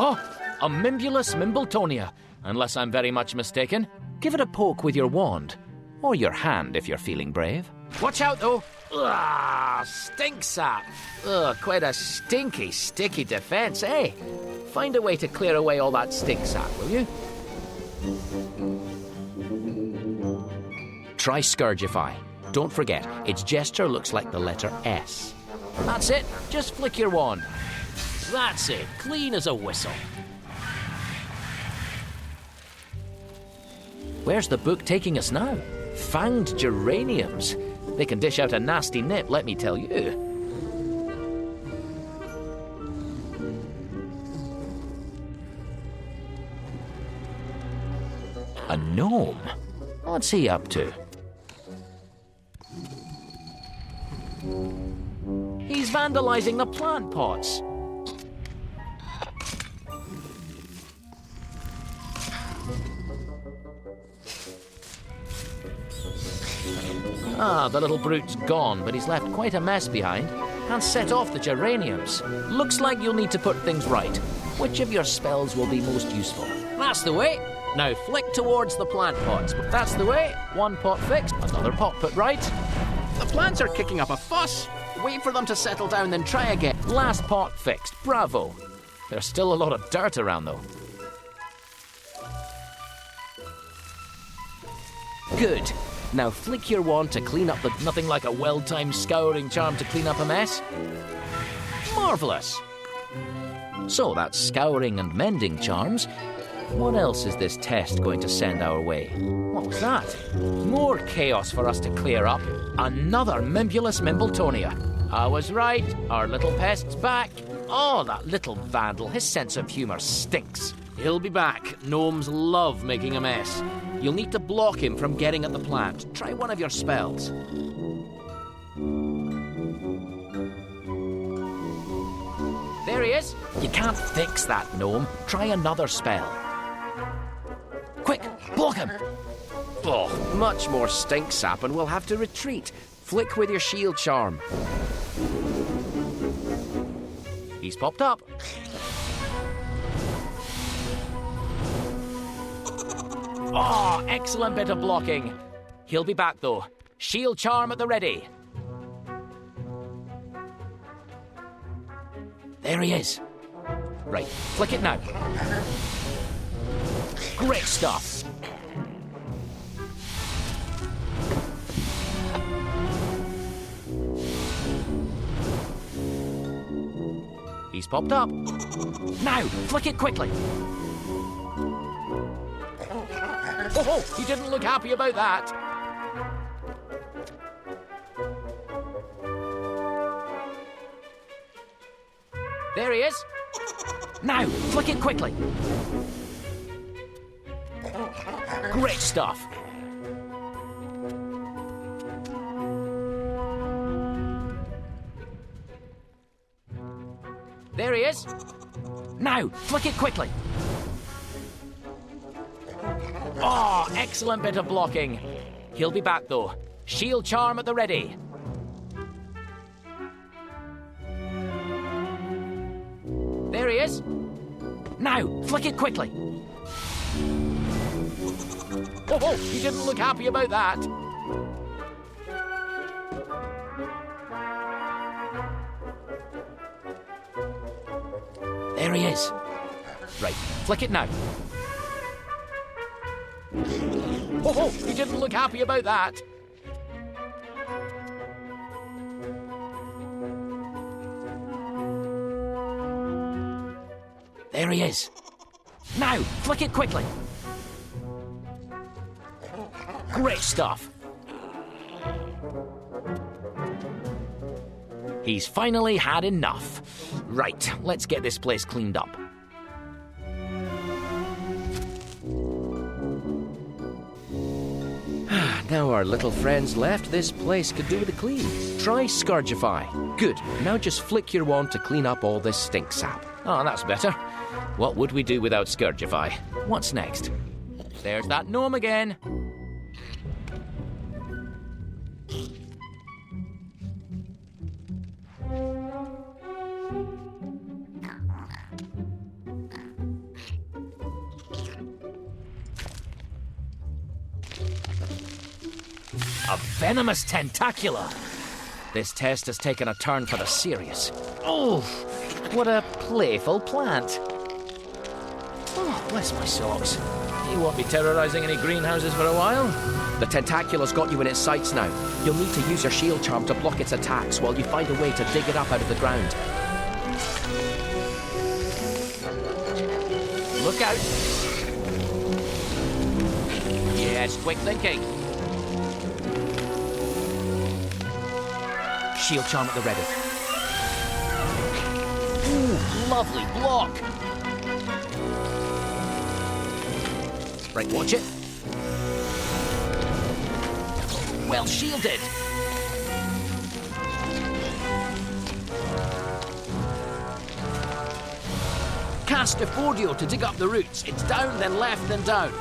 Speaker 3: Oh, a Mimbulus Mimbletonia, unless I'm very much mistaken. Give it a poke with your wand, or your hand if you're feeling brave. Watch out though! Ugh, stink sap! Ugh, quite a stinky, sticky defense, eh? Find a way to clear away all that stink sap, will you? Try Scourgify. Don't forget, its gesture looks like the letter S. That's it, just flick your wand. That's it, clean as a whistle. Where's the book taking us now? Fanged geraniums. They can dish out a nasty nip, let me tell you. A gnome? What's he up to? He's vandalizing the plant pots. Ah, the little brute's gone, but he's left quite a mess behind. And set off the geraniums. Looks like you'll need to put things right. Which of your spells will be most useful? That's the way. Now flick towards the plant pots. That's the way. One pot fixed, another pot put right. The plants are kicking up a fuss. Wait for them to settle down, then try again. Last pot fixed. Bravo. There's still a lot of dirt around, though. Good. Now flick your wand to clean up the... Nothing like a well-timed scouring charm to clean up a mess. Marvellous. So that's scouring and mending charms. What else is this test going to send our way? What was that? More chaos for us to clear up. Another Mimbulus Mimbletonia. I was right. Our little pest's back. Oh, that little vandal. His sense of humour stinks. He'll be back. Gnomes love making a mess. You'll need to block him from getting at the plant. Try one of your spells. There he is. You can't fix that, gnome. Try another spell. Quick, block him. Oh, much more stink sap and we'll have to retreat. Flick with your shield charm. He's popped up. Oh, excellent bit of blocking. He'll be back, though. Shield charm at the ready. There he is. Right, flick it now. Great stuff. He's popped up. Now, flick it quickly. Oh, he didn't look happy about that. There he is. Now, flick it quickly. Great stuff. There he is. Now, flick it quickly. Oh, excellent bit of blocking. He'll be back, though. Shield charm at the ready. There he is. Now, flick it quickly. Oh, he didn't look happy about that. There he is. Right, flick it now. Oh, he didn't look happy about that. There he is. Now, flick it quickly. Great stuff. He's finally had enough. Right, let's get this place cleaned up. Now our little friend's left, this place could do with a clean. Try Scourgify. Good. Now just flick your wand to clean up all this stink sap. Oh, that's better. What would we do without Scourgify? What's next? There's that gnome again. A venomous tentacula! This test has taken a turn for the serious. Oh, what a playful plant. Oh, bless my socks. You won't be terrorising any greenhouses for a while. The tentacula's got you in its sights now. You'll need to use your shield charm to block its attacks while you find a way to dig it up out of the ground. Look out! Yes, quick thinking. Shield charm at the ready. Ooh, lovely block. Right, watch it. Well shielded. Cast Efordio to dig up the roots. It's down, then left, then down.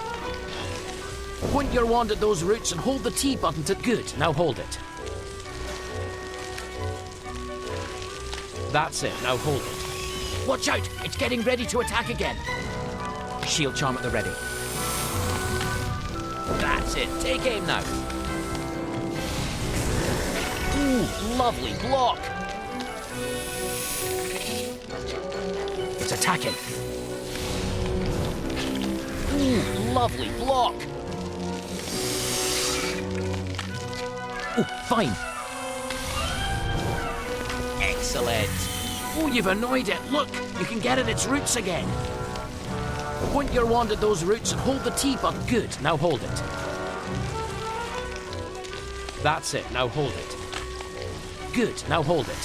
Speaker 3: Point your wand at those roots and hold the T button to... Good, now hold it. That's it, now hold it. Watch out, it's getting ready to attack again. Shield charm at the ready. That's it, take aim now. Ooh, lovely block. It's attacking. Ooh, lovely block. Ooh, fine. Excellent. Oh, you've annoyed it. Look, you can get at its roots again. Point your wand at those roots and hold the T button. Good, now hold it. That's it, now hold it. Good, now hold it.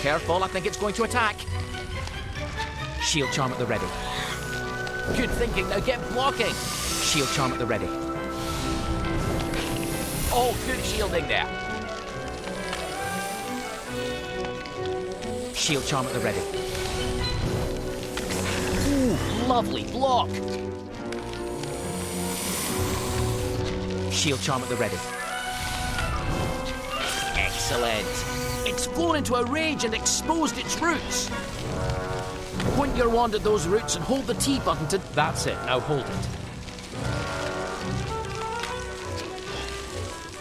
Speaker 3: Careful, I think it's going to attack. Shield charm at the ready. Good thinking, now get blocking. Shield charm at the ready. Oh, good shielding there. Shield charm at the ready. Ooh, lovely block. Shield charm at the ready. Excellent. It's flown into a rage and exposed its roots. Point your wand at those roots and hold the T button to... That's it, now hold it.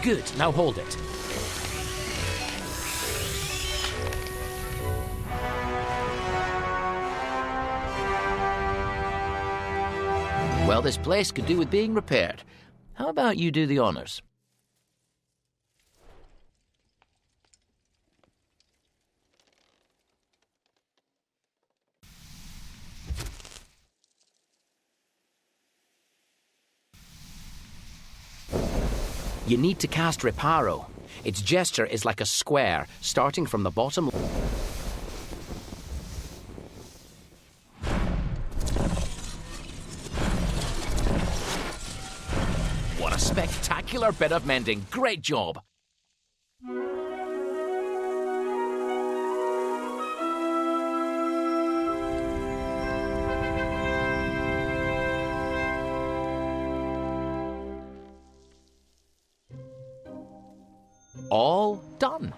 Speaker 3: Good, now hold it. Well, this place could do with being repaired. How about you do the honours? You need to cast Reparo. Its gesture is like a square, starting from the bottom. What a spectacular bit of mending. Great job. All done.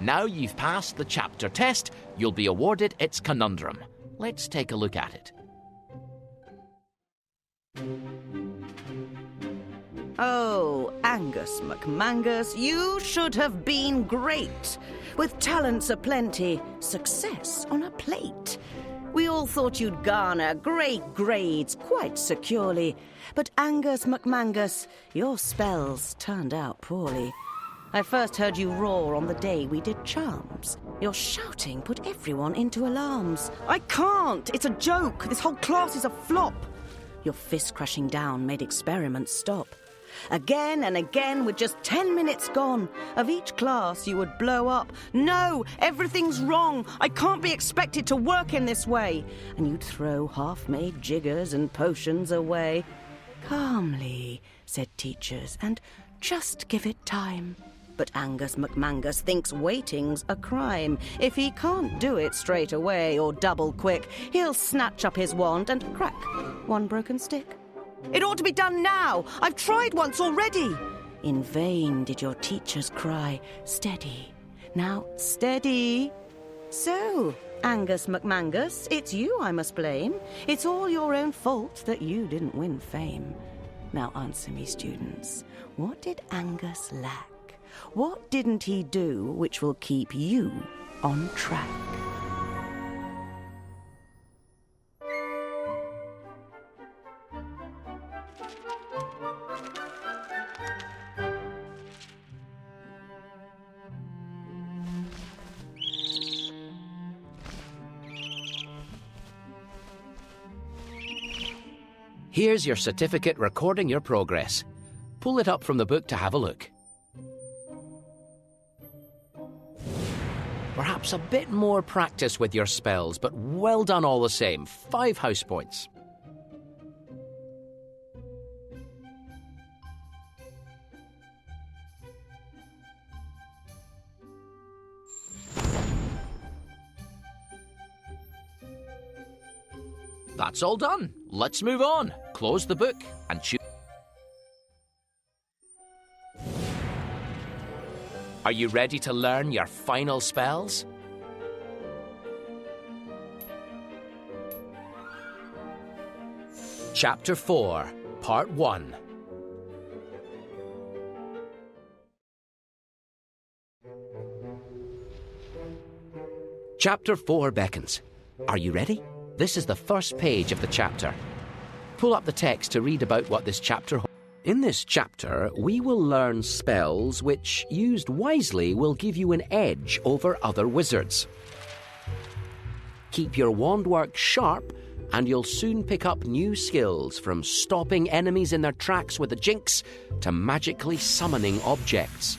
Speaker 3: Now you've passed the chapter test, you'll be awarded its conundrum. Let's take a look at it.
Speaker 1: Oh, Angus McMangus, you should have been great. With talents aplenty, success on a plate. We all thought you'd garner great grades quite securely. But Angus McMangus, your spells turned out poorly. I first heard you roar on the day we did charms. Your shouting put everyone into alarms. I can't! It's a joke! This whole class is a flop! Your fist crashing down made experiments stop. Again and again, with just 10 minutes gone, of each class you would blow up. No! Everything's wrong! I can't be expected to work in this way! And you'd throw half-made jiggers and potions away. Calmly, said teachers, and just give it time. But Angus McMangus thinks waiting's a crime. If he can't do it straight away or double quick, he'll snatch up his wand and crack one broken stick. It ought to be done now! I've tried once already! In vain did your teachers cry, steady, now steady. So, Angus McMangus, it's you I must blame. It's all your own fault that you didn't win fame. Now answer me, students, what did Angus lack? What didn't he do which will keep you on track?
Speaker 3: Here's your certificate recording your progress. Pull it up from the book to have a look. Perhaps a bit more practice with your spells, but well done all the same. 5 house points. That's all done. Let's move on. Close the book and choose. Are you ready to learn your final spells? Chapter 4, Part 1. Chapter 4 beckons. Are you ready? This is the first page of the chapter. Pull up the text to read about what this chapter holds. In this chapter, we will learn spells which, used wisely, will give you an edge over other wizards. Keep your wand work sharp, and you'll soon pick up new skills, from stopping enemies in their tracks with a jinx to magically summoning objects.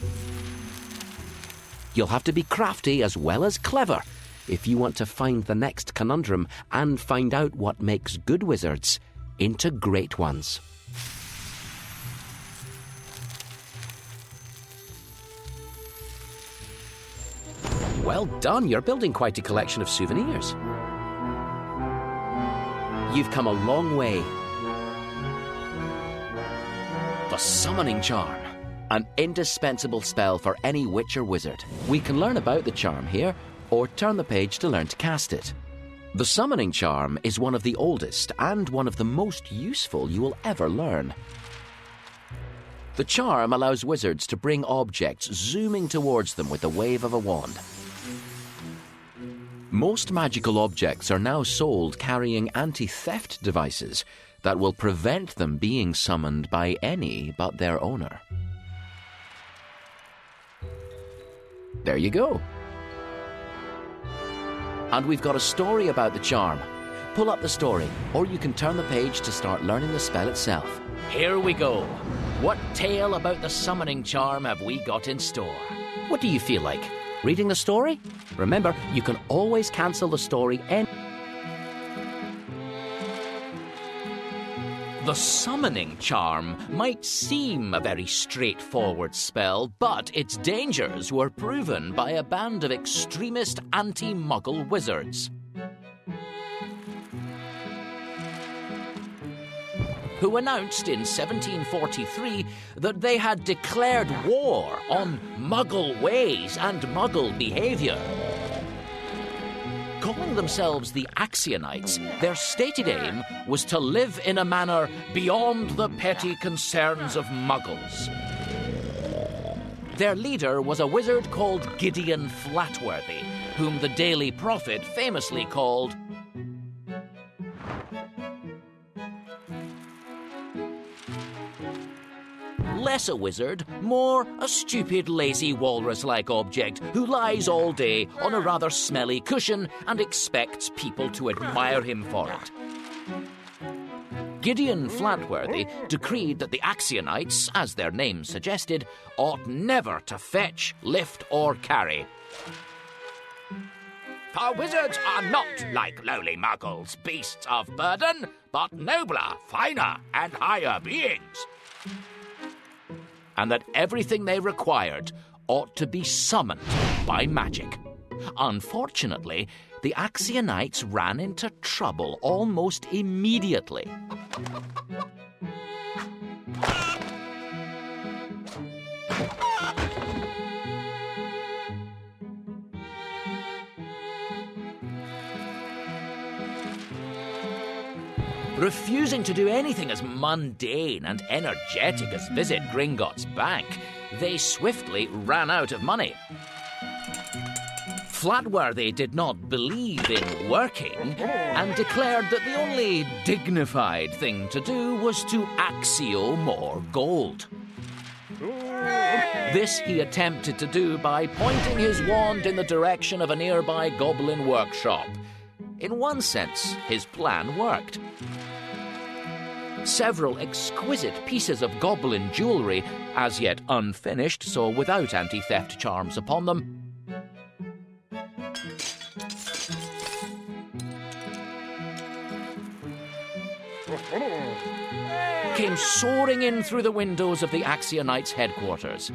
Speaker 3: You'll have to be crafty as well as clever if you want to find the next conundrum and find out what makes good wizards into great ones. Well done, you're building quite a collection of souvenirs. You've come a long way. The Summoning Charm, an indispensable spell for any witch or wizard. We can learn about the charm here, or turn the page to learn to cast it. The Summoning Charm is one of the oldest and one of the most useful you will ever learn. The charm allows wizards to bring objects zooming towards them with the wave of a wand. Most magical objects are now sold carrying anti-theft devices that will prevent them being summoned by any but their owner. There you go. And we've got a story about the charm. Pull up the story, or you can turn the page to start learning the spell itself. Here we go. What tale about the Summoning Charm have we got in store? What do you feel like? Reading the story? Remember, you can always cancel the story The Summoning Charm might seem a very straightforward spell, but its dangers were proven by a band of extremist anti-Muggle wizards, who announced in 1743 that they had declared war on Muggle ways and Muggle behaviour. God Calling themselves the Axionites, their stated aim was to live in a manner beyond the petty concerns of muggles. Their leader was a wizard called Gideon Flatworthy, whom the Daily Prophet famously called less a wizard, more a stupid, lazy, walrus-like object who lies all day on a rather smelly cushion and expects people to admire him for it. Gideon Flatworthy decreed that the Axionites, as their name suggested, ought never to fetch, lift, or carry. For wizards are not like lowly muggles, beasts of burden, but nobler, finer, and higher beings. And that everything they required ought to be summoned by magic. Unfortunately, the Axionites ran into trouble almost immediately. Refusing to do anything as mundane and energetic as visit Gringotts Bank, they swiftly ran out of money. Flatworthy did not believe in working and declared that the only dignified thing to do was to axio more gold. This he attempted to do by pointing his wand in the direction of a nearby goblin workshop. In one sense, his plan worked. Several exquisite pieces of goblin jewellery, as yet unfinished, so without anti-theft charms upon them, came soaring in through the windows of the Axionites' headquarters.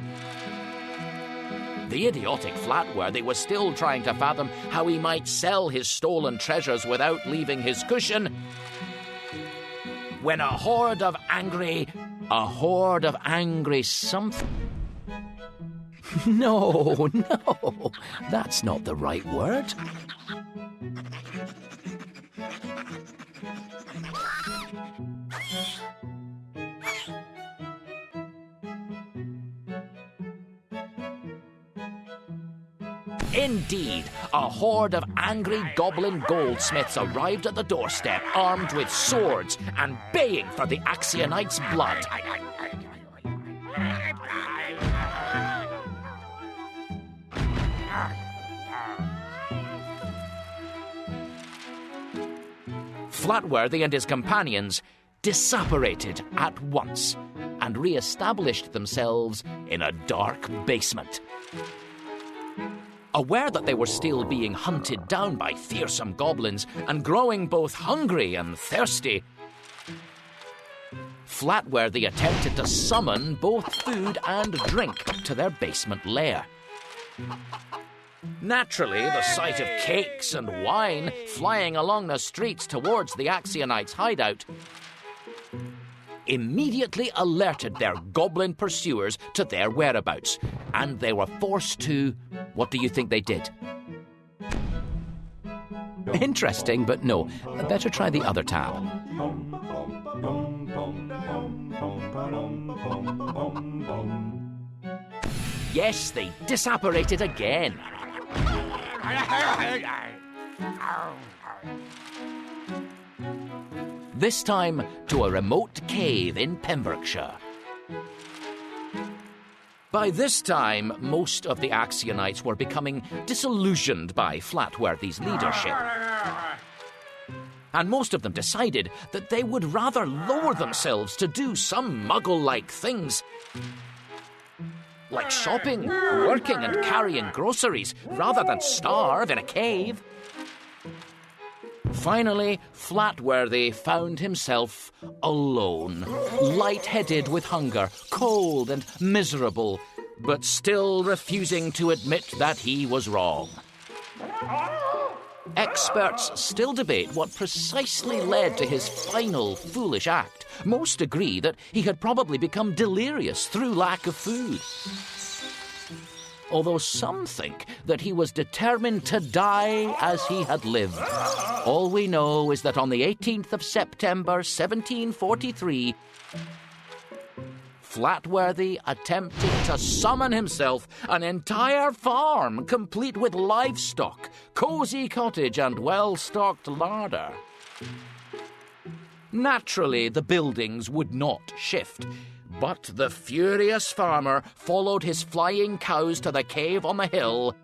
Speaker 3: The idiotic Flatworthy was still trying to fathom how he might sell his stolen treasures without leaving his cushion, when a horde of angry something... No, that's not the right word. Indeed, a horde of angry goblin goldsmiths arrived at the doorstep, armed with swords and baying for the Axionites' blood. Flatworthy and his companions disapparated at once and re-established themselves in a dark basement. Aware that they were still being hunted down by fearsome goblins and growing both hungry and thirsty, Flatworthy attempted to summon both food and drink to their basement lair. Naturally, the sight of cakes and wine flying along the streets towards the Axionites' hideout immediately alerted their goblin pursuers to their whereabouts, and they were forced to... What do you think they did? Interesting, but no. Better try the other tab. Yes, they disapparated again. This time to a remote cave in Pembrokeshire. By this time, most of the Axionites were becoming disillusioned by Flatworthy's leadership. And most of them decided that they would rather lower themselves to do some muggle-like things, like shopping, working and carrying groceries, rather than starve in a cave. Finally, Flatworthy found himself alone, light-headed with hunger, cold and miserable, but still refusing to admit that he was wrong. Experts still debate what precisely led to his final foolish act. Most agree that he had probably become delirious through lack of food. although some think that he was determined to die as he had lived. All we know is that on the 18th of September 1743, Flatworthy attempted to summon himself an entire farm complete with livestock, cosy cottage and well-stocked larder. Naturally, the buildings would not shift, but the furious farmer followed his flying cows to the cave on the hill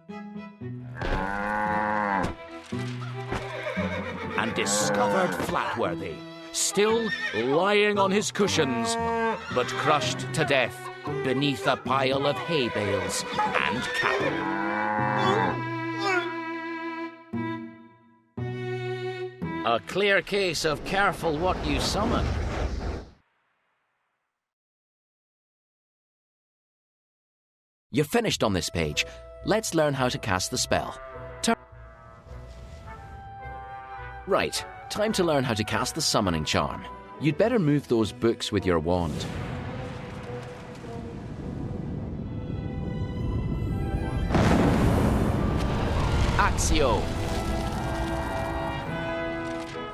Speaker 3: and discovered Flatworthy, still lying on his cushions, but crushed to death beneath a pile of hay bales and cattle. A clear case of careful what you summon. You're finished on this page. Let's learn how to cast the spell. Right, time to learn how to cast the summoning charm. You'd better move those books with your wand. Accio.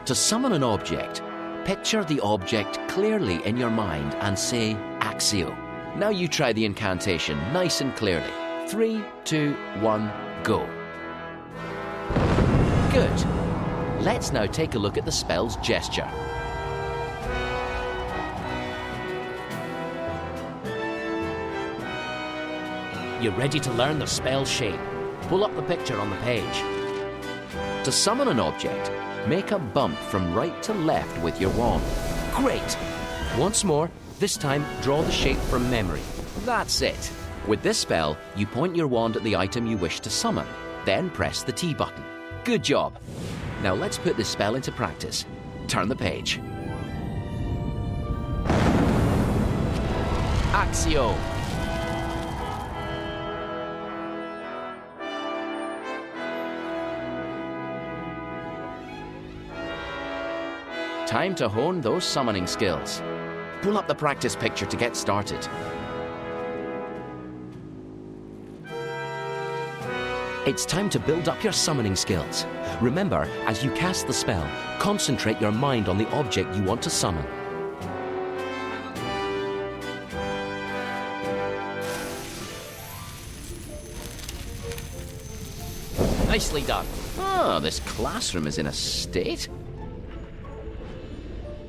Speaker 3: To summon an object, picture the object clearly in your mind and say Accio. Now you try the incantation nice and clearly. 3, 2, 1, go. Good. Let's now take a look at the spell's gesture. You're ready to learn the spell shape. Pull up the picture on the page. To summon an object, make a bump from right to left with your wand. Great! Once more, this time draw the shape from memory. That's it. With this spell, you point your wand at the item you wish to summon, then press the T button. Good job. Now let's put this spell into practice. Turn the page. Accio. Time to hone those summoning skills. Pull up the practice picture to get started. It's time to build up your summoning skills. Remember, as you cast the spell, concentrate your mind on the object you want to summon. Nicely done. Ah, this classroom is in a state.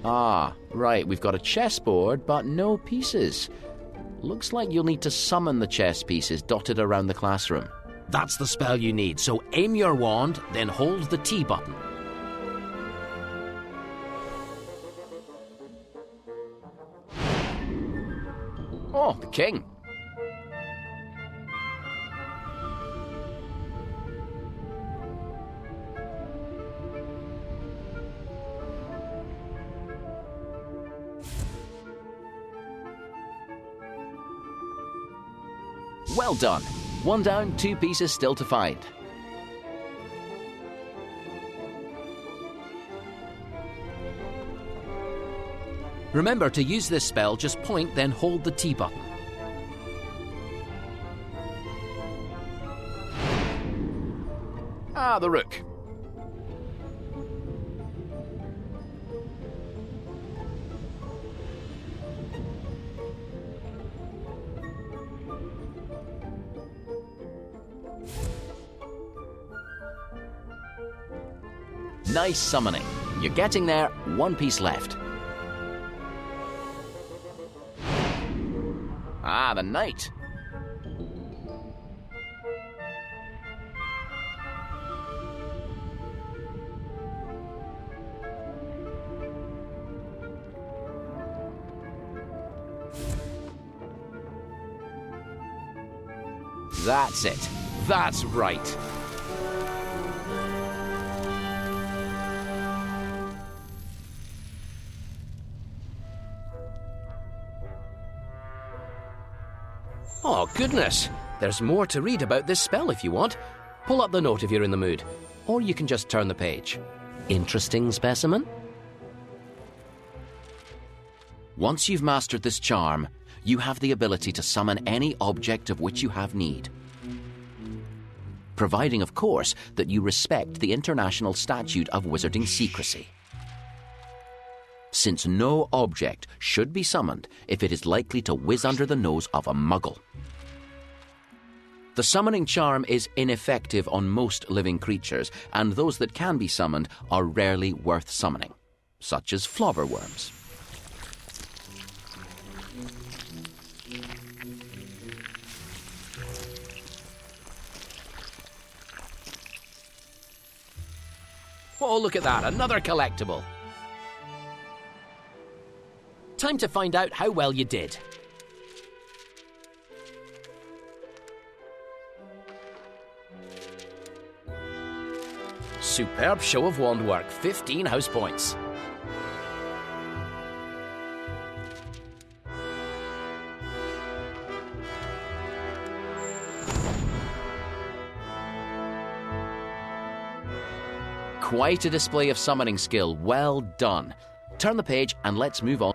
Speaker 3: Ah, right, we've got a chessboard, but no pieces. Looks like you'll need to summon the chess pieces dotted around the classroom. That's the spell you need, so aim your wand, then hold the T button. Oh, the king. Well done. One down, 2 pieces still to find. Remember, to use this spell, just point, then hold the T button. Ah, the rook. Nice summoning. You're getting there, 1 piece left. Ah, the knight. That's it. That's right. Oh, goodness! There's more to read about this spell if you want. Pull up the note if you're in the mood. Or you can just turn the page. Interesting specimen? Once you've mastered this charm, you have the ability to summon any object of which you have need. providing, of course, that you respect the International Statute of Wizarding Secrecy. Since no object should be summoned if it is likely to whiz under the nose of a muggle. The summoning charm is ineffective on most living creatures, and those that can be summoned are rarely worth summoning, such as flobberworms.
Speaker 4: Oh, look at that, another collectible. Time to find out how well you did. Superb show of wand work, 15 house points. Quite a display of summoning skill, well done. Turn the page and let's move on.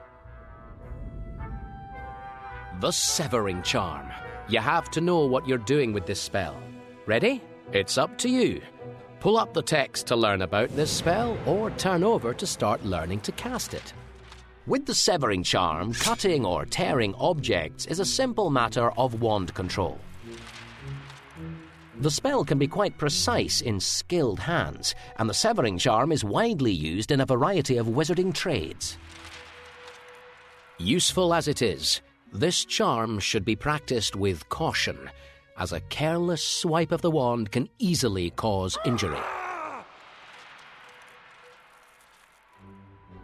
Speaker 4: The Severing Charm. You have to know what you're doing with this spell. Ready? It's up to you. Pull up the text to learn about this spell, or turn over to start learning to cast it. With the Severing Charm, cutting or tearing objects is a simple matter of wand control. The spell can be quite precise in skilled hands, and the Severing Charm is widely used in a variety of wizarding trades. Useful as it is, this charm should be practiced with caution, as a careless swipe of the wand can easily cause injury.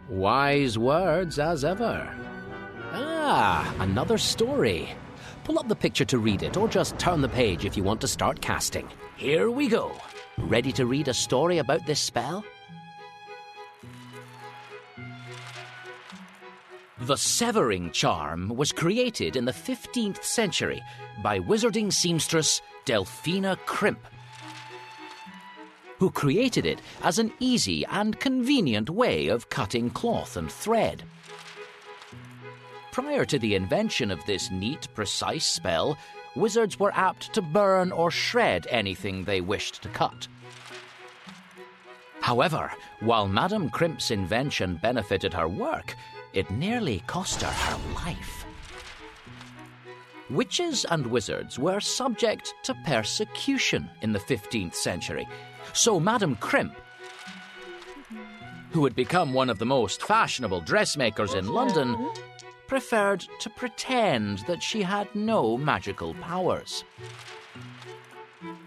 Speaker 4: Wise words as ever. Ah, another story. Pull up the picture to read it, or just turn the page if you want to start casting. Here we go. Ready to read a story about this spell? The Severing Charm was created in the 15th century by wizarding seamstress Delphina Crimp, who created it as an easy and convenient way of cutting cloth and thread. Prior to the invention of this neat, precise spell, wizards were apt to burn or shred anything they wished to cut. However, while Madame Crimp's invention benefited her work, it nearly cost her her life. Witches and wizards were subject to persecution in the 15th century, so Madame Crimp, who had become one of the most fashionable dressmakers in London, preferred to pretend that she had no magical powers.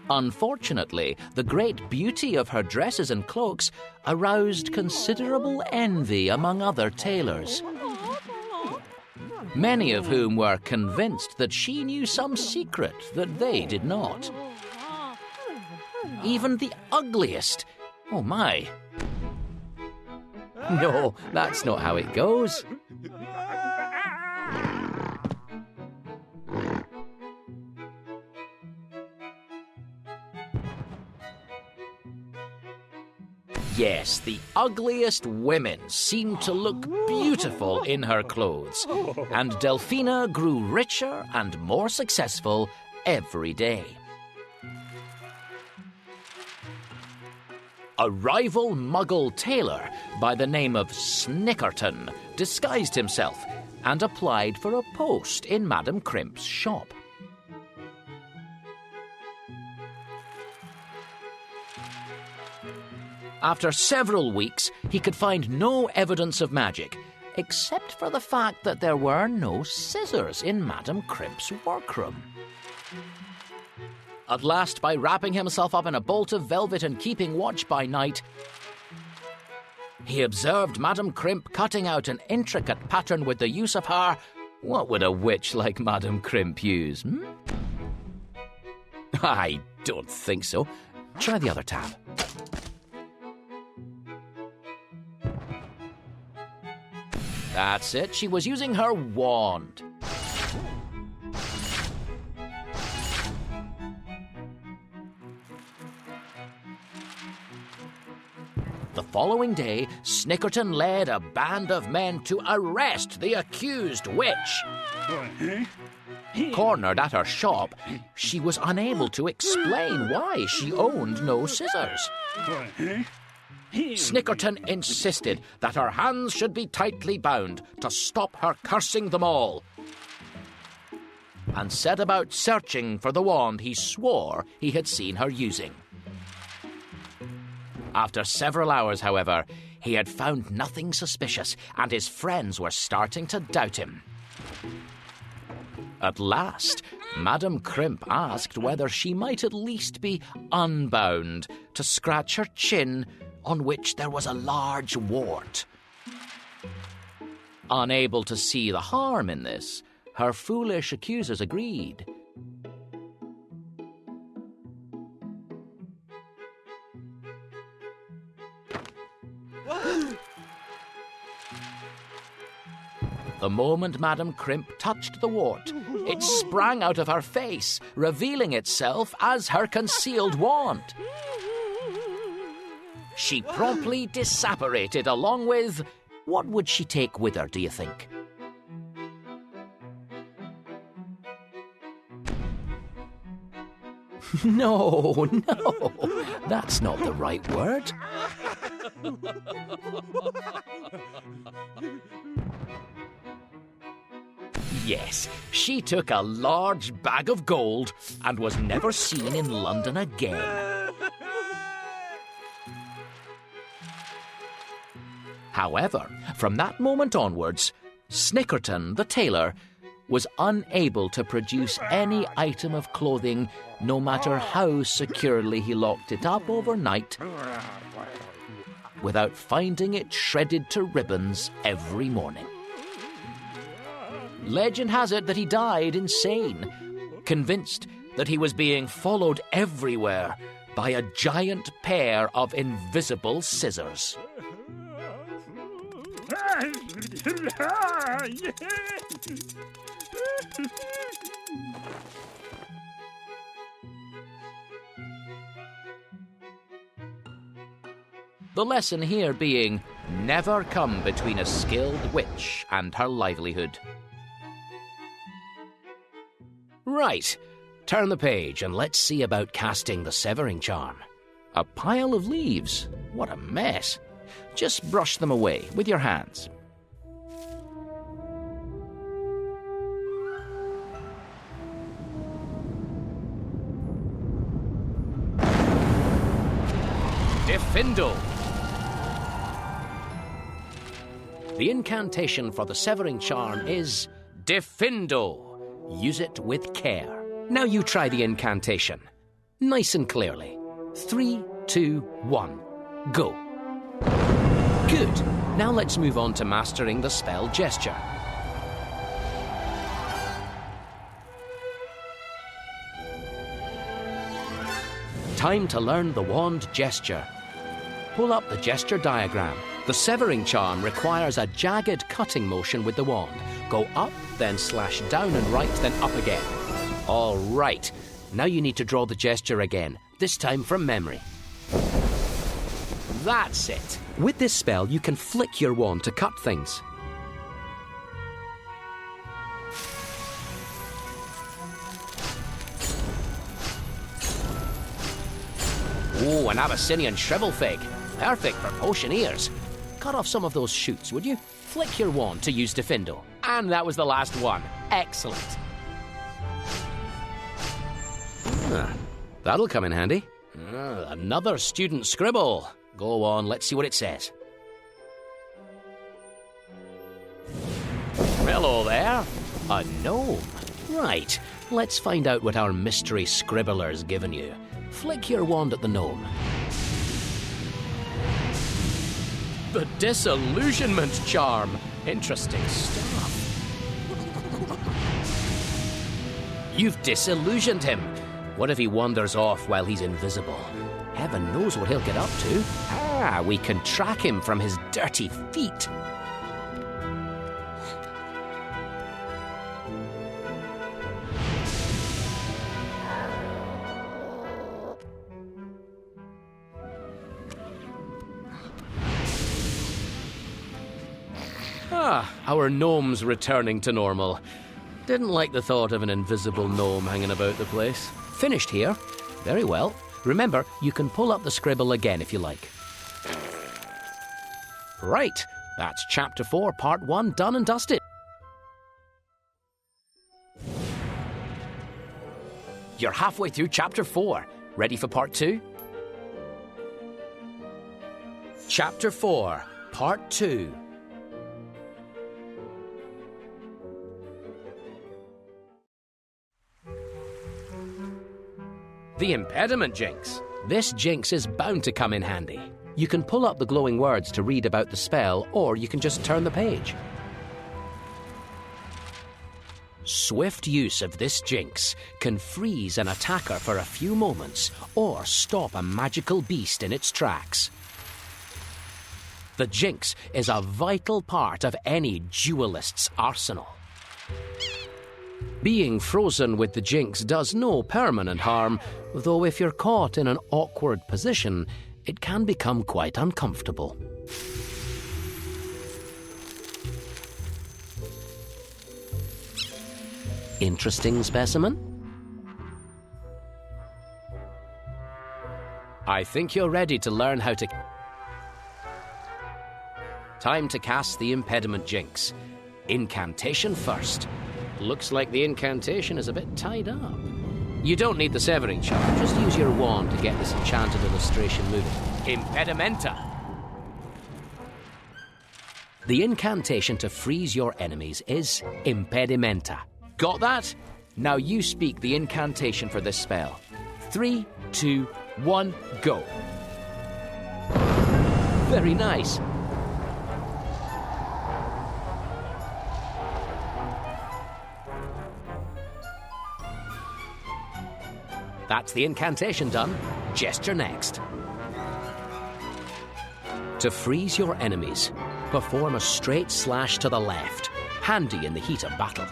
Speaker 4: Unfortunately, the great beauty of her dresses and cloaks aroused considerable envy among other tailors, many of whom were convinced that she knew some secret that they did not. Even the ugliest. Oh my. No, that's not how it goes. Yes, the ugliest women seemed to look beautiful in her clothes, and Delphina grew richer and more successful every day. A rival Muggle tailor by the name of Snickerton disguised himself and applied for a post in Madame Crimp's shop. After several weeks, he could find no evidence of magic, except for the fact that there were no scissors in Madame Crimp's workroom. At last, by wrapping himself up in a bolt of velvet and keeping watch by night, he observed Madame Crimp cutting out an intricate pattern with the use of her... What would a witch like Madame Crimp use, I don't think so. Try the other tab. That's it, she was using her wand. The following day, Snickerton led a band of men to arrest the accused witch.
Speaker 3: Cornered at her shop, she was unable to explain why she owned no scissors. Snickerton insisted that her hands should be tightly bound to stop her cursing them all, and set about searching for the wand he swore he had seen her using. After several hours, however, he had found nothing suspicious, and his friends were starting to doubt him. At last, Madame Crimp asked whether she might at least be unbound to scratch her chin, on which there was a large wart. Unable to see the harm in this, her foolish accusers agreed. The moment Madame Crimp touched the wart, it sprang out of her face, revealing itself as her concealed wand. She promptly disapparated along with... What would she take with her, do you think? No, that's not the right word. Yes, she took a large bag of gold and was never seen in London again. However, from that moment onwards, Snickerton, the tailor, was unable to produce any item of clothing, no matter how securely he locked it up overnight, without finding it shredded to ribbons every morning. Legend has it that he died insane, convinced that he was being followed everywhere by a giant pair of invisible scissors. The lesson here being, never come between a skilled witch and her livelihood. Right, turn the page and let's see about casting the severing charm. A pile of leaves, what a mess. Just brush them away with your hands. Diffindle. The incantation for the severing charm is Diffindle. Use it with care. Now you try the incantation. Nice and clearly. 3, 2, 1. Go. Good. Now let's move on to mastering the spell gesture. Time to learn the wand gesture. Pull up the gesture diagram. The severing charm requires a jagged cutting motion with the wand. Go up, then slash down and right, then up again. All right. Now you need to draw the gesture again, this time from memory. That's it. With this spell, you can flick your wand to cut things. Oh, an Abyssinian shrivel fig. Perfect for potioneers. Cut off some of those shoots, would you? Flick your wand to use Diffindle. And that was the last one. Excellent. That'll come in handy. Another student scribble. Go on, let's see what it says. Hello there. A gnome. Right, let's find out what our mystery scribbler's given you. Flick your wand at the gnome. The disillusionment charm. Interesting stuff. You've disillusioned him. What if he wanders off while he's invisible? Heaven knows what he'll get up to. We can track him from his dirty feet. Our gnome's returning to normal. Didn't like the thought of an invisible gnome hanging about the place. Finished here. Very well. Remember, you can pull up the scribble again if you like. Right, that's Chapter 4, Part 1, done and dusted. You're halfway through Chapter 4. Ready for Part 2? Chapter 4, Part 2. The Impediment Jinx. This jinx is bound to come in handy. You can pull up the glowing words to read about the spell, or you can just turn the page. Swift use of this jinx can freeze an attacker for a few moments, or stop a magical beast in its tracks. The jinx is a vital part of any duelist's arsenal. Being frozen with the jinx does no permanent harm, though if you're caught in an awkward position, it can become quite uncomfortable. Interesting specimen? I think you're ready to learn how to... Time to cast the Impediment Jinx. Incantation first. Looks like the incantation is a bit tied up. You don't need the Severing Charm, just use your wand to get this enchanted illustration moving. Impedimenta! The incantation to freeze your enemies is Impedimenta. Got that? Now you speak the incantation for this spell. 3, 2, 1, go. Very nice. That's the incantation done. Gesture next. To freeze your enemies, perform a straight slash to the left, handy in the heat of battle.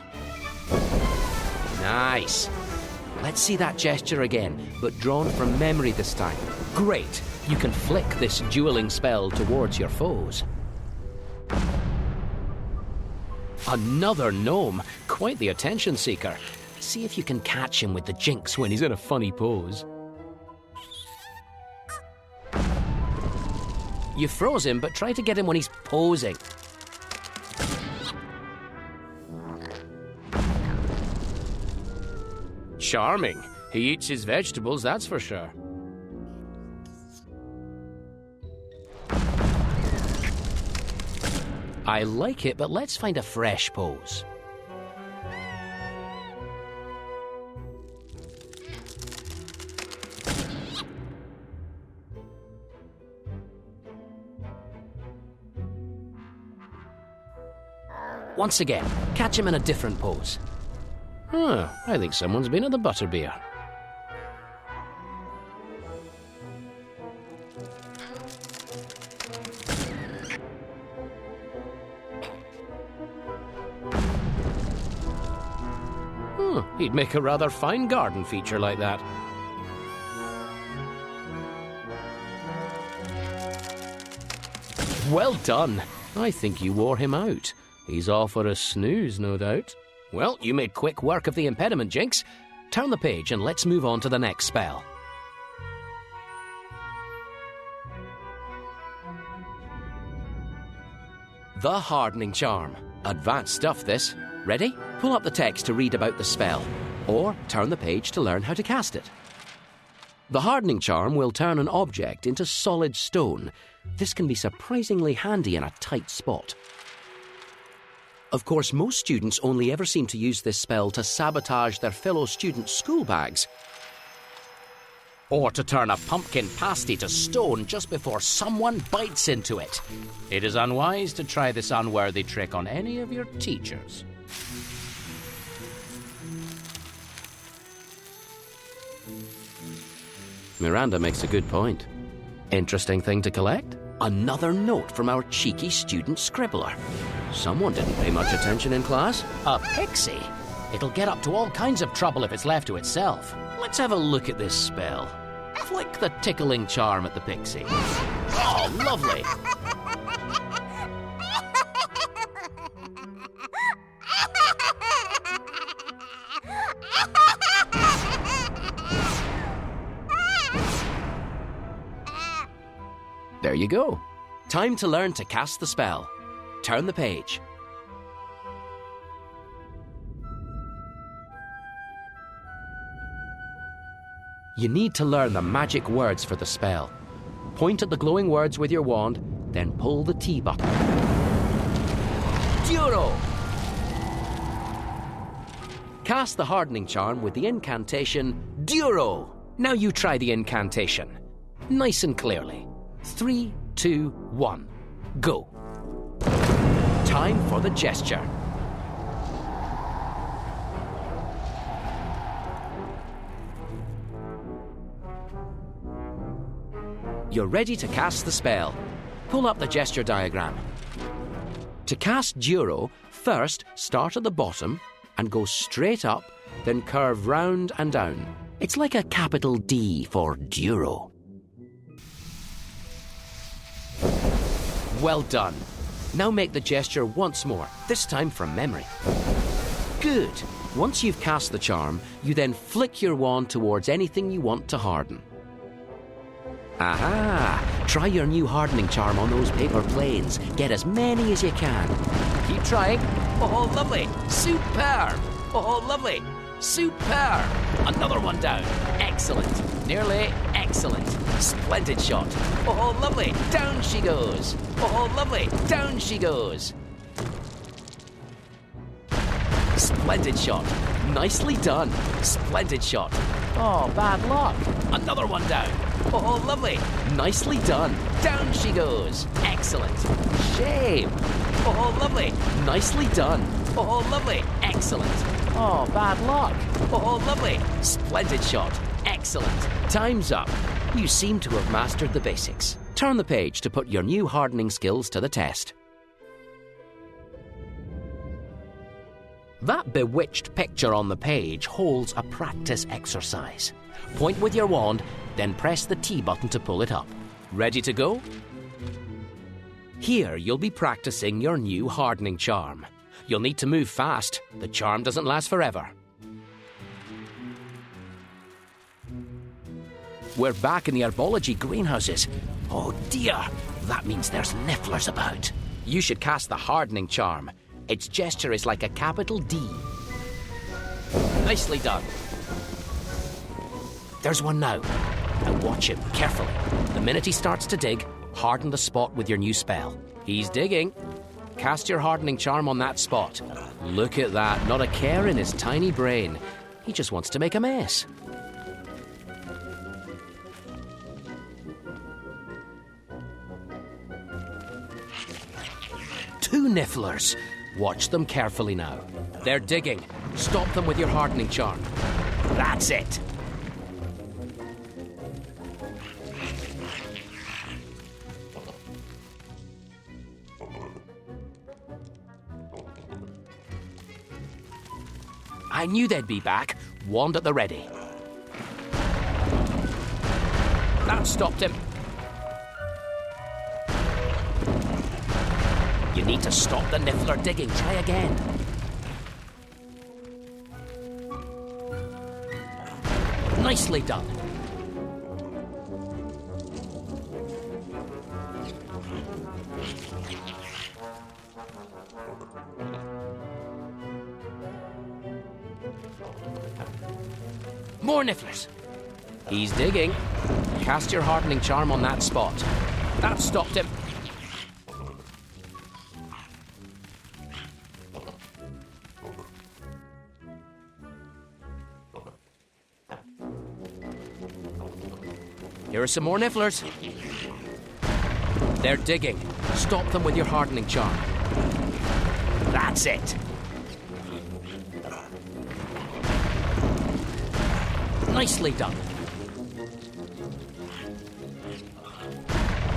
Speaker 3: Nice. Let's see that gesture again, but drawn from memory this time. Great. You can flick this dueling spell towards your foes. Another gnome. Quite the attention seeker. See if you can catch him with the jinx when he's in a funny pose. You froze him, but try to get him when he's posing. Charming. He eats his vegetables, that's for sure. I like it, but let's find a fresh pose. Once again, catch him in a different pose. I think someone's been at the butterbeer. He'd make a rather fine garden feature like that. Well done. I think you wore him out. He's off for a snooze, no doubt. Well, you made quick work of the Impediment Jinx. Turn the page and let's move on to the next spell. The Hardening Charm. Advanced stuff, this. Ready? Pull up the text to read about the spell, or turn the page to learn how to cast it. The Hardening Charm will turn an object into solid stone. This can be surprisingly handy in a tight spot. Of course, most students only ever seem to use this spell to sabotage their fellow students' school bags, or to turn a pumpkin pasty to stone just before someone bites into it. It is unwise to try this unworthy trick on any of your teachers. Miranda makes a good point. Interesting thing to collect? Another note from our cheeky student scribbler. Someone didn't pay much attention in class. A pixie? It'll get up to all kinds of trouble if it's left to itself. Let's have a look at this spell. Flick the tickling charm at the pixie. Oh, lovely. There you go.
Speaker 2: Time to learn to cast the spell. Turn the page. You need to learn the magic words for the spell. Point at the glowing words with your wand, then pull the T button. Duro! Cast the hardening charm with the incantation Duro.
Speaker 3: Now you try the incantation. Nice and clearly. 3, 2, 1. Go.
Speaker 2: Time for the gesture. You're ready to cast the spell. Pull up the gesture diagram. To cast Duro, first start at the bottom and go straight up, then curve round and down. It's like a capital D for Duro. Well done. Now make the gesture once more, this time from memory. Good. Once you've cast the charm, you then flick your wand towards anything you want to harden. Aha! Try your new hardening charm on those paper planes. Get as many as you can. Keep trying. Oh, lovely. Superb. Oh, lovely. Superb.
Speaker 3: Another one down. Excellent. Nearly excellent.
Speaker 2: Splendid shot. Oh, lovely. Down she goes. Oh, lovely. Down she goes. Splendid shot. Nicely done. Splendid shot.
Speaker 3: Oh, bad luck.
Speaker 2: Another one down. Oh, lovely. Nicely done. Down she goes. Excellent. Shame. Oh, lovely. Nicely done. Oh, lovely. Excellent.
Speaker 3: Oh, bad luck.
Speaker 2: Oh, lovely. Splendid shot. Excellent. Time's up. You seem to have mastered the basics. Turn the page to put your new hardening skills to the test. That bewitched picture on the page holds a practice exercise. Point with your wand, then press the T button to pull it up. Ready to go? Here you'll be practicing your new hardening charm. You'll need to move fast. The charm doesn't last forever. We're back in the Herbology greenhouses. Oh dear, that means there's nifflers about. You should cast the hardening charm. Its gesture is like a capital D. Nicely done. There's one now. Now watch him carefully. The minute he starts to dig, harden the spot with your new spell. He's digging. Cast your hardening charm on that spot. Look at that, not a care in his tiny brain. He just wants to make a mess. Two nifflers. Watch them carefully now. They're digging. Stop them with your hardening charm. That's it. I knew they'd be back. Wand at the ready. That stopped him. You need to stop the niffler digging. Try again. Nicely done. More nifflers. He's digging. Cast your hardening charm on that spot. That stopped him. Here are some more nifflers. They're digging. Stop them with your hardening charm. That's it. Nicely done.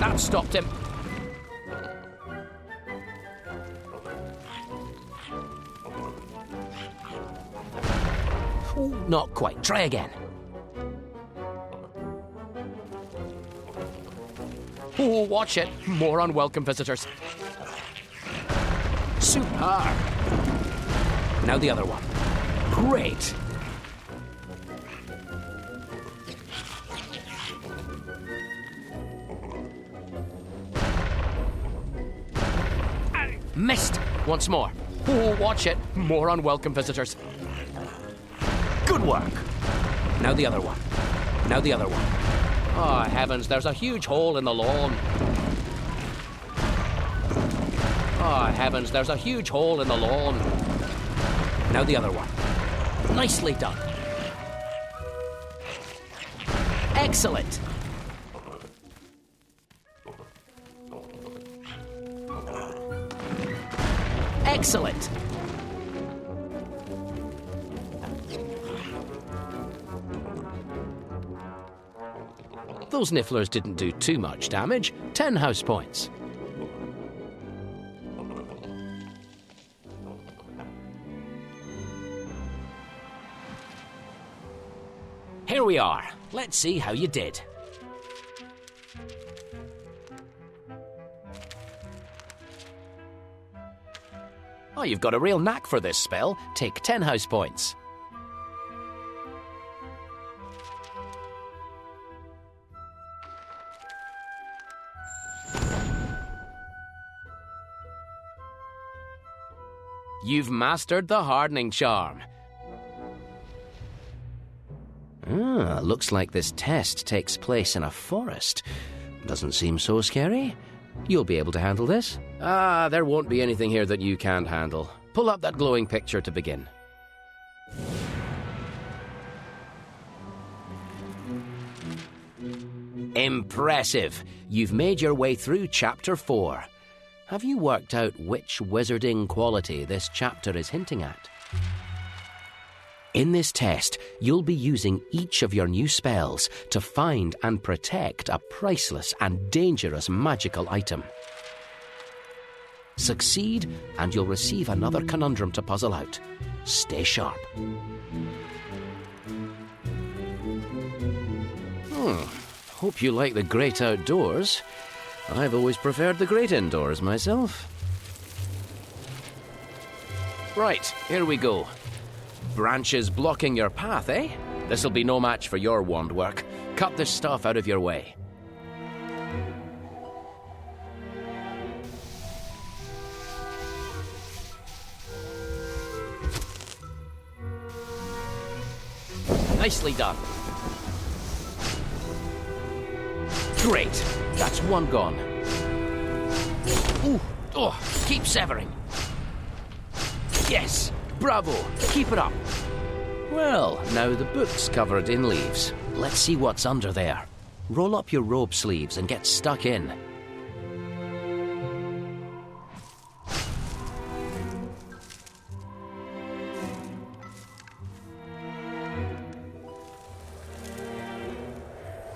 Speaker 2: That stopped him. Ooh, not quite. Try again. Oh, watch it. More unwelcome visitors. Superb. Now the other one. Great.
Speaker 3: Missed! Once more. Oh, watch it. More unwelcome visitors. Good work. Now the other one. Now the other one. Oh, heavens, there's a huge hole in the lawn. Oh, heavens, there's a huge hole in the lawn. Now the other one. Nicely done. Excellent. Excellent. Those nifflers didn't do too much damage. 10 house points. Here we are. Let's see how you did. Oh, you've got a real knack for this spell. Take 10 house points. You've mastered the Hardening charm. Looks like this test takes place in a forest. Doesn't seem so scary. You'll be able to handle this. There won't be anything here that you can't handle. Pull up that glowing picture to begin. Impressive! You've made your way through Chapter 4. Have you worked out which wizarding quality this chapter is hinting at? In this test, you'll be using each of your new spells to find and protect a priceless and dangerous magical item. Succeed, and you'll receive another conundrum to puzzle out. Stay sharp. Hope you like the great outdoors. I've always preferred the great indoors myself. Right, here we go. Branches blocking your path, eh? This'll be no match for your wand work. Cut this stuff out of your way. Nicely done. Great. That's one gone. Ooh. Oh, keep severing. Yes. Bravo. Keep it up. Well, now the book's covered in leaves. Let's see what's under there. Roll up your robe sleeves and get stuck in.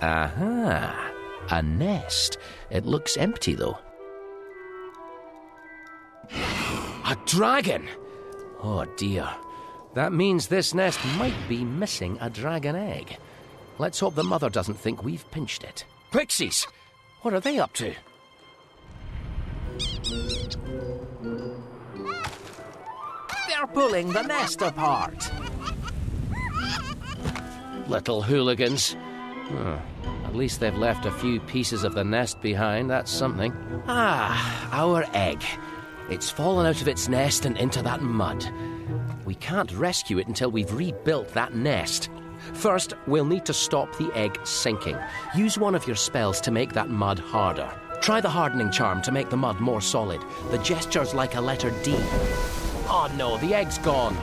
Speaker 3: Aha. A nest. It looks empty, though. A dragon! Oh, dear. That means this nest might be missing a dragon egg. Let's hope the mother doesn't think we've pinched it. Pixies! What are they up to? They're pulling the nest apart. Little hooligans. At least they've left a few pieces of the nest behind. That's something. Our egg. It's fallen out of its nest and into that mud. We can't rescue it until we've rebuilt that nest. First, we'll need to stop the egg sinking. Use one of your spells to make that mud harder. Try the Hardening charm to make the mud more solid. The gesture's like a letter D. Oh no, the egg's gone.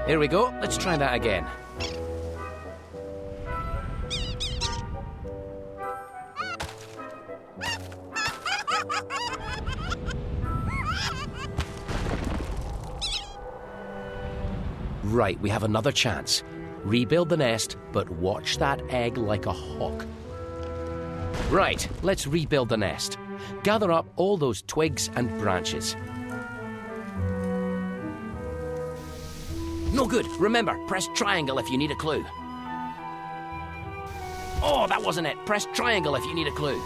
Speaker 3: Here we go. Let's try that again. Right, we have another chance. Rebuild the nest, but watch that egg like a hawk. Right, let's rebuild the nest. Gather up all those twigs and branches. No good. Remember, press triangle if you need a clue. Oh, that wasn't it. Press triangle if you need a clue.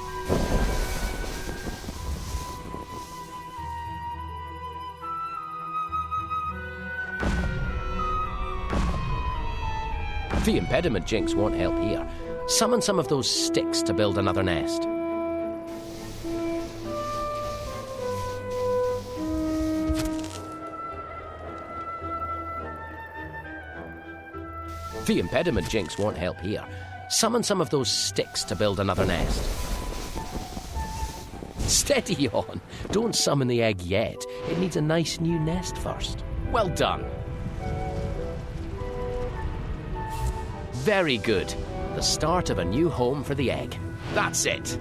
Speaker 3: The Impediment jinx won't help here. Summon some of those sticks to build another nest.
Speaker 2: The Impediment jinx won't help here. Summon some of those sticks to build another nest. Steady on. Don't summon the egg yet. It needs a nice new nest first. Well done. Very good. The start of a new home for the egg. That's it.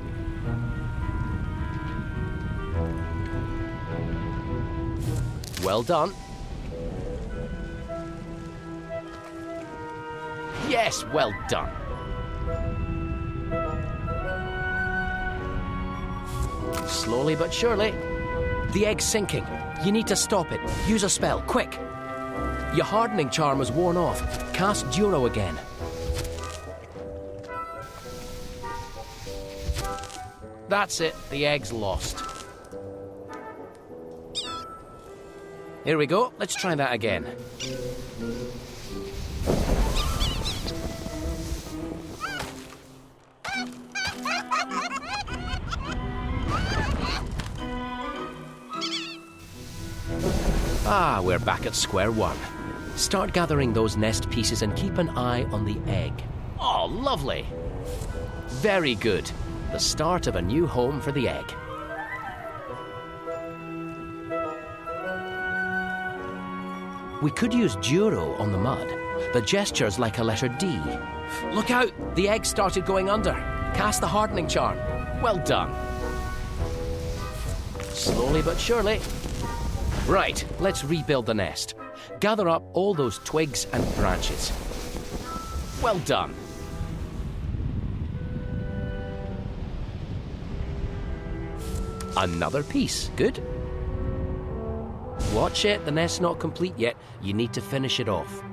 Speaker 2: Well done. Yes, well done. Slowly but surely. The egg's sinking. You need to stop it. Use a spell, quick. Your hardening charm has worn off. Cast Duro again. That's it. The egg's lost. Here we go. Let's try that again. Ah, we're back at square one. Start gathering those nest pieces and keep an eye on the egg. Oh, lovely. Very good. The start of a new home for the egg. We could use Duro on the mud. The gesture's like a letter D. Look out! The egg started going under. Cast the hardening charm. Well done. Slowly but surely. Right, let's rebuild the nest. Gather up all those twigs and branches. Well done. Another piece. Good. Watch it, the nest's not complete yet. You need to finish it off.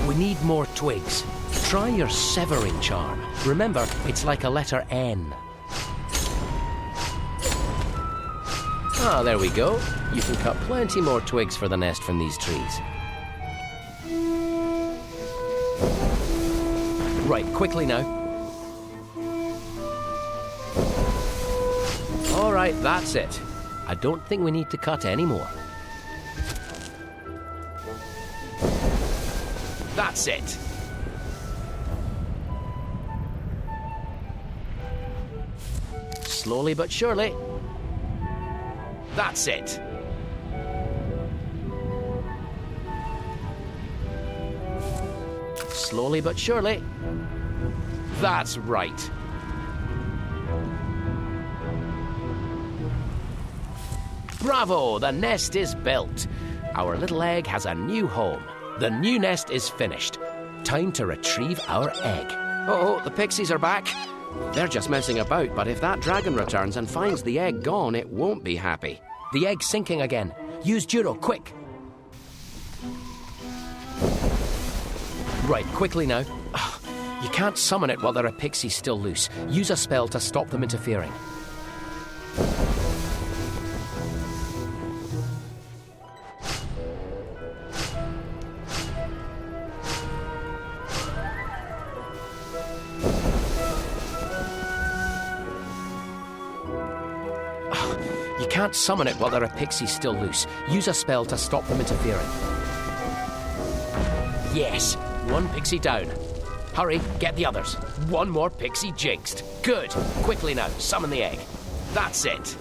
Speaker 2: We need more twigs. Try your severing charm. Remember, it's like a letter N. Ah, there we go. You can cut plenty more twigs for the nest from these trees. Right, quickly now. All right, that's it. I don't think we need to cut any more. That's it. Slowly but surely. That's it. Slowly but surely. That's right. Bravo! The nest is built. Our little egg has a new home. The new nest is finished. Time to retrieve our egg. Oh, the pixies are back. They're just messing about, but if that dragon returns and finds the egg gone, it won't be happy. The egg's sinking again. Use Duro, quick. Right, quickly now. You can't summon it while there are pixies still loose. Use a spell to stop them interfering. You can't summon it while there are pixies still loose. Use a spell to stop them interfering. Yes, one pixie down. Hurry, get the others. One more pixie jinxed. Good. Quickly now, summon the egg. That's it.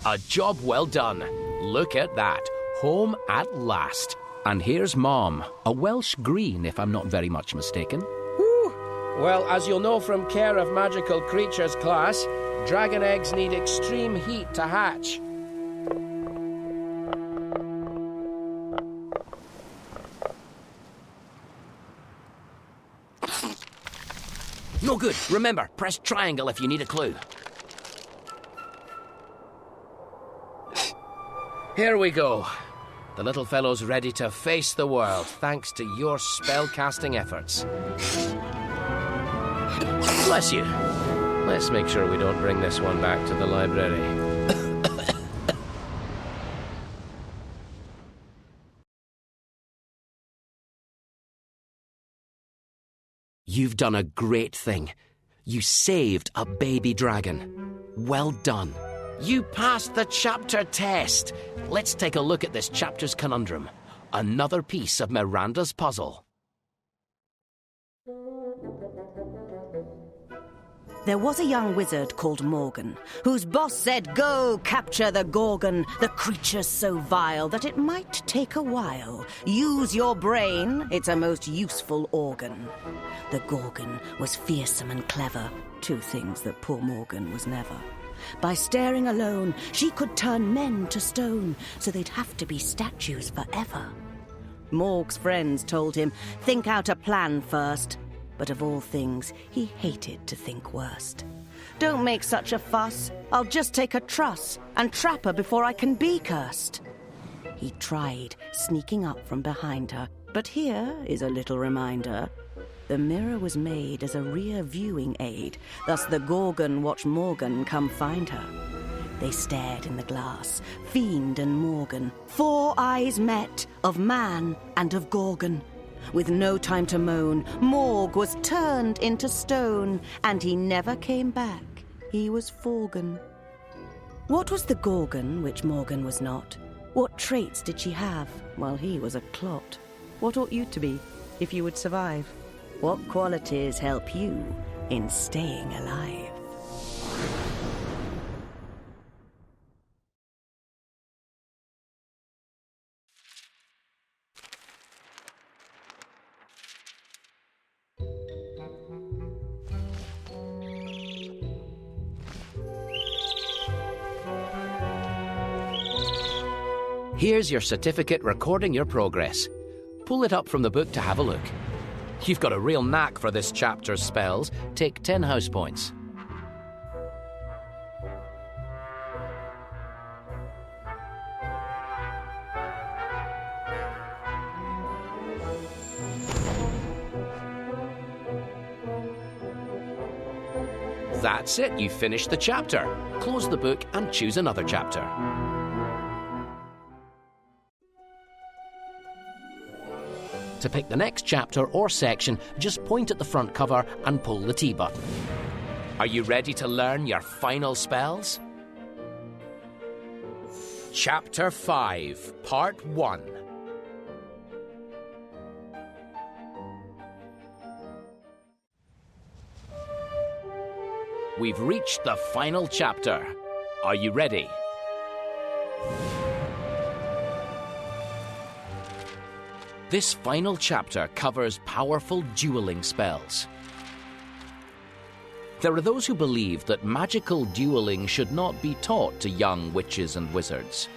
Speaker 2: A job well done. Look at that. Home at last. And here's Mom. A Welsh green, if I'm not very much mistaken. Well, as you'll know from Care of Magical Creatures class, dragon eggs need extreme heat to hatch. No good. Remember, press triangle if you need a clue. Here we go. The little fellow's ready to face the world, thanks to your spell-casting efforts. Bless you. Let's make sure we don't bring this one back to the library. You've done a great thing. You saved a baby dragon. Well done. You passed the chapter test.
Speaker 3: Let's take a look at this chapter's conundrum. Another piece of Miranda's puzzle.
Speaker 1: There was a young wizard called Morgan, whose boss said, "Go capture the Gorgon, the creature so vile that it might take a while. Use your brain, it's a most useful organ." The Gorgon was fearsome and clever, two things that poor Morgan was never. By staring alone, she could turn men to stone, so they'd have to be statues forever. Morg's friends told him, think out a plan first. But of all things, he hated to think worst. Don't make such a fuss. I'll just take a truss and trap her before I can be cursed. He tried, sneaking up from behind her. But here is a little reminder. The mirror was made as a rear viewing aid. Thus the Gorgon watched Morgan come find her. They stared in the glass, Fiend and Morgan. 4 eyes met, of man and of Gorgon. With no time to moan, Morg was turned into stone, and he never came back. He was forgone. What was the Gorgon which Morgan was not? What traits did she have, while he was a clot? What ought you to be, if you would survive? What qualities help you in staying alive?
Speaker 3: Here's your certificate recording your progress. Pull it up from the book to have a look. You've got a real knack for this chapter's spells. Take 10 house points. That's it, you've finished the chapter. Close the book and choose another chapter. To pick the next chapter or section, just point at the front cover and pull the T button. Are you ready to learn your final spells? Chapter 5, Part 1. We've reached the final chapter. Are you ready? This final chapter covers powerful dueling spells. There are those who believe that magical dueling should not be taught to young witches and wizards.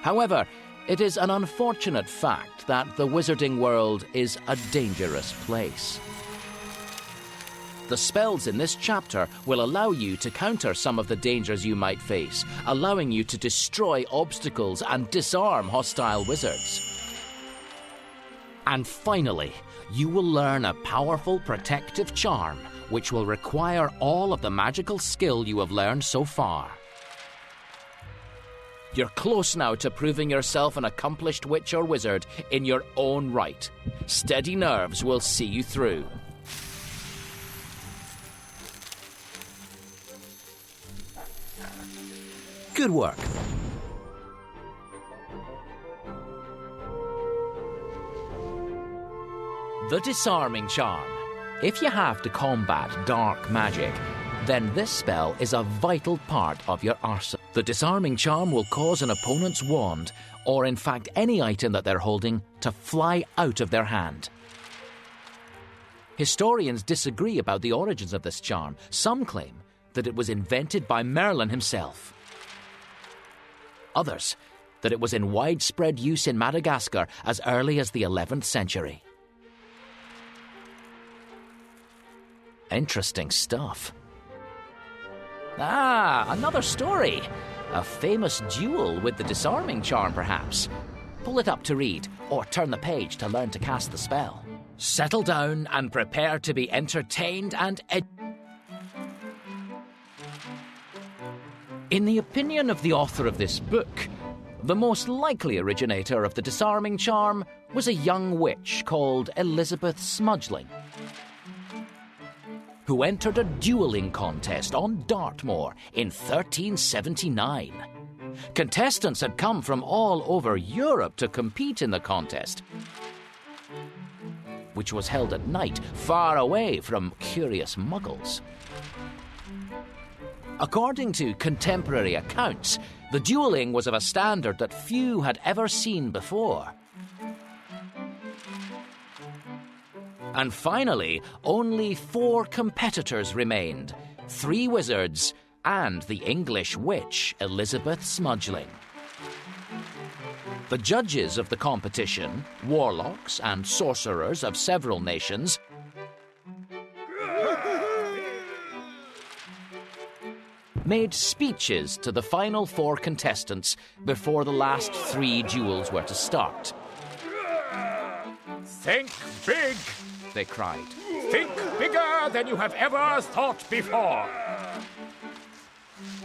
Speaker 3: However, it is an unfortunate fact that the wizarding world is a dangerous place. The spells in this chapter will allow you to counter some of the dangers you might face, allowing you to destroy obstacles and disarm hostile wizards. And finally, you will learn a powerful protective charm, which will require all of the magical skill you have learned so far. You're close now to proving yourself an accomplished witch or wizard in your own right. Steady nerves will see you through. Good work. The Disarming Charm. If you have to combat dark magic, then this spell is a vital part of your arsenal. The Disarming Charm will cause an opponent's wand, or in fact any item that they're holding, to fly out of their hand. Historians disagree about the origins of this charm. Some claim that it was invented by Merlin himself. Others, that it was in widespread use in Madagascar as early as the 11th century. Interesting stuff. Another story. A famous duel with the Disarming Charm, perhaps. Pull it up to read, or turn the page to learn to cast the spell. Settle down and prepare to be entertained and In the opinion of the author of this book, the most likely originator of the Disarming Charm was a young witch called Elizabeth Smudgeling. who entered a dueling contest on Dartmoor in 1379. Contestants had come from all over Europe to compete in the contest, which was held at night, far away from curious muggles. According to contemporary accounts, the dueling was of a standard that few had ever seen before. And finally, only 4 competitors remained, 3 wizards and the English witch Elizabeth Smudgeling. The judges of the competition, warlocks and sorcerers of several nations, made speeches to the final 4 contestants before the last 3 duels were to start.
Speaker 5: Think big, they cried. Think bigger than you have ever thought before.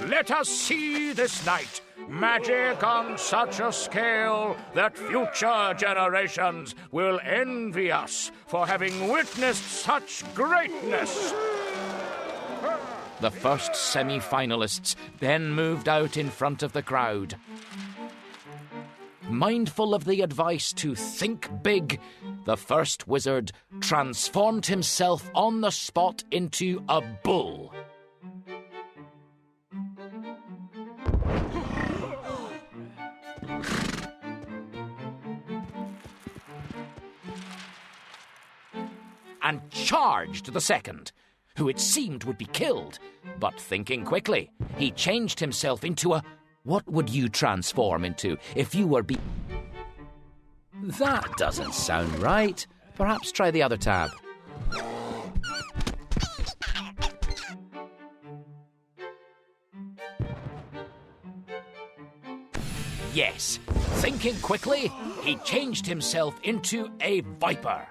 Speaker 5: Let us see this night magic on such a scale that future generations will envy us for having witnessed such greatness.
Speaker 3: The first semi-finalists then moved out in front of the crowd. Mindful of the advice to think big, the first wizard transformed himself on the spot into a bull. And charged the second, who it seemed would be killed. But thinking quickly, he changed himself into a... What would you transform into if you were That doesn't sound right. Perhaps try the other tab. Yes, thinking quickly, he changed himself into a viper.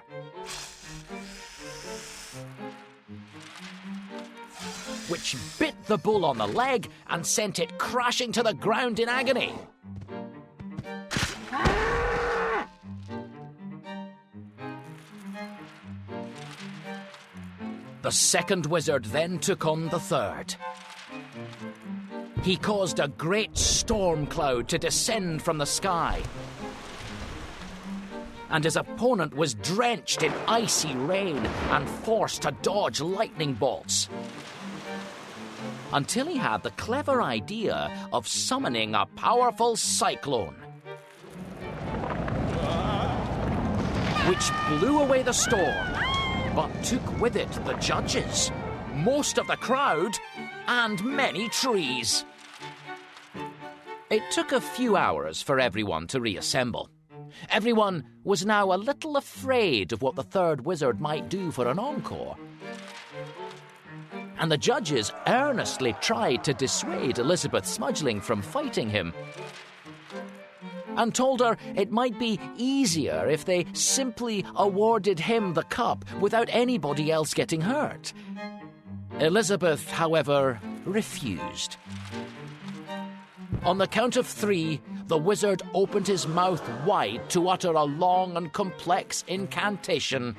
Speaker 3: Which bit the bull on the leg and sent it crashing to the ground in agony. The second wizard then took on the third. He caused a great storm cloud to descend from the sky, and his opponent was drenched in icy rain and forced to dodge lightning bolts, until he had the clever idea of summoning a powerful cyclone, which blew away the storm, but took with it the judges, most of the crowd, and many trees. It took a few hours for everyone to reassemble. Everyone was now a little afraid of what the third wizard might do for an encore. And the judges earnestly tried to dissuade Elizabeth Smudgeling from fighting him, and told her it might be easier if they simply awarded him the cup without anybody else getting hurt. Elizabeth, however, refused. On the count of 3, the wizard opened his mouth wide to utter a long and complex incantation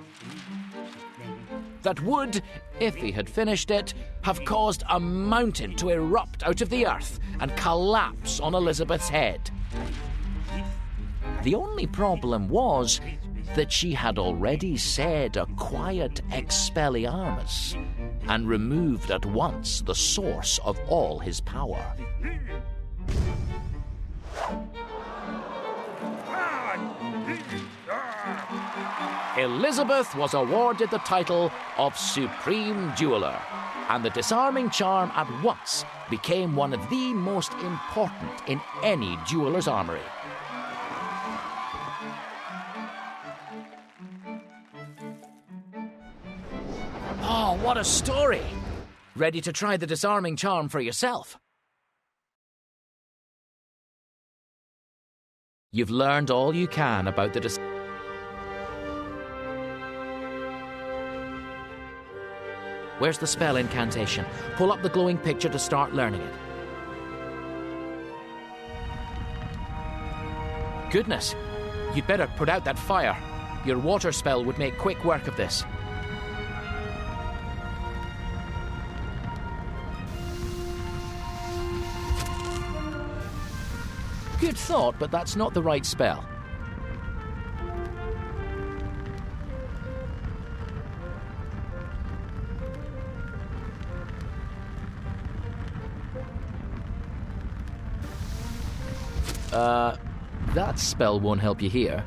Speaker 3: that would, if he had finished it, have caused a mountain to erupt out of the earth and collapse on Elizabeth's head. The only problem was that she had already said a quiet Expelliarmus and removed at once the source of all his power. Elizabeth was awarded the title of Supreme Jeweler, and the Disarming charm at once became one of the most important in any jeweler's armory. Oh, what a story! Ready to try the Disarming charm for yourself? You've learned all you can about the Where's the spell incantation? Pull up the glowing picture to start learning it. Goodness, you'd better put out that fire. Your water spell would make quick work of this. Good thought, but that's not the right spell. That spell won't help you here.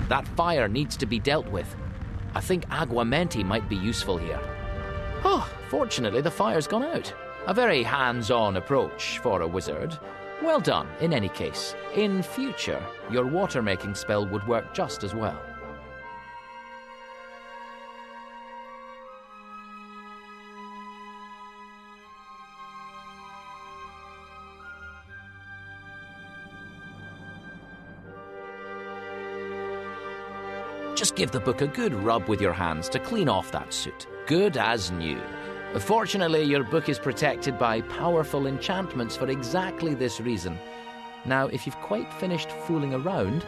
Speaker 3: That fire needs to be dealt with. I think Aguamenti might be useful here. Oh, fortunately the fire's gone out. A very hands-on approach for a wizard. Well done, in any case. In future, your water-making spell would work just as well. Just give the book a good rub with your hands to clean off that soot. Good as new. Fortunately, your book is protected by powerful enchantments for exactly this reason. Now, if you've quite finished fooling around...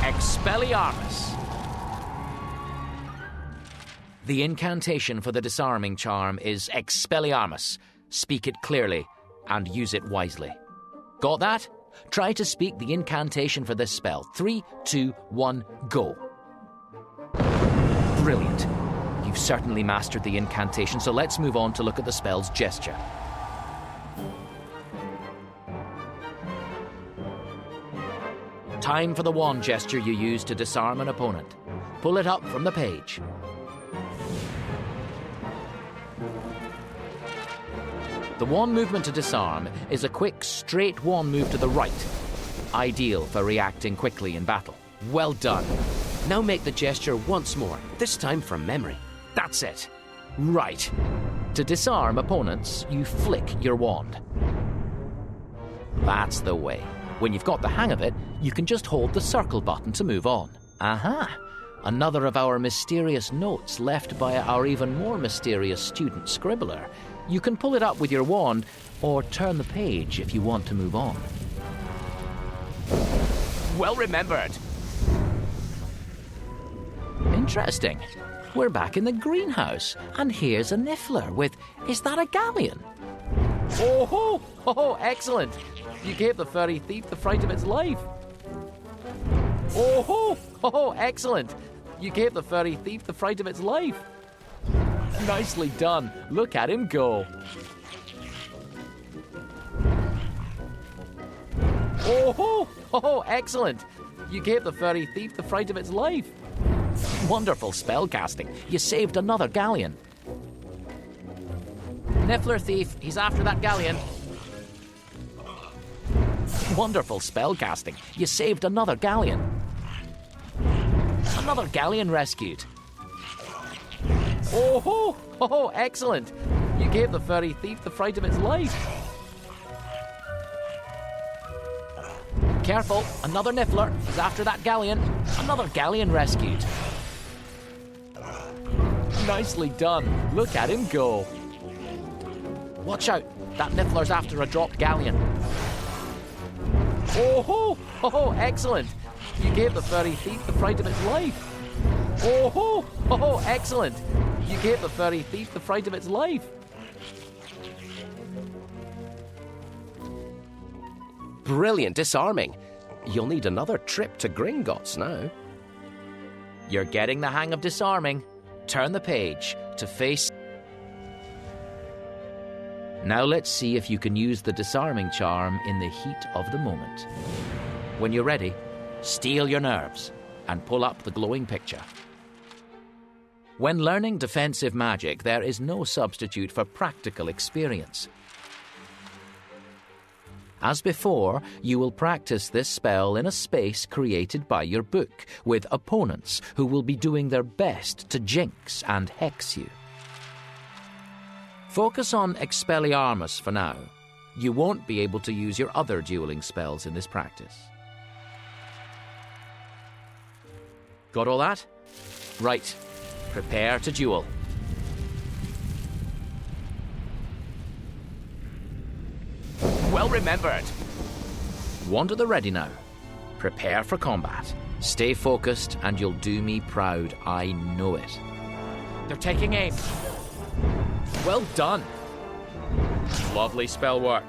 Speaker 3: Expelliarmus! The incantation for the Disarming charm is Expelliarmus. Speak it clearly and use it wisely. Got that? Try to speak the incantation for this spell. 3, 2, 1, go. Brilliant. You've certainly mastered the incantation, so let's move on to look at the spell's gesture. Time for the wand gesture you use to disarm an opponent. Pull it up from the page. The wand movement to disarm is a quick, straight wand move to the right, ideal for reacting quickly in battle. Well done.
Speaker 2: Now make the gesture once more, this time from memory.
Speaker 3: That's it. Right. To disarm opponents, you flick your wand. That's the way. When you've got the hang of it, you can just hold the circle button to move on. Aha! Another of our mysterious notes left by our even more mysterious student scribbler. You can pull it up with your wand, or turn the page if you want to move on.
Speaker 2: Well remembered.
Speaker 3: Interesting. We're back in the greenhouse, and here's a Niffler with... Is that a galleon? Oh ho! Oh, excellent! You gave the furry thief the fright of its life. Oh ho! Oh, excellent! You gave the furry thief the fright of its life. Nicely done. Look at him go. Oh ho! Oh, excellent! You gave the furry thief the fright of its life. Wonderful spell casting. You saved another galleon. Niffler thief, he's after that galleon. Wonderful spell casting. You saved another galleon. Another galleon rescued. Oh ho! Oh, excellent! You gave the furry thief the fright of its life. Careful, another Niffler. He's after that galleon. Another galleon rescued. Nicely done. Look at him go. Watch out, that Niffler's after a dropped galleon. Oh ho! Oh, excellent! You gave the furry thief the fright of its life. Oh ho! Oh, excellent! You gave the furry thief the fright of its life.
Speaker 2: Brilliant disarming. You'll need another trip to Gringotts now.
Speaker 3: You're getting the hang of disarming. Turn the page to face... Now let's see if you can use the disarming charm in the heat of the moment. When you're ready, steel your nerves and pull up the glowing picture. When learning defensive magic, there is no substitute for practical experience. As before, you will practice this spell in a space created by your book, with opponents who will be doing their best to jinx and hex you. Focus on Expelliarmus for now. You won't be able to use your other dueling spells in this practice. Got all that? Right. Prepare to duel.
Speaker 2: Well remembered.
Speaker 3: Wand at the ready now. Prepare for combat. Stay focused and you'll do me proud. I know it.
Speaker 2: They're taking aim.
Speaker 3: Well done.
Speaker 4: Lovely spell work.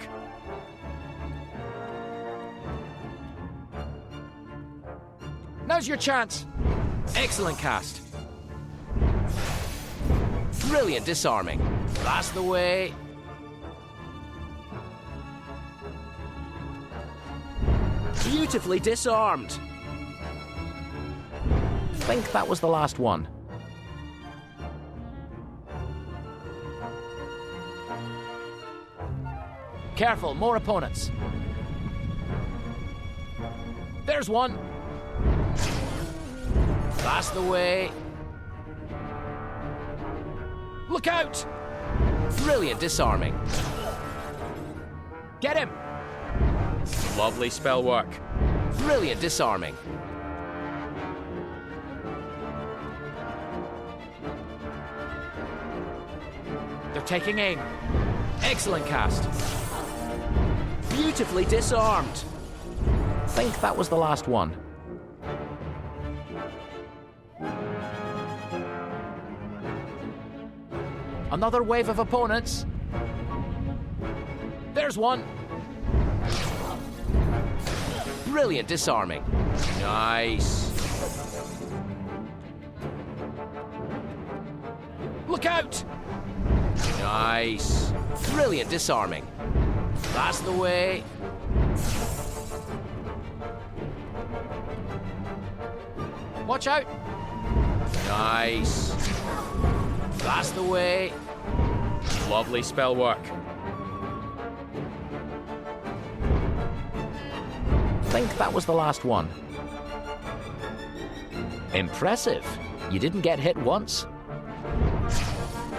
Speaker 4: Now's your chance. Excellent cast. Brilliant disarming. That's the way.
Speaker 2: Beautifully disarmed.
Speaker 4: I think that was the last one. Careful, more opponents. There's one. That's the way. Look out! Brilliant disarming. Get him! Lovely spell work. Brilliant disarming. They're taking aim. Excellent cast.
Speaker 2: Beautifully disarmed.
Speaker 4: I think that was the last one. Another wave of opponents. There's one. Brilliant disarming. Nice. Look out! Nice. Brilliant disarming. That's the way. Watch out! Nice. That's the way. Lovely spell work. I think that was the last one. Impressive. You didn't get hit once.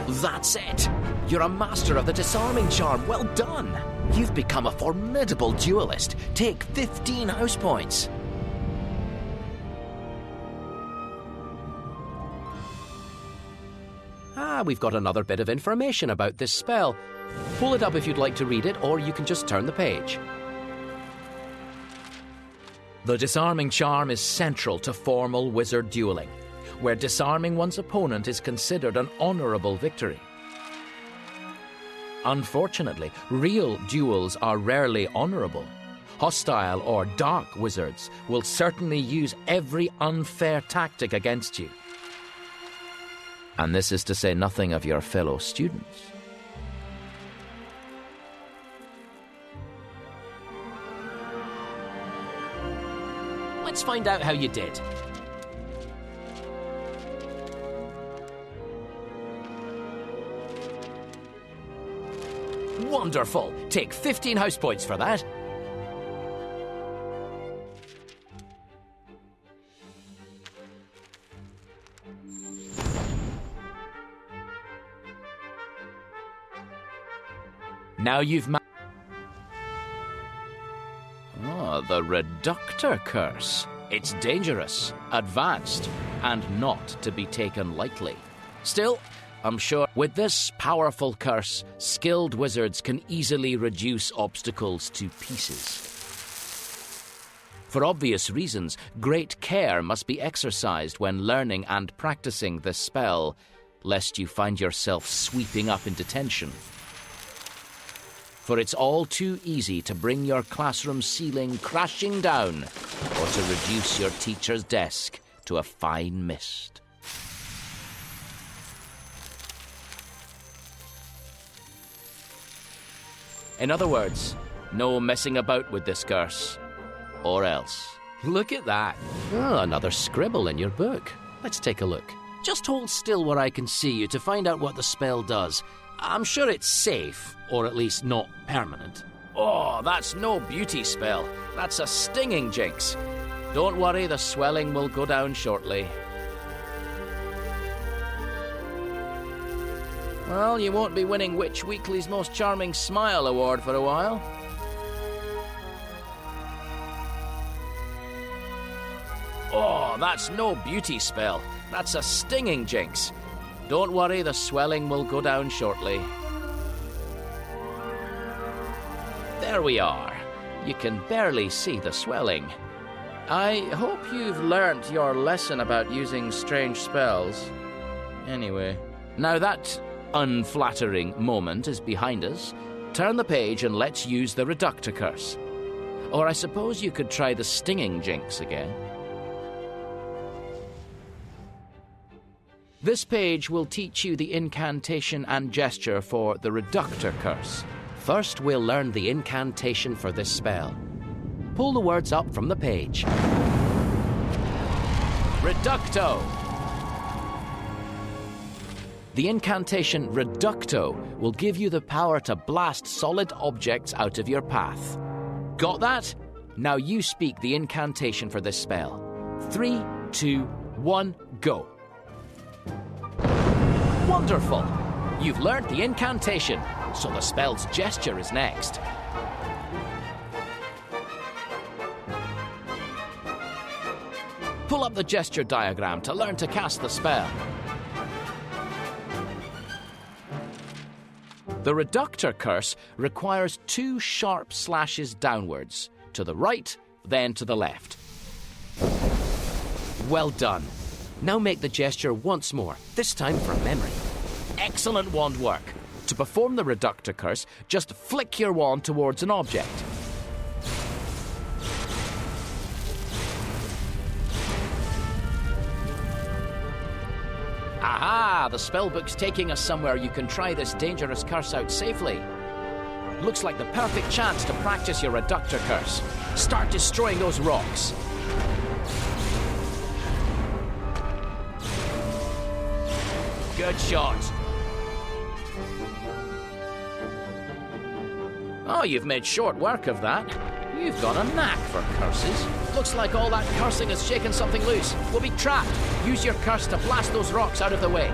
Speaker 2: That's it. You're a master of the disarming charm. Well done. You've become a formidable duelist. Take 15 house points.
Speaker 3: We've got another bit of information about this spell. Pull it up if you'd like to read it, or you can just turn the page. The disarming charm is central to formal wizard dueling, where disarming one's opponent is considered an honourable victory. Unfortunately, real duels are rarely honourable. Hostile or dark wizards will certainly use every unfair tactic against you. And this is to say nothing of your fellow students.
Speaker 2: Let's find out how you did. Wonderful. Take 15 house points for that. Now you've
Speaker 3: The Reductor curse. It's dangerous, advanced, and not to be taken lightly. Still, I'm sure with this powerful curse, skilled wizards can easily reduce obstacles to pieces. For obvious reasons, great care must be exercised when learning and practicing this spell, lest you find yourself sweeping up into tension. For it's all too easy to bring your classroom ceiling crashing down, or to reduce your teacher's desk to a fine mist. In other words, no messing about with this curse, or else.
Speaker 2: Look at that.
Speaker 3: Oh, another scribble in your book. Let's take a look.
Speaker 2: Just hold still where I can see you to find out what the spell does. I'm sure it's safe, or at least not permanent.
Speaker 3: Oh, that's no beauty spell. That's a stinging jinx. Don't worry, the swelling will go down shortly. Well, you won't be winning Witch Weekly's Most Charming Smile award for a while. Oh, that's no beauty spell. That's a stinging jinx. Don't worry, the swelling will go down shortly. There we are. You can barely see the swelling. I hope you've learnt your lesson about using strange spells. Anyway, now that unflattering moment is behind us, Turn the page and let's use the Reductor curse. Or I suppose you could try the stinging jinx again. This page will teach you the incantation and gesture for the Reductor curse. First, we'll learn the incantation for this spell. Pull the words up from the page. Reducto. The incantation Reducto will give you the power to blast solid objects out of your path. Got that? Now you speak the incantation for this spell. 3, 2, 1, go. Wonderful! You've learned the incantation, so the spell's gesture is next. Pull up the gesture diagram to learn to cast the spell. The Reductor curse requires 2 sharp slashes downwards, to the right, then to the left. Well done. Now make the gesture once more, this time from memory. Excellent wand work. To perform the Reductor curse, just flick your wand towards an object. Aha! The spellbook's taking us somewhere you can try this dangerous curse out safely. Looks like the perfect chance to practice your Reductor curse. Start destroying those rocks. Good shot. Oh, you've made short work of that. You've got a knack for curses. Looks like all that cursing has shaken something loose. We'll be trapped. Use your curse to blast those rocks out of the way.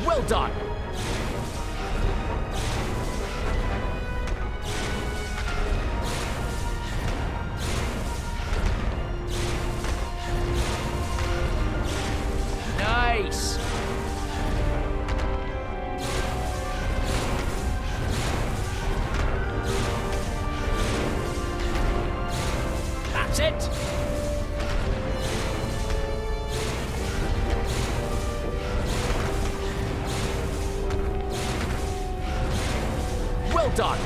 Speaker 3: Well done. Nice. That's it. Well done.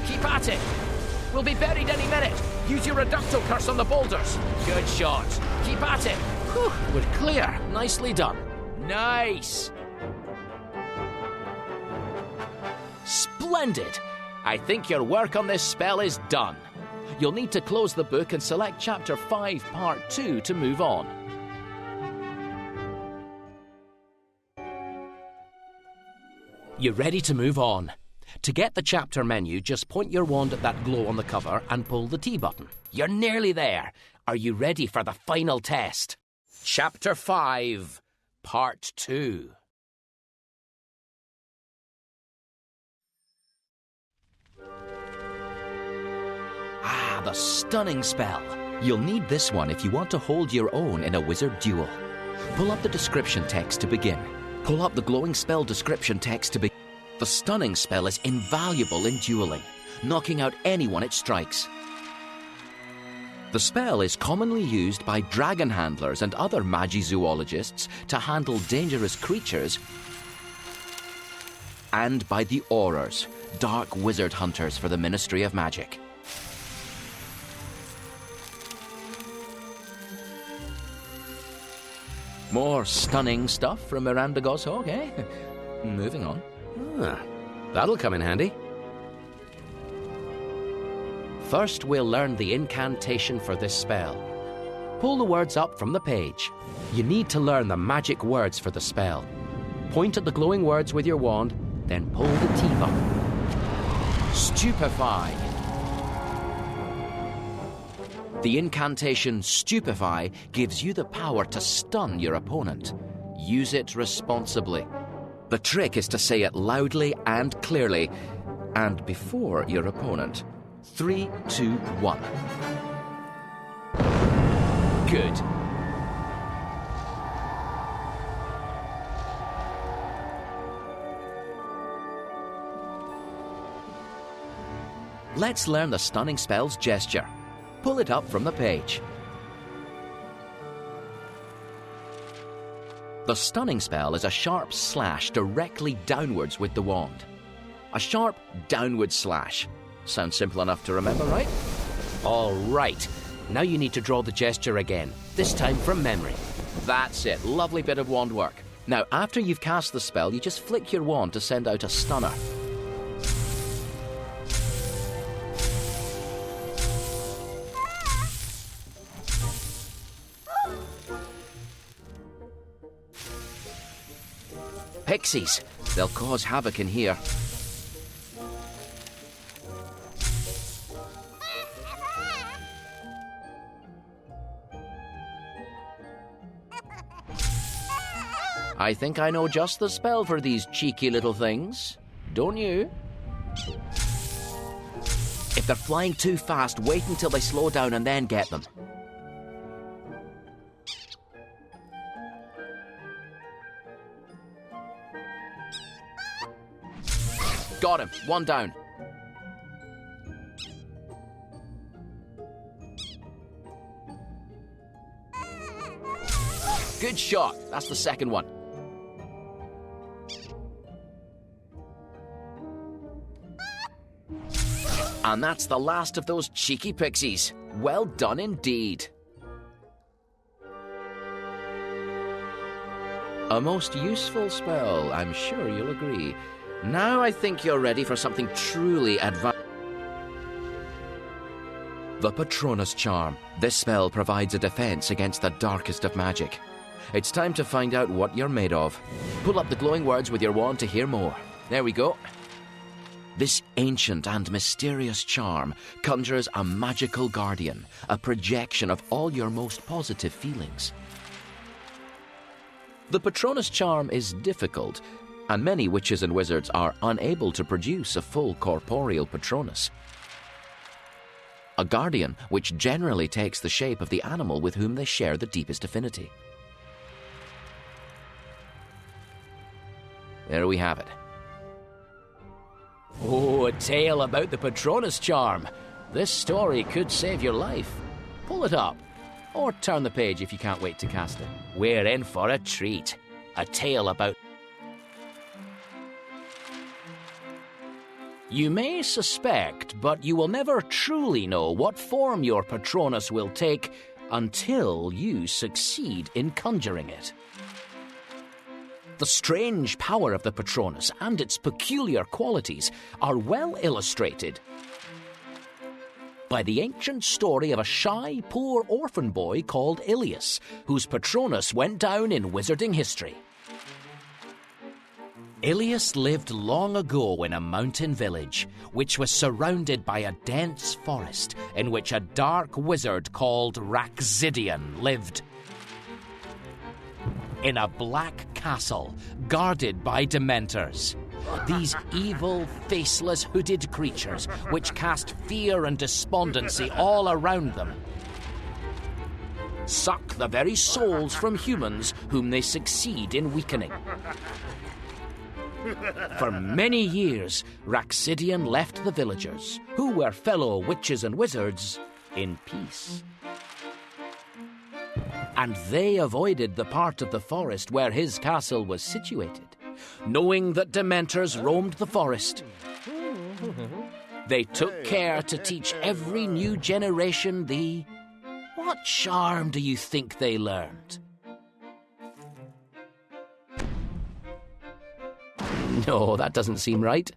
Speaker 3: Keep at it. We'll be buried any minute. Use your Reducto curse on the boulders. Good shot. Keep at it. Whew, we're clear. Nicely done. Nice. Splendid. I think your work on this spell is done. You'll need to close the book and select Chapter 5, Part 2 to move on. You're ready to move on. To get the chapter menu, just point your wand at that glow on the cover and pull the T button. You're nearly there. Are you ready for the final test? Chapter 5, Part 2. Ah, the stunning spell. You'll need this one if you want to hold your own in a wizard duel. Pull up the description text to begin. Pull up the glowing spell description text to begin. The stunning spell is invaluable in dueling, knocking out anyone it strikes. The spell is commonly used by dragon handlers and other magizoologists to handle dangerous creatures, and by the Aurors, dark wizard hunters for the Ministry of Magic. More stunning stuff from Miranda Goshawk, eh? Moving on.
Speaker 2: Ah, that'll come in handy.
Speaker 3: First, we'll learn the incantation for this spell. Pull the words up from the page. You need to learn the magic words for the spell. Point at the glowing words with your wand, then pull the T button. Stupefy. The incantation Stupefy gives you the power to stun your opponent. Use it responsibly. The trick is to say it loudly and clearly, and before your opponent. 3, 2, 1. Good. Let's learn the stunning spell's gesture. Pull it up from the page. The stunning spell is a sharp slash directly downwards with the wand. A sharp downward slash. Sounds simple enough to remember, right? All right. Now you need to draw the gesture again, this time from memory. That's it. Lovely bit of wand work. Now, after you've cast the spell, you just flick your wand to send out a stunner. Pixies. They'll cause havoc in here. I think I know just the spell for these cheeky little things. Don't you? If they're flying too fast, wait until they slow down and then get them. Got him. One down. Good shot. That's the second one. And that's the last of those cheeky pixies. Well done indeed. A most useful spell, I'm sure you'll agree. Now I think you're ready for something truly advanced. The Patronus Charm. This spell provides a defense against the darkest of magic. It's time to find out what you're made of. Pull up the glowing words with your wand to hear more. There we go. This ancient and mysterious charm conjures a magical guardian, a projection of all your most positive feelings. The Patronus charm is difficult, and many witches and wizards are unable to produce a full corporeal Patronus. A guardian which generally takes the shape of the animal with whom they share the deepest affinity. There we have it. Oh, a tale about the Patronus charm. This story could save your life. Pull it up, or turn the page if you can't wait to cast it. We're in for a treat. A tale about... You may suspect, but you will never truly know what form your Patronus will take until you succeed in conjuring it. The strange power of the Patronus and its peculiar qualities are well illustrated by the ancient story of a shy, poor orphan boy called Ilias, whose Patronus went down in wizarding history. Ilias lived long ago in a mountain village, which was surrounded by a dense forest in which a dark wizard called Raxidian lived. In a black castle, guarded by dementors. These evil, faceless, hooded creatures, which cast fear and despondency all around them, suck the very souls from humans whom they succeed in weakening. For many years, Raxidian left the villagers, who were fellow witches and wizards, in peace. And they avoided the part of the forest where his castle was situated, knowing that dementors roamed the forest. They took care to teach every new generation the... What charm do you think they learned? No, that doesn't seem right.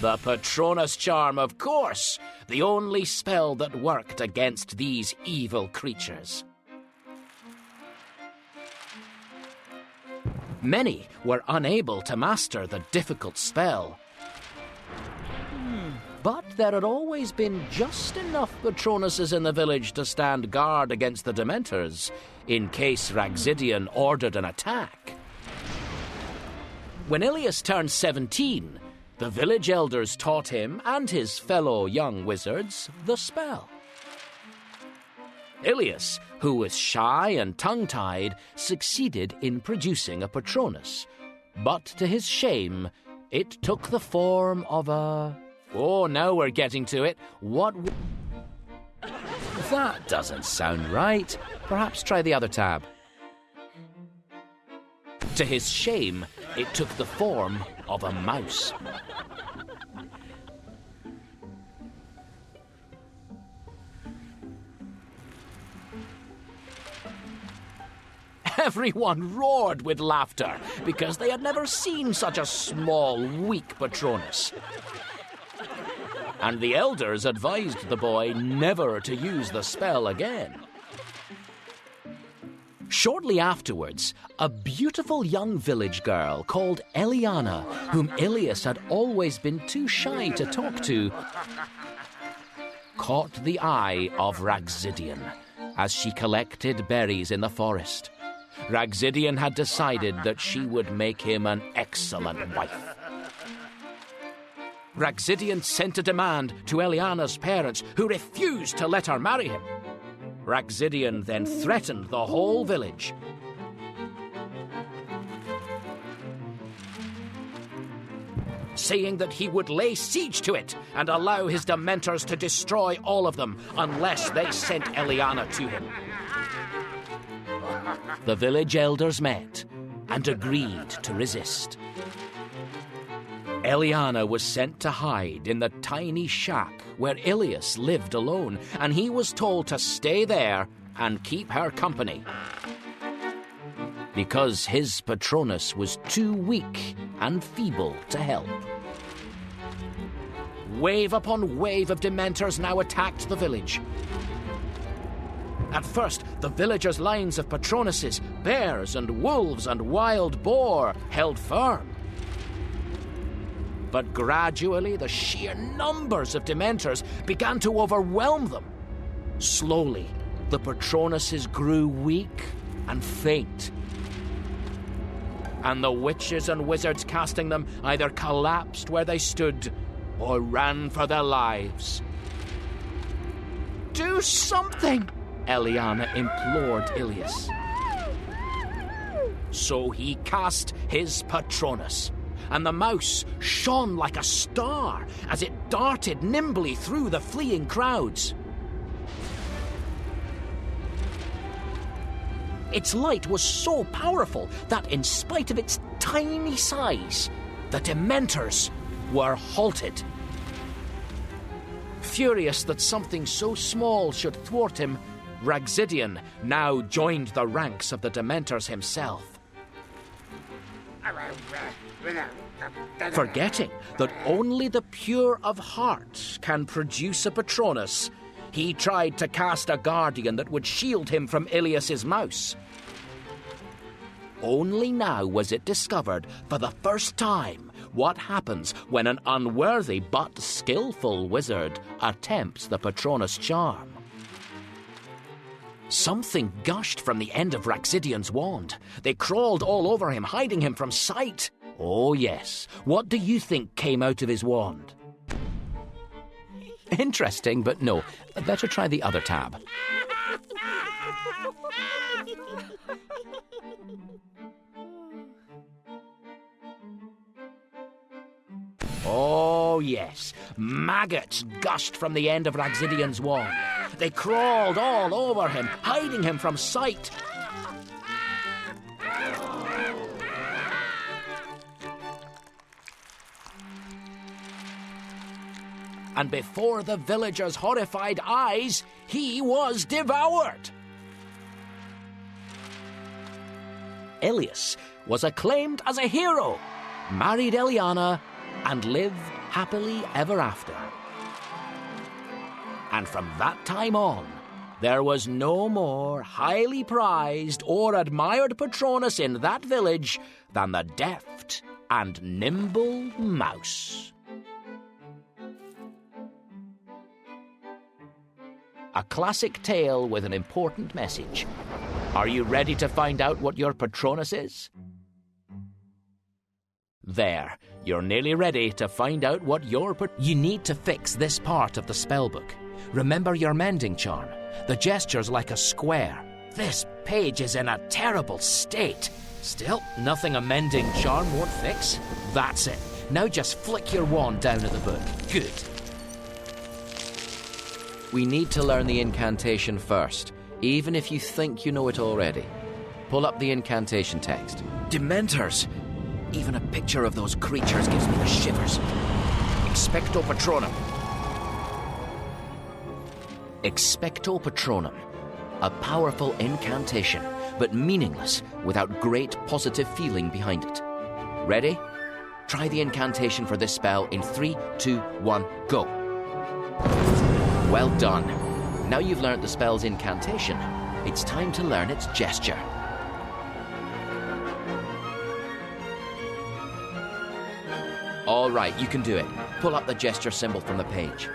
Speaker 3: The Patronus charm, of course, the only spell that worked against these evil creatures. Many were unable to master the difficult spell. But there had always been just enough Patronuses in the village to stand guard against the Dementors, in case Raxidian ordered an attack. When Ilias turned 17, the village elders taught him and his fellow young wizards the spell. Ilias, who was shy and tongue-tied, succeeded in producing a Patronus. But to his shame, it took the form of a... Oh, now we're getting to it. What That doesn't sound right. Perhaps try the other tab. To his shame, it took the form of a mouse. Everyone roared with laughter because they had never seen such a small, weak Patronus. And the elders advised the boy never to use the spell again. Shortly afterwards, a beautiful young village girl called Eliana, whom Ilias had always been too shy to talk to, caught the eye of Ragzidian as she collected berries in the forest. Ragzidian had decided that she would make him an excellent wife. Ragzidian sent a demand to Eliana's parents, who refused to let her marry him. Ragzidian then threatened the whole village. Saying that he would lay siege to it and allow his dementors to destroy all of them unless they sent Eliana to him. The village elders met and agreed to resist. Eliana was sent to hide in the tiny shack where Ilias lived alone, and he was told to stay there and keep her company. Because his Patronus was too weak and feeble to help. Wave upon wave of dementors now attacked the village. At first, the villagers' lines of Patronuses, bears and wolves and wild boar held firm. But gradually, the sheer numbers of dementors began to overwhelm them. Slowly, the Patronuses grew weak and faint. And the witches and wizards casting them either collapsed where they stood or ran for their lives. Do something! Eliana implored Ilias. So he cast his Patronus, and the mouse shone like a star as it darted nimbly through the fleeing crowds. Its light was so powerful that, in spite of its tiny size, the dementors were halted. Furious that something so small should thwart him, Ragzidian now joined the ranks of the dementors himself. Forgetting that only the pure of heart can produce a Patronus, he tried to cast a guardian that would shield him from Ilias's mouse. Only now was it discovered for the first time what happens when an unworthy but skillful wizard attempts the Patronus charm. Something gushed from the end of Ragzidian's wand. They crawled all over him, hiding him from sight. Oh yes, what do you think came out of his wand? Interesting, but no. Better try the other tab. Oh yes, maggots gushed from the end of Ragzidian's wand. They crawled all over him, hiding him from sight. And before the villagers' horrified eyes, he was devoured. Ilias was acclaimed as a hero, married Eliana, and lived happily ever after. And from that time on, there was no more highly prized or admired Patronus in that village than the deft and nimble mouse. A classic tale with an important message. Are you ready to find out what your Patronus is? There, you're nearly ready to find out what your You need to fix this part of the spellbook. Remember your mending charm. The gesture's like a square. This page is in a terrible state. Still, nothing a mending charm won't fix. That's it. Now just flick your wand down at the book. Good. We need to learn the incantation first, even if you think you know it already. Pull up the incantation text. Dementors! Even a picture of those creatures gives me the shivers. Expecto Patronum. Expecto Patronum. A powerful incantation, but meaningless without great positive feeling behind it. Ready? Try the incantation for this spell in 3, 2, 1, go. Well done. Now you've learnt the spell's incantation, it's time to learn its gesture. All right, you can do it. Pull up the gesture symbol from the page.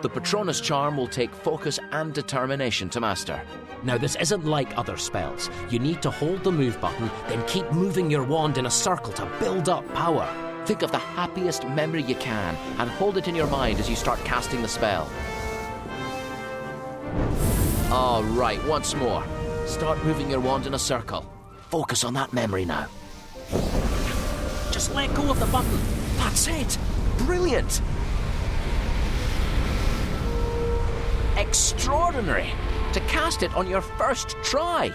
Speaker 3: The Patronus charm will take focus and determination to master.
Speaker 2: Now, this isn't like other spells. You need to hold the move button, then keep moving your wand in a circle to build up power.
Speaker 3: Think of the happiest memory you can and hold it in your mind as you start casting the spell. All right, once more. Start moving your wand in a circle. Focus on that memory now.
Speaker 2: Just let go of the button.
Speaker 3: That's it! Brilliant! Extraordinary! To cast it on your first try!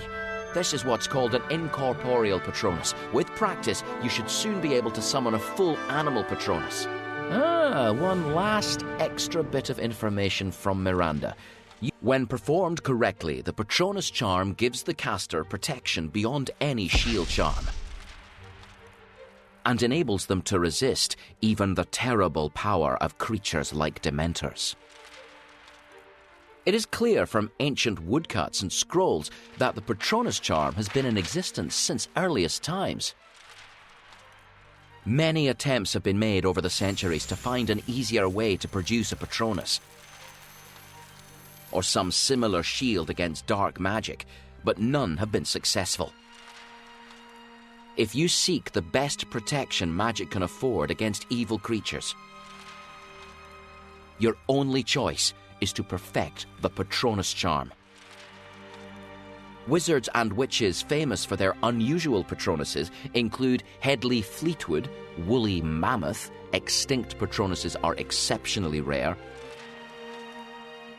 Speaker 3: This is what's called an incorporeal Patronus. With practice, you should soon be able to summon a full animal Patronus. One last extra bit of information from Miranda. When performed correctly, the Patronus charm gives the caster protection beyond any shield charm, and enables them to resist even the terrible power of creatures like Dementors. It is clear from ancient woodcuts and scrolls that the Patronus charm has been in existence since earliest times. Many attempts have been made over the centuries to find an easier way to produce a Patronus, or some similar shield against dark magic, but none have been successful. If you seek the best protection magic can afford against evil creatures, your only choice is to perfect the Patronus charm. Wizards and witches famous for their unusual Patronuses include Headley Fleetwood, Woolly Mammoth, extinct Patronuses are exceptionally rare,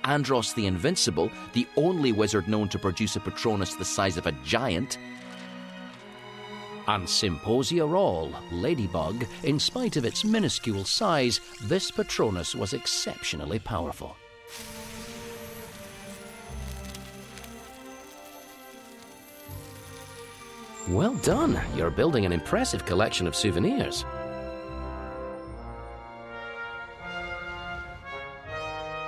Speaker 3: Andros the Invincible, the only wizard known to produce a Patronus the size of a giant,
Speaker 2: And Symposia All, Ladybug, in spite of its minuscule size, this Patronus was exceptionally powerful. Well done, you're building an impressive collection of souvenirs.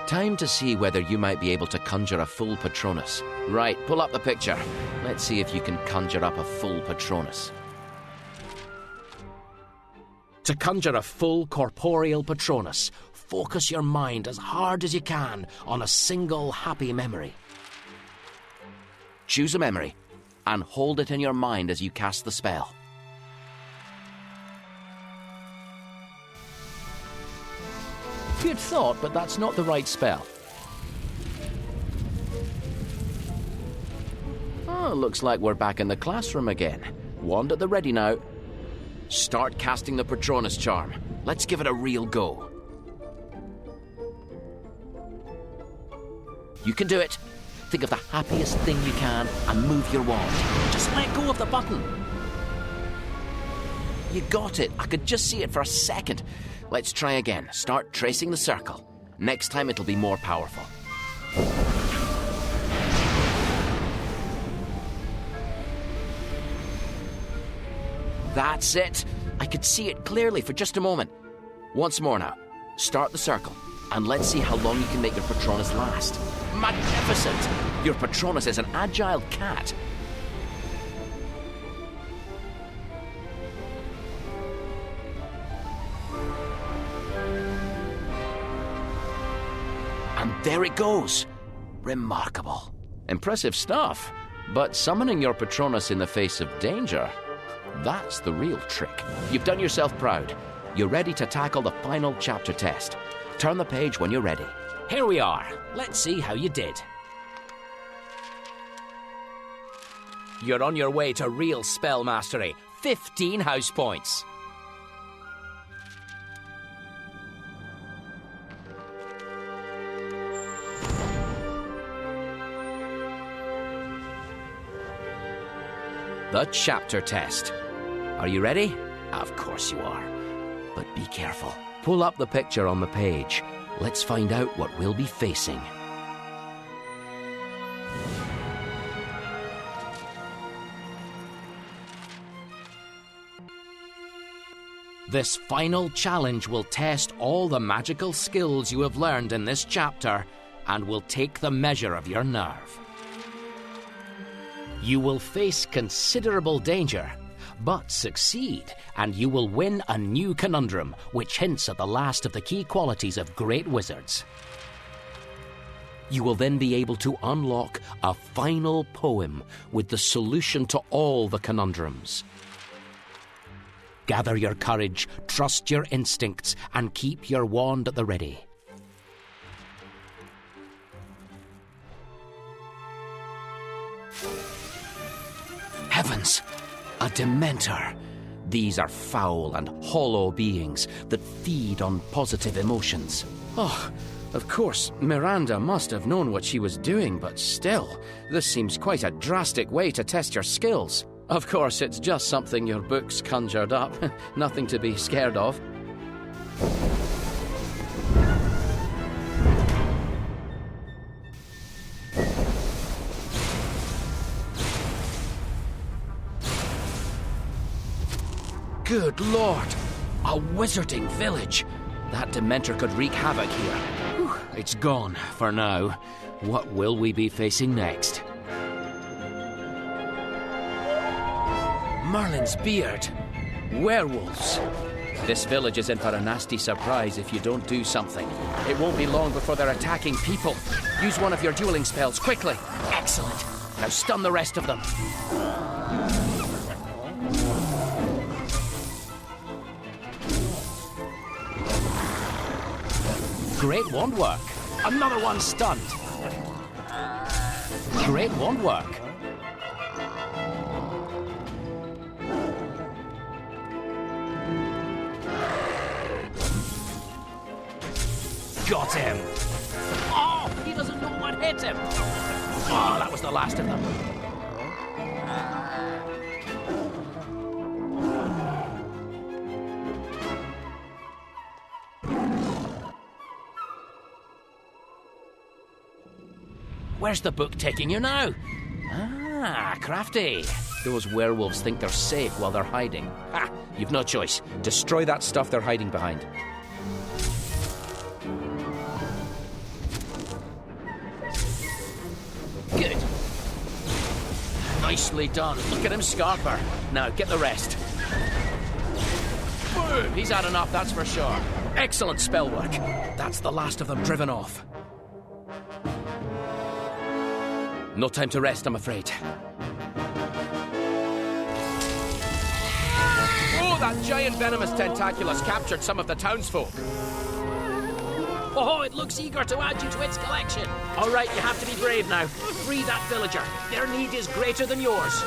Speaker 3: Time to see whether you might be able to conjure a full Patronus. Right, pull up the picture. Let's see if you can conjure up a full Patronus.
Speaker 2: To conjure a full corporeal Patronus, focus your mind as hard as you can on a single happy memory.
Speaker 3: Choose a memory and hold it in your mind as you cast the spell.
Speaker 2: Good thought, but that's not the right spell.
Speaker 3: Oh, looks like we're back in the classroom again. Wand at the ready now. Start casting the Patronus charm. Let's give it a real go. You can do it. Think of the happiest thing you can and move your wand.
Speaker 2: Just let go of the button.
Speaker 3: You got it. I could just see it for a second. Let's try again. Start tracing the circle. Next time it'll be more powerful. That's it. I could see it clearly for just a moment. Once more now. Start the circle, and let's see how long you can make your Patronus last. Magnificent! Your Patronus is an agile cat. And there it goes. Remarkable. Impressive stuff. But summoning your Patronus in the face of danger, that's the real trick. You've done yourself proud. You're ready to tackle the final chapter test. Turn the page when you're ready.
Speaker 2: Here we are. Let's see how you did. You're on your way to real spell mastery. 15 house points.
Speaker 3: the chapter test. Are you ready? Of course you are. But be careful. Pull up the picture on the page. Let's find out what we'll be facing. This final challenge will test all the magical skills you have learned in this chapter and will take the measure of your nerve. You will face considerable danger, but succeed, and you will win a new conundrum, which hints at the last of the key qualities of great wizards. You will then be able to unlock a final poem with the solution to all the conundrums. Gather your courage, trust your instincts, and keep your wand at the ready. Heavens! A Dementor! These are foul and hollow beings that feed on positive emotions. Oh, of course, Miranda must have known what she was doing, but still, this seems quite a drastic way to test your skills. Of course, it's just something your books conjured up. Nothing to be scared of. Good Lord! A wizarding village! That Dementor could wreak havoc here. Whew, it's gone, for now. What will we be facing next? Merlin's beard. Werewolves. This village is in for a nasty surprise if you don't do something. It won't be long before they're attacking people. Use one of your dueling spells, quickly. Excellent. Now stun the rest of them. Great wand work. Another one stunned. Great wand work. Got him! Oh, he doesn't know what hit him! Oh, that was the last of them. Where's the book taking you now? Ah, crafty. Those werewolves think they're safe while they're hiding. Ha! You've no choice. Destroy that stuff they're hiding behind. Good. Nicely done. Look at him scarp her. Now, get the rest. Boom! He's had enough, that's for sure. Excellent spell work. That's the last of them driven off. No time to rest, I'm afraid. Oh, that giant venomous tentaculus captured some of the townsfolk. Oh, it looks eager to add you to its collection. All right, you have to be brave now. Free that villager. Their need is greater than yours.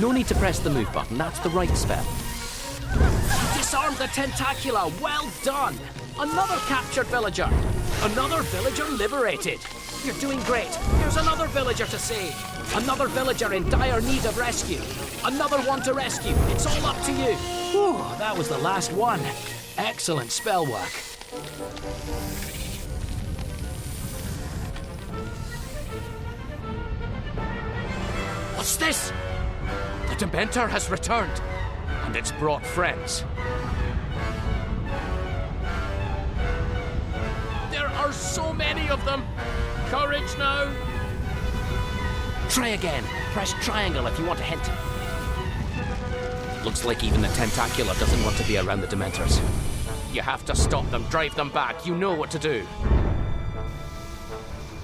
Speaker 3: No need to press the move button. That's the right spell. Disarm the tentacula. Well done. Another captured villager. Another villager liberated. You're doing great. Here's another villager to save. Another villager in dire need of rescue. Another one to rescue. It's all up to you. Whew, that was the last one. Excellent spell work. What's this? The Dementor has returned, and it's brought friends. There are so many of them. Courage now. Try again. Press triangle if you want a hint. Looks like even the Tentacula doesn't want to be around the Dementors. You have to stop them, drive them back. You know what to do.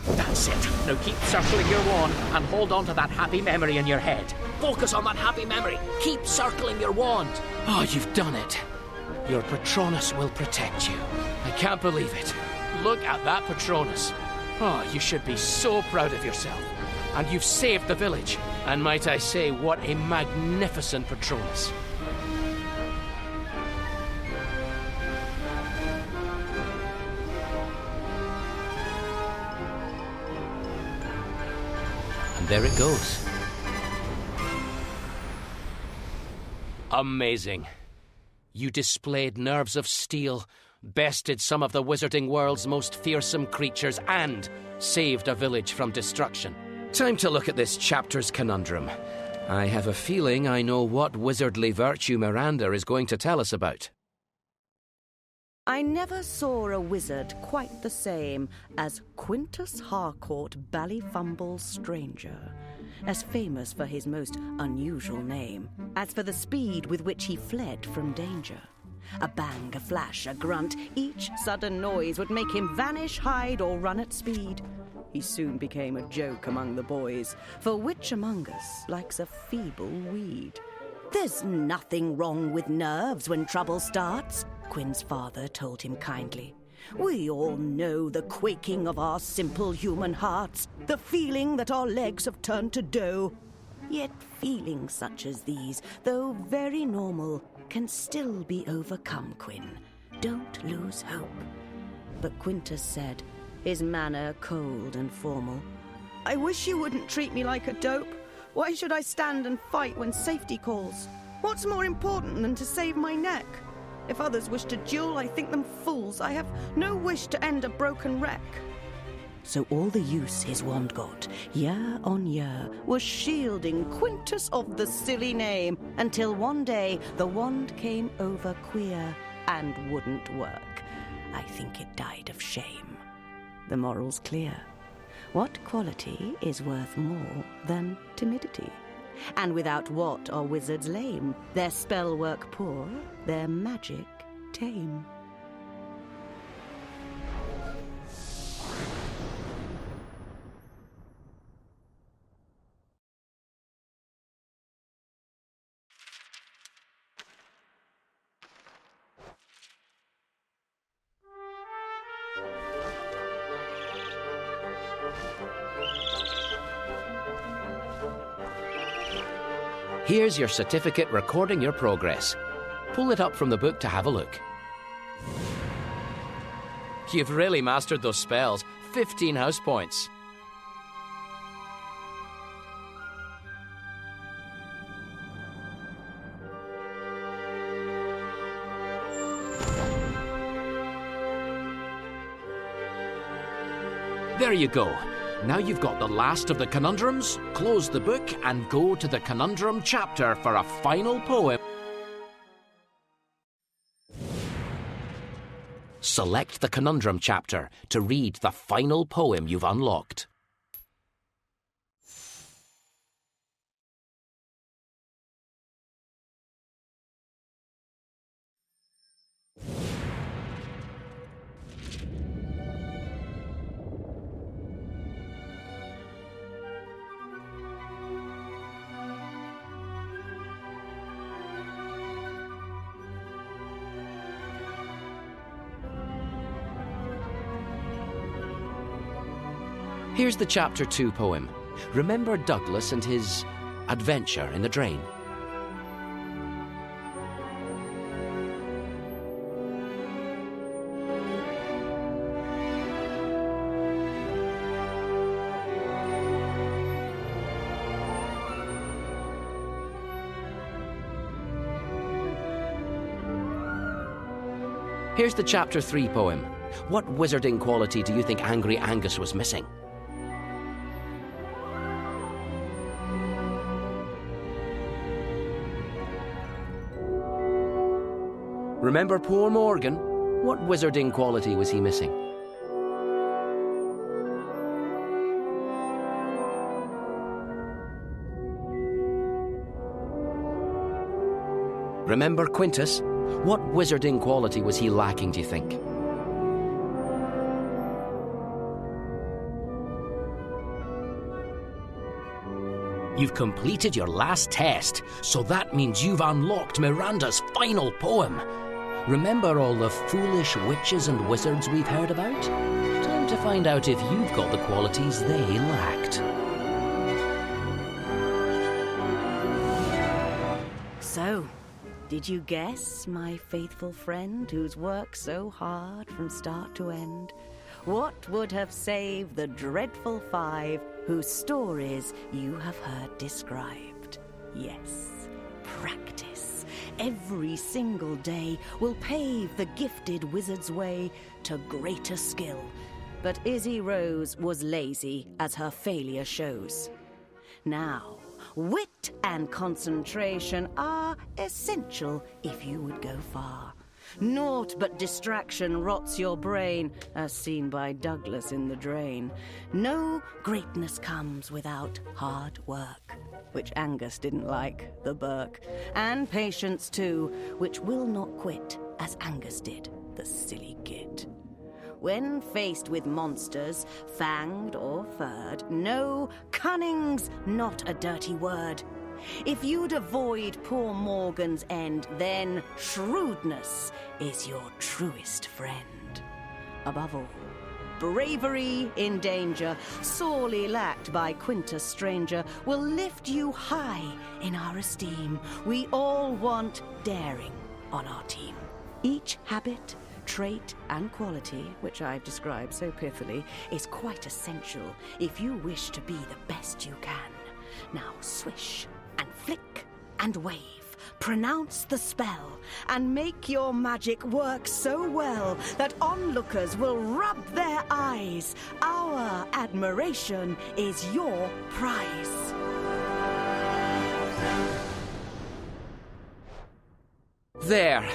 Speaker 3: That's it. Now keep circling your wand and hold on to that happy memory in your head. Focus on that happy memory. Keep circling your wand. Oh, you've done it. Your Patronus will protect you. I can't believe it. Look at that Patronus. Oh, you should be so proud of yourself. And you've saved the village. And might I say, what a magnificent Patronus. And there it goes. Amazing. You displayed nerves of steel, bested some of the wizarding world's most fearsome creatures, and saved a village from destruction.
Speaker 2: Time to look at this chapter's conundrum. I have a feeling I know what wizardly virtue Miranda is going to tell us about.
Speaker 1: I never saw a wizard quite the same as Quintus Harcourt Ballyfumble Stranger, as famous for his most unusual name, as for the speed with which he fled from danger. A bang, a flash, a grunt, each sudden noise would make him vanish, hide, or run at speed. He soon became a joke among the boys, for which among us likes a feeble weed? There's nothing wrong with nerves when trouble starts, Quin's father told him kindly. We all know the quaking of our simple human hearts, the feeling that our legs have turned to dough. Yet feelings such as these, though very normal, can still be overcome, Quin. Don't lose hope. But Quintus said, his manner cold and formal, I wish you wouldn't treat me like a dope. Why should I stand and fight when safety calls? What's more important than to save my neck? If others wish to duel, I think them fools. I have no wish to end a broken wreck. So all the use his wand got, year on year, was shielding Quintus of the silly name, until one day the wand came over queer and wouldn't work. I think it died of shame. The moral's clear. What quality is worth more than timidity? And without what are wizards lame? Their spell work poor, their magic tame.
Speaker 3: Here's your certificate recording your progress. Pull it up from the book to have a look. You've really mastered those spells. 15 house points. There you go. Now you've got the last of the conundrums, close the book and go to the conundrum chapter for a final poem. Select the conundrum chapter to read the final poem you've unlocked. Here's the Chapter 2 poem. Remember Douglas and his adventure in the drain? Here's the Chapter 3 poem. What wizarding quality do you think Angry Angus was missing? Remember poor Morgan? What wizarding quality was he missing? Remember Quintus? What wizarding quality was he lacking, do you think? You've completed your last test, so that means you've unlocked Miranda's final poem. Remember all the foolish witches and wizards we've heard about? Time to find out if you've got the qualities they lacked.
Speaker 1: So, did you guess, my faithful friend who's worked so hard from start to end? What would have saved the dreadful 5 whose stories you have heard described. Yes, practice every single day will pave the gifted wizard's way to greater skill. But Izzy Rose was lazy, as her failure shows. Now, wit and concentration are essential if you would go far. Naught but distraction rots your brain, as seen by Douglas in The Drain. No greatness comes without hard work, which Angus didn't like, the Burke. And patience too, which will not quit, as Angus did, the silly git. When faced with monsters, fanged or furred, no, cunning's not a dirty word. If you'd avoid poor Morgan's end, then shrewdness is your truest friend. Above all, bravery in danger, sorely lacked by Quintus Stranger, will lift you high in our esteem. We all want daring on our team. Each habit, trait and quality, which I've described so pithily, is quite essential if you wish to be the best you can. Now swish and flick and wave, pronounce the spell, and make your magic work so well that onlookers will rub their eyes. Our admiration is your prize.
Speaker 2: There.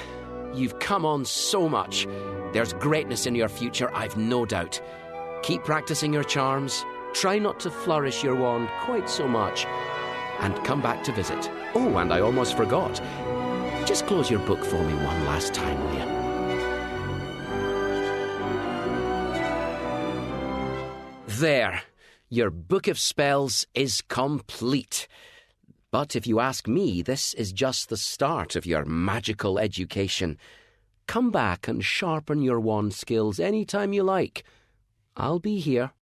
Speaker 2: You've come on so much. There's greatness in your future, I've no doubt. Keep practicing your charms. Try not to flourish your wand quite so much. And come back to visit. Oh, and I almost forgot. Just close your book for me one last time, will you? There. Your Book of Spells is complete. But if you ask me, this is just the start of your magical education. Come back and sharpen your wand skills any time you like. I'll be here.